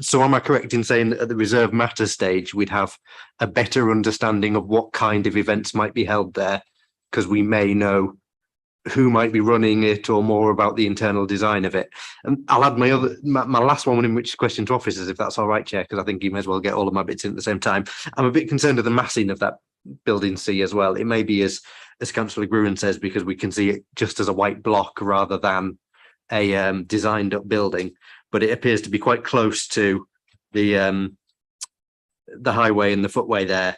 So am I correct in saying that at the reserve matter stage, we'd have a better understanding of what kind of events might be held there, because we may know who might be running it or more about the internal design of it? And I'll add my last one in, which is question to officers, if that's all right, Chair, because I think you may as well get all of my bits in at the same time. I'm a bit concerned with the massing of that building C as well. It may be, as Councillor Gruen says, because we can see it just as a white block rather than a designed up building, but it appears to be quite close to the highway and the footway there.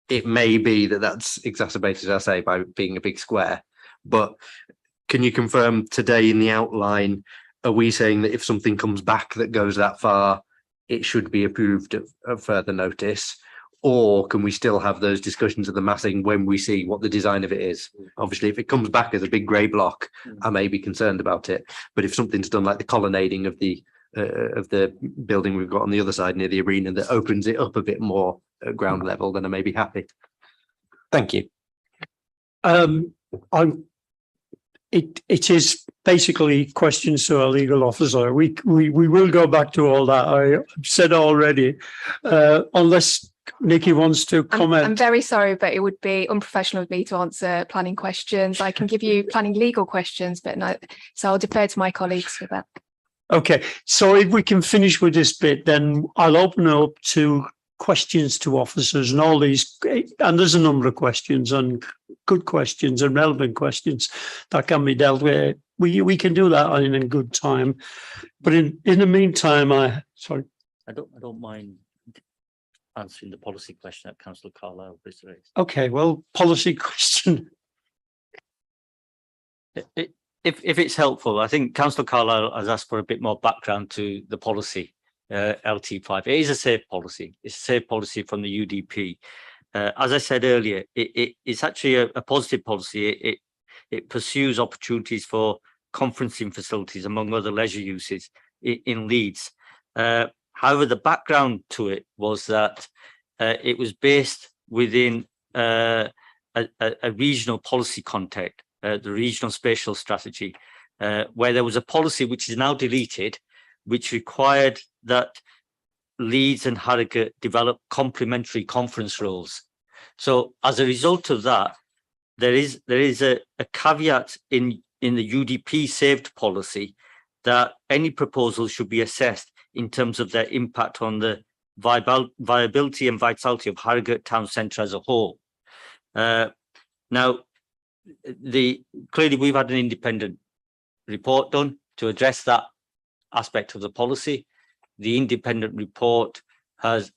It may be that that's exacerbated, as I say, by being a big square. But can you confirm today in the outline, are we saying that if something comes back that goes that far, it should be approved at further notice? Or can we still have those discussions of the massing when we see what the design of it is? Obviously, if it comes back as a big grey block, I may be concerned about it. But if something's done like the colonnading of the building we've got on the other side near the arena that opens it up a bit more at ground level, then I may be happy. Thank you. It is basically questions to our legal officer. We will go back to all that. I've said already, unless Nikki wants to comment. I'm very sorry, but it would be unprofessional of me to answer planning questions. I can give you planning legal questions, but no, so I'll defer to my colleagues for that. Okay, so if we can finish with this bit, then I'll open it up to questions to officers and all these, and there's a number of questions and good questions and relevant questions that can be dealt with. We can do that in good time, but in the meantime, I don't mind answering the policy question that Councillor Carlisle has raised. Okay, well, policy question. If it's helpful, I think Councillor Carlisle has asked for a bit more background to the policy. LT5. It is a safe policy. It's a safe policy from the UDP. As I said earlier, it's actually a positive policy. It pursues opportunities for conferencing facilities, among other leisure uses in Leeds. However, the background to it was that it was based within a regional policy context the regional spatial strategy, where there was a policy which is now deleted, which required that Leeds and Harrogate develop complementary conference roles. So as a result of that, there is a caveat in the UDP saved policy that any proposal should be assessed in terms of their impact on the viability and vitality of Harrogate town centre as a whole. Now, clearly we've had an independent report done to address that aspect of the policy. The independent report has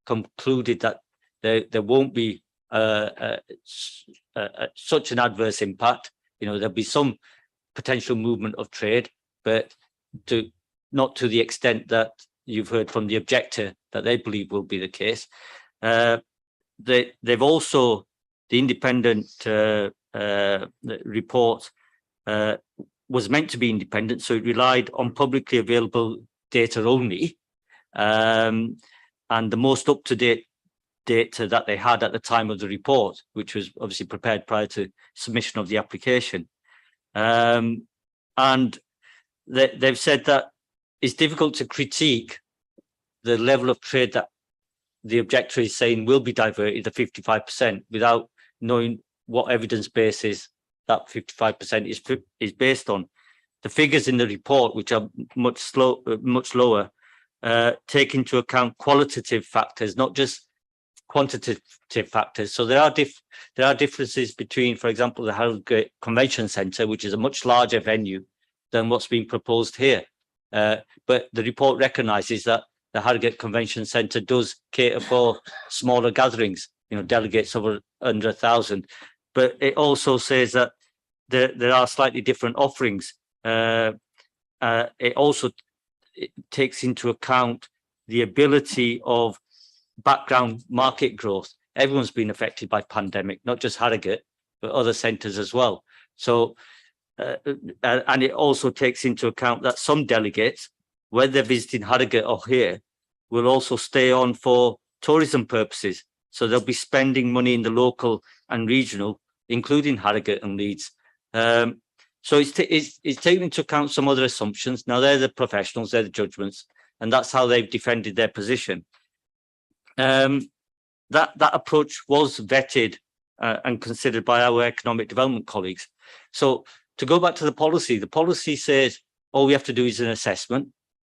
concluded that there won't be such an adverse impact. There'll be some potential movement of trade, but not to the extent that you've heard from the objector that they believe will be the case. They've also, the independent report was meant to be independent, so it relied on publicly available data only, and the most up-to-date data that they had at the time of the report, which was obviously prepared prior to submission of the application. And they've said that it's difficult to critique the level of trade that the objector is saying will be diverted, the 55%, without knowing what evidence basis that 55% is based on. The figures in the report, which are much lower, take into account qualitative factors, not just quantitative factors. So there are differences between, for example, the Harrogate Convention Centre, which is a much larger venue than what's being proposed here. But the report recognises that the Harrogate Convention Centre does cater for smaller gatherings, delegates over under 1,000. But it also says that there are slightly different offerings. It also takes into account the ability of background market growth. Everyone's been affected by pandemic, not just Harrogate, but other centres as well. So, and it also takes into account that some delegates, whether they're visiting Harrogate or here, will also stay on for tourism purposes. So they'll be spending money in the local and regional, including Harrogate and Leeds. So it's taking into account some other assumptions. Now they're the professionals, they're the judgments, and that's how they've defended their position. That approach was vetted and considered by our economic development colleagues. So to go back to the policy says all we have to do is an assessment.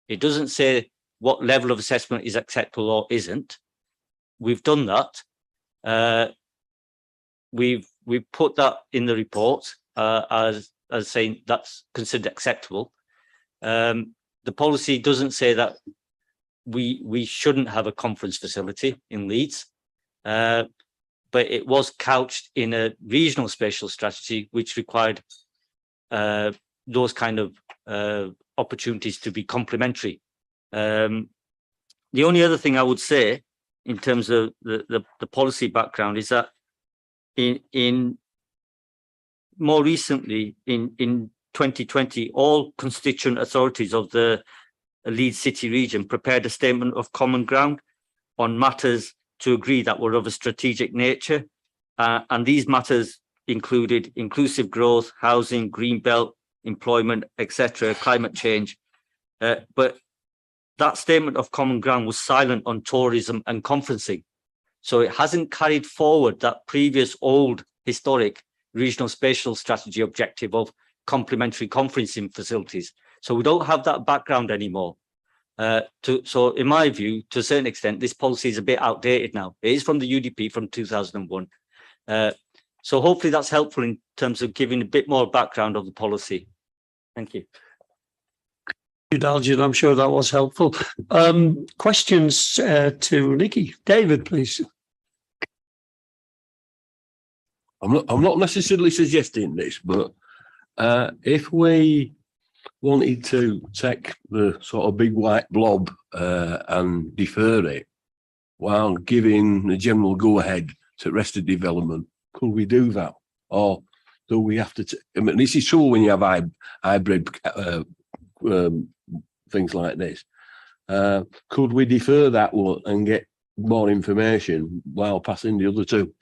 It doesn't say what level of assessment is acceptable or isn't. We've done that. We've put that in the report as saying that's considered acceptable. The policy doesn't say that we shouldn't have a conference facility in Leeds, but it was couched in a regional spatial strategy, which required those kind of opportunities to be complementary. The only other thing I would say in terms of the policy background is that in more recently in 2020, all constituent authorities of the Leeds City region prepared a statement of common ground on matters to agree that were of a strategic nature. And these matters included inclusive growth, housing, green belt, employment, etc., climate change. But that statement of common ground was silent on tourism and conferencing. So it hasn't carried forward that previous old historic regional spatial strategy objective of complementary conferencing facilities. So we don't have that background anymore. So in my view, to a certain extent, this policy is a bit outdated now. It is from the UDP from 2001. So hopefully that's helpful in terms of giving a bit more background of the policy. Thank you. Dalgin, I'm sure that was helpful. Questions to Nikki. David, please. I'm not necessarily suggesting this, but if we wanted to take the sort of big white blob and defer it while giving the general go-ahead to rest of development, could we do that? Or do we have to... I mean, this is true when you have hybrid things like this. Could we defer that one and get more information while passing the other two?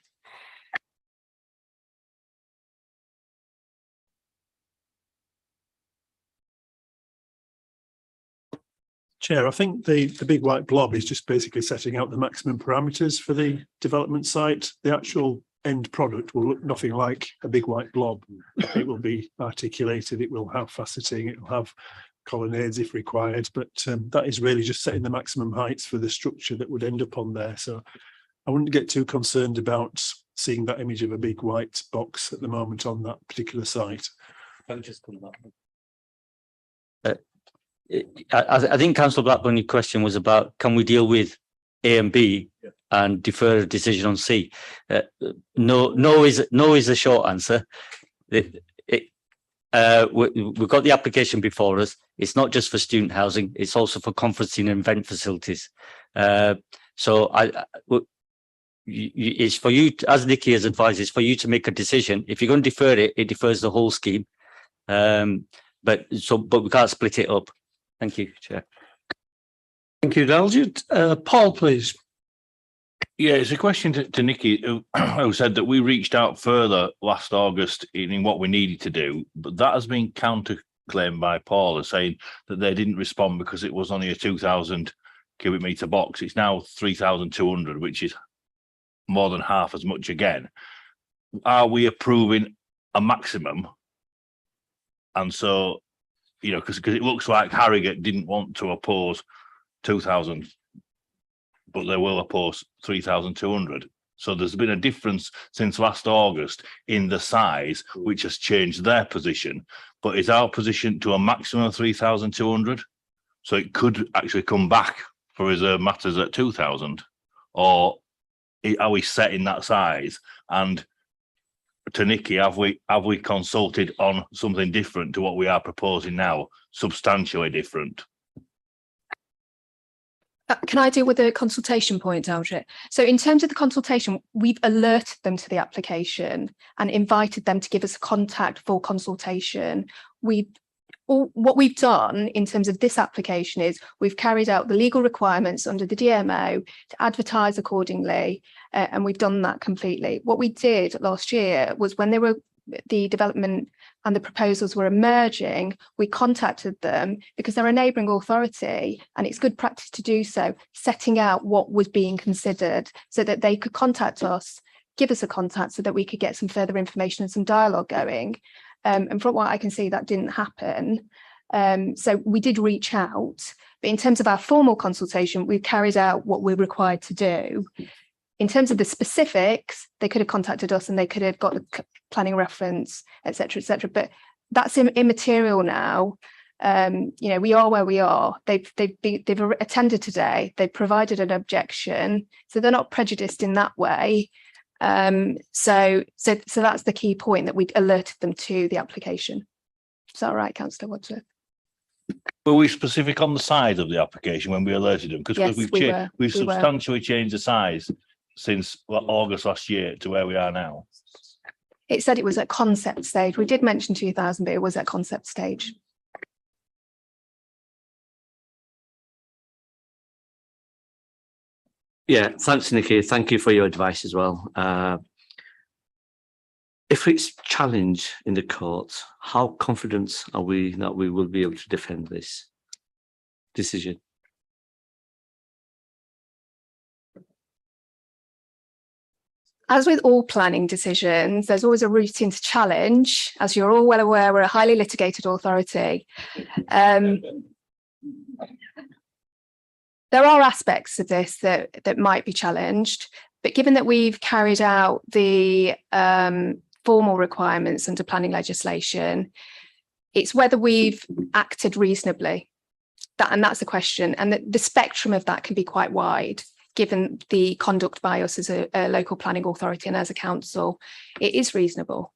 Chair, I think the big white blob is just basically setting out the maximum parameters for the development site. The actual end product will look nothing like a big white blob. It will be articulated, it will have faceting, it will have colonnades if required, but that is really just setting the maximum heights for the structure that would end up on there. So I wouldn't get too concerned about seeing that image of a big white box at the moment on that particular site. I think Councillor Blackburn, your question was about, can we deal with A and B and defer a decision on C? No is the short answer. We've got the application before us. It's not just for student housing, it's also for conferencing and event facilities. It's for you, as Nikki has advised, it's for you to make a decision. If you're going to defer it, it defers the whole scheme. But we can't split it up. Thank you, Chair. Thank you, Daljit. Paul, please. Yeah, it's a question to Nikki, who said that we reached out further last August in what we needed to do, but that has been counterclaimed by Paul as saying that they didn't respond because it was only a 2,000 cubic metre box. It's now 3,200, which is more than half as much again. Are we approving a maximum? And so, you know, because it looks like Harrogate didn't want to oppose 2,000, but they will oppose 3,200. So there's been a difference since last August in the size, which has changed their position. But is our position to a maximum of 3,200? So it could actually come back for reserve matters at 2,000, or are we set in that size? And to Nikki, have we consulted on something different to what we are proposing now, substantially different? Can I deal with the consultation point, Aldrich? So in terms of the consultation, we've alerted them to the application and invited them to give us a contact for consultation. What we've done in terms of this application is we've carried out the legal requirements under the DMO to advertise accordingly, and we've done that completely. What we did last year was when the development and the proposals were emerging, we contacted them because they're a neighbouring authority and it's good practice to do so, setting out what was being considered so that they could contact us, give us a contact so that we could get some further information and some dialogue going. And from what I can see, that didn't happen. So we did reach out, but in terms of our formal consultation, we've carried out what we're required to do. In terms of the specifics, they could have contacted us and they could have got the planning reference, et cetera, but that's immaterial now. You know, we are where we are. They've attended today. They've provided an objection, so they're not prejudiced in that way. So that's the key point, that we'd alerted them to the application. Is that right, Councillor Wadsworth? Were we specific on the size of the application when we alerted them? Because Yes, we've substantially changed the size since August last year to where we are now. It said it was at concept stage. We did mention 2,000, but it was at concept stage. Yeah, thanks, Nikki. Thank you for your advice as well. If it's challenged in the courts, how confident are we that we will be able to defend this decision? As with all planning decisions, there's always a route into challenge. As you're all well aware, we're a highly litigated authority. There are aspects of this that might be challenged, but given that we've carried out the formal requirements under planning legislation, it's whether we've acted reasonably. And that's the question. And the spectrum of that can be quite wide, given the conduct by us as a local planning authority and as a council. It is reasonable.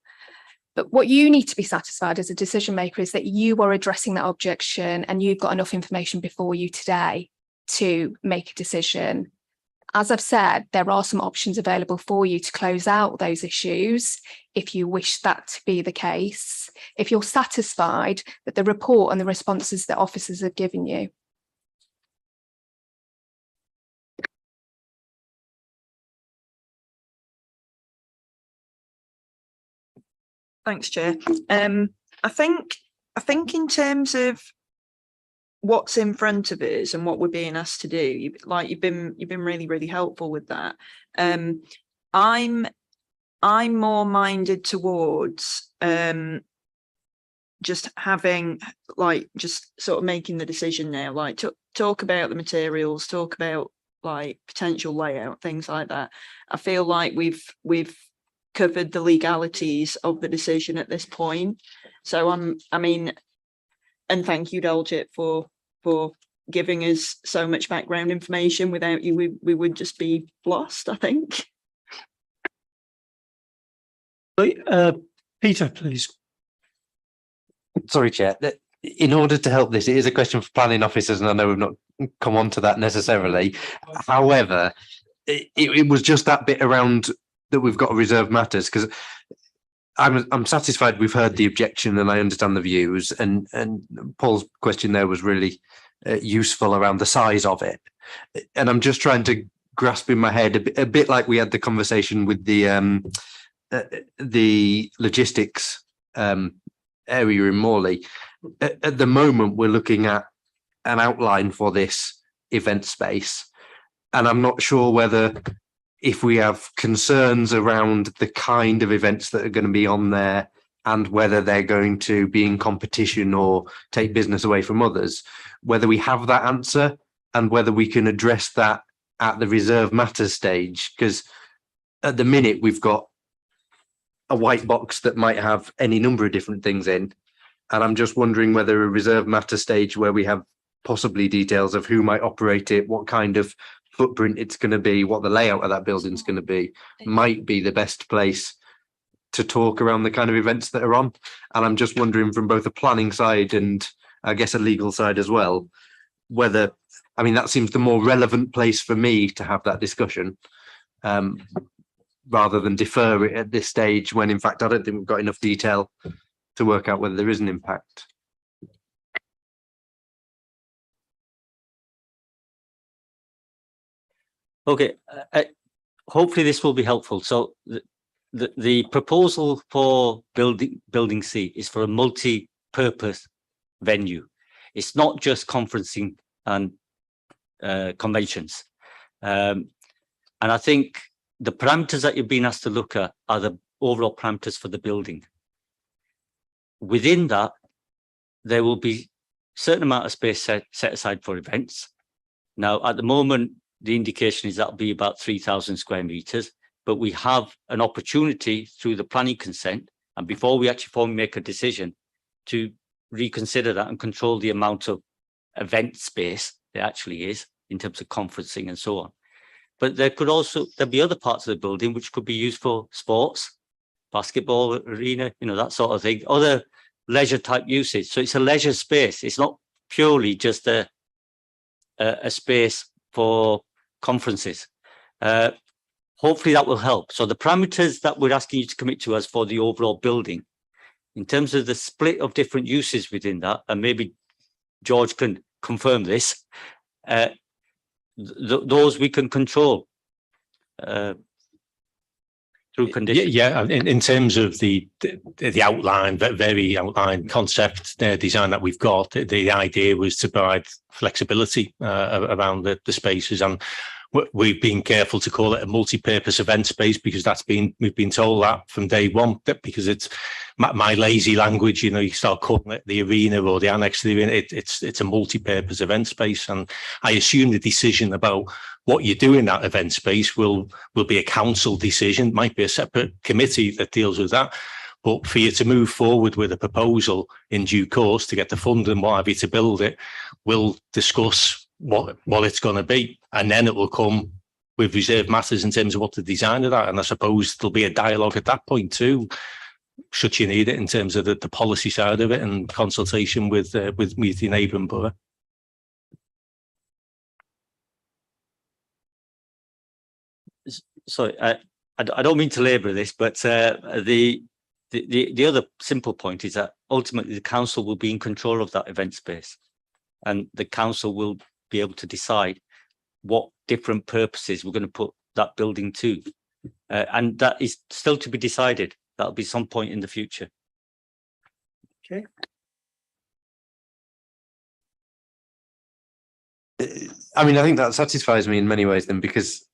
But what you need to be satisfied as a decision maker is that you are addressing that objection and you've got enough information before you today to make a decision. As I've said, there are some options available for you to close out those issues if you wish that to be the case, if you're satisfied that the report and the responses that officers have given you. Thanks, Chair. I think in terms of what's in front of us and what we're being asked to do. You've been really, really helpful with that. I'm more minded towards just having just sort of making the decision now, like to talk about the materials, talk about like potential layout, things like that. I feel like we've covered the legalities of the decision at this point. So and thank you, Daljit, for giving us so much background information. Without you, we would just be lost, I think. Peter, please. Sorry, Chair. In order to help this, it is a question for planning officers, and I know we've not come on to that necessarily. However, it was just that bit around that we've got to reserve matters, because I'm satisfied we've heard the objection and I understand the views, and Paul's question there was really useful around the size of it, and I'm just trying to grasp in my head a bit like we had the conversation with the logistics area in Morley. At the moment, we're looking at an outline for this event space, and I'm not sure whether, if we have concerns around the kind of events that are going to be on there and whether they're going to be in competition or take business away from others, whether we have that answer and whether we can address that at the reserve matters stage. Because at the minute, we've got a white box that might have any number of different things in. And I'm just wondering whether a reserve matter stage where we have possibly details of who might operate it, what kind of footprint it's going to be, what the layout of that building is going to be, might be the best place to talk around the kind of events that are on. And I'm just wondering, from both a planning side and I guess a legal side as well, whether, I mean, that seems the more relevant place for me to have that discussion, rather than defer it at this stage, when in fact I don't think we've got enough detail to work out whether there is an impact. Okay, hopefully this will be helpful. So the proposal for building C is for a multi-purpose venue. It's not just conferencing and conventions. And I think the parameters that you've been asked to look at are the overall parameters for the building. Within that, there will be a certain amount of space set aside for events. Now, at the moment, the indication is that'll be about 3,000 square meters, but we have an opportunity through the planning consent, and before we actually formally make a decision, to reconsider that and control the amount of event space there actually is in terms of conferencing and so on. But there'll be other parts of the building which could be used for sports, basketball arena, that sort of thing, other leisure type uses. So it's a leisure space. It's not purely just a space for conferences. Hopefully that will help. So the parameters that we're asking you to commit to us for the overall building, in terms of the split of different uses within that, and maybe George can confirm this, those we can control through conditions. Yeah, in terms of the outline, very outline concept design that we've got, the idea was to provide flexibility around the spaces, and we've been careful to call it a multi-purpose event space, because we've been told that from day one, that because it's my lazy language, you start calling it the arena or the annex to the arena, it's a multi-purpose event space. And I assume the decision about what you do in that event space will be a council decision, might be a separate committee that deals with that. But for you to move forward with a proposal in due course to get the funding and what have you to build it, we'll discuss what it's going to be, and then it will come with reserved matters in terms of what the design of that. And I suppose there'll be a dialogue at that point too, should you need it, in terms of the policy side of it and consultation with the neighbouring borough. Sorry, I don't mean to labour this, but the other simple point is that ultimately the council will be in control of that event space, and the council will be able to decide what different purposes we're going to put that building to, and that is still to be decided. That'll be some point in the future. Okay. I mean, I think that satisfies me in many ways then, because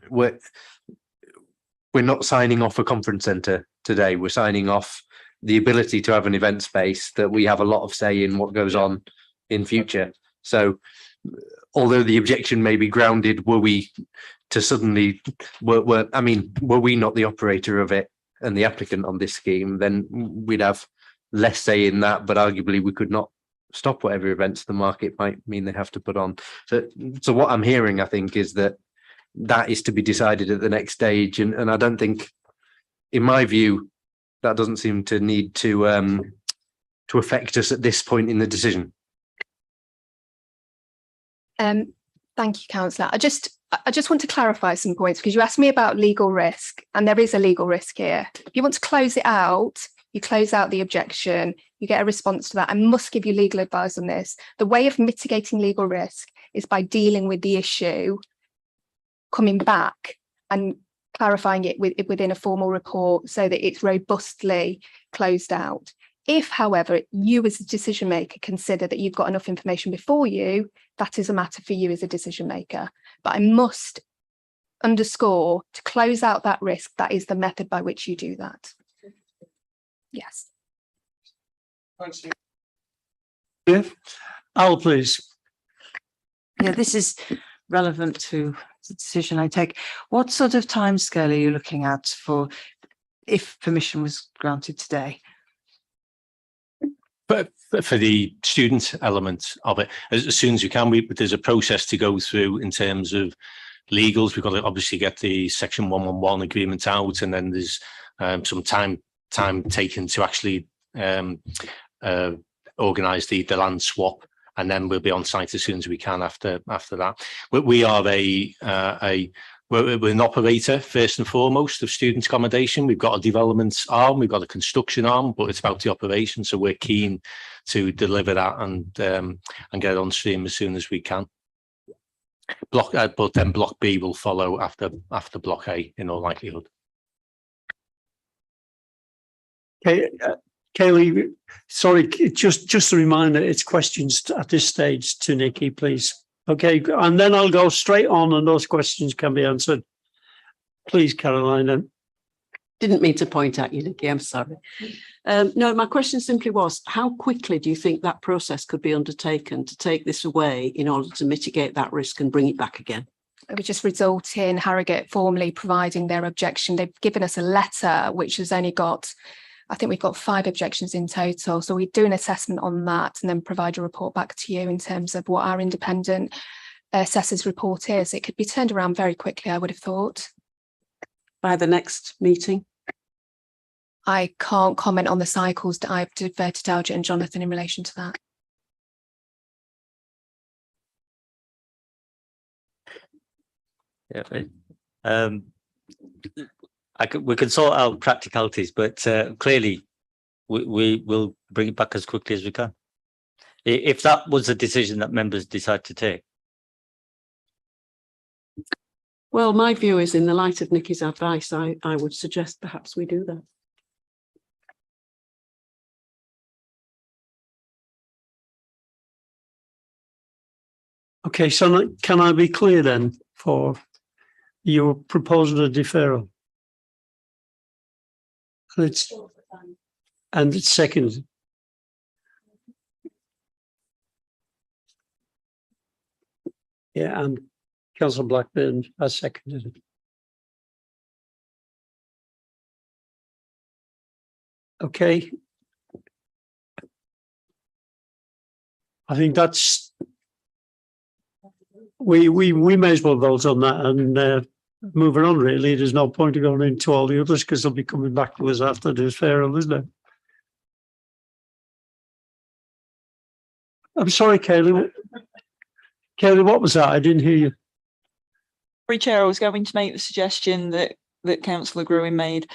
we're not signing off a conference centre today. We're signing off the ability to have an event space that we have a lot of say in what goes on in future. So although the objection may be grounded, were we to suddenly, were we not the operator of it and the applicant on this scheme, then we'd have less say in that, but arguably we could not stop whatever events the market might mean they have to put on. So what I'm hearing, I think, is that is to be decided at the next stage. And I don't think, in my view, that doesn't seem to need to affect us at this point in the decision. Thank you, Councillor. I just want to clarify some points, because you asked me about legal risk, and there is a legal risk here. If you want to close it out, you close out the objection, you get a response to that. I must give you legal advice on this. The way of mitigating legal risk is by dealing with the issue, coming back and clarifying it within a formal report so that it's robustly closed out. If, however, you as a decision maker consider that you've got enough information before you, that is a matter for you as a decision maker. But I must underscore, to close out that risk, that is the method by which you do that. Yes. Thanks. Yeah. Al, please. Yeah, this is relevant to the decision I take. What sort of timescale are you looking at for if permission was granted today? But for the student element of it, as soon as we can, there's a process to go through in terms of legals. We've got to obviously get the Section 111 agreement out, and then there's some time taken to actually organise the land swap, and then we'll be on site as soon as we can after that. We are we're an operator first and foremost of student accommodation. We've got a development arm, we've got a construction arm, but it's about the operation. So we're keen to deliver that and get it on stream as soon as we can. But then Block B will follow after Block A in all likelihood. Okay, Kaylee, sorry, just a reminder, it's questions at this stage to Nikki, please. Okay, and then I'll go straight on and those questions can be answered. Please, Carolina. Didn't mean to point at you, Nikki, I'm sorry. No, my question simply was, how quickly do you think that process could be undertaken to take this away in order to mitigate that risk and bring it back again? It would just result in Harrogate formally providing their objection. They've given us a letter which has only got, I think we've got 5 objections in total. So we do an assessment on that and then provide a report back to you in terms of what our independent assessor's report is. It could be turned around very quickly, I would have thought. By the next meeting? I can't comment on the cycles that I've deferred to Dalgett and Jonathan in relation to that. Yeah, we can sort out practicalities, but clearly we will bring it back as quickly as we can. If that was a decision that members decide to take. Well, my view is, in the light of Nikki's advice, I would suggest perhaps we do that. Okay, so can I be clear then for your proposal of deferral? And it's second. Yeah, and Councillor Blackburn has seconded it. Okay. I think that's, we may as well vote on that and moving on, really. There's no point of going into all the others because they'll be coming back to us after the deferral, isn't it? I'm sorry, Kaylee. Kaylee, what was that? I didn't hear you. Chair, I was going to make the suggestion that Councillor Gruen made.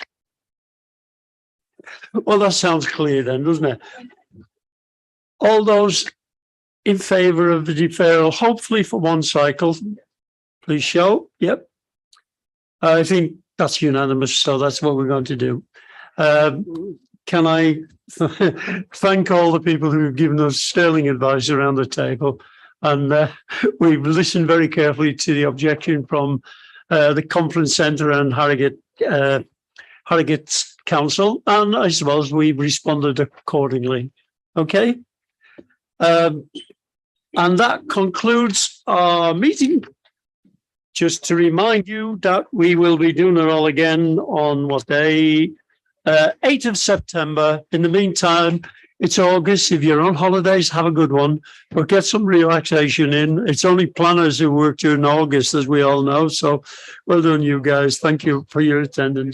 Well, that sounds clear then, doesn't it? All those in favour of the deferral, hopefully for one cycle, please show. Yep. I think that's unanimous, so that's what we're going to do. Can I thank all the people who have given us sterling advice around the table, And we've listened very carefully to the objection from the conference centre and Harrogate's council, and I suppose we've responded accordingly. Okay. And that concludes our meeting. Just to remind you that we will be doing it all again on what day? 8th of September. In the meantime, it's August. If you're on holidays, have a good one, but get some relaxation in. It's only planners who work during August, as we all know. So well done, you guys. Thank you for your attendance.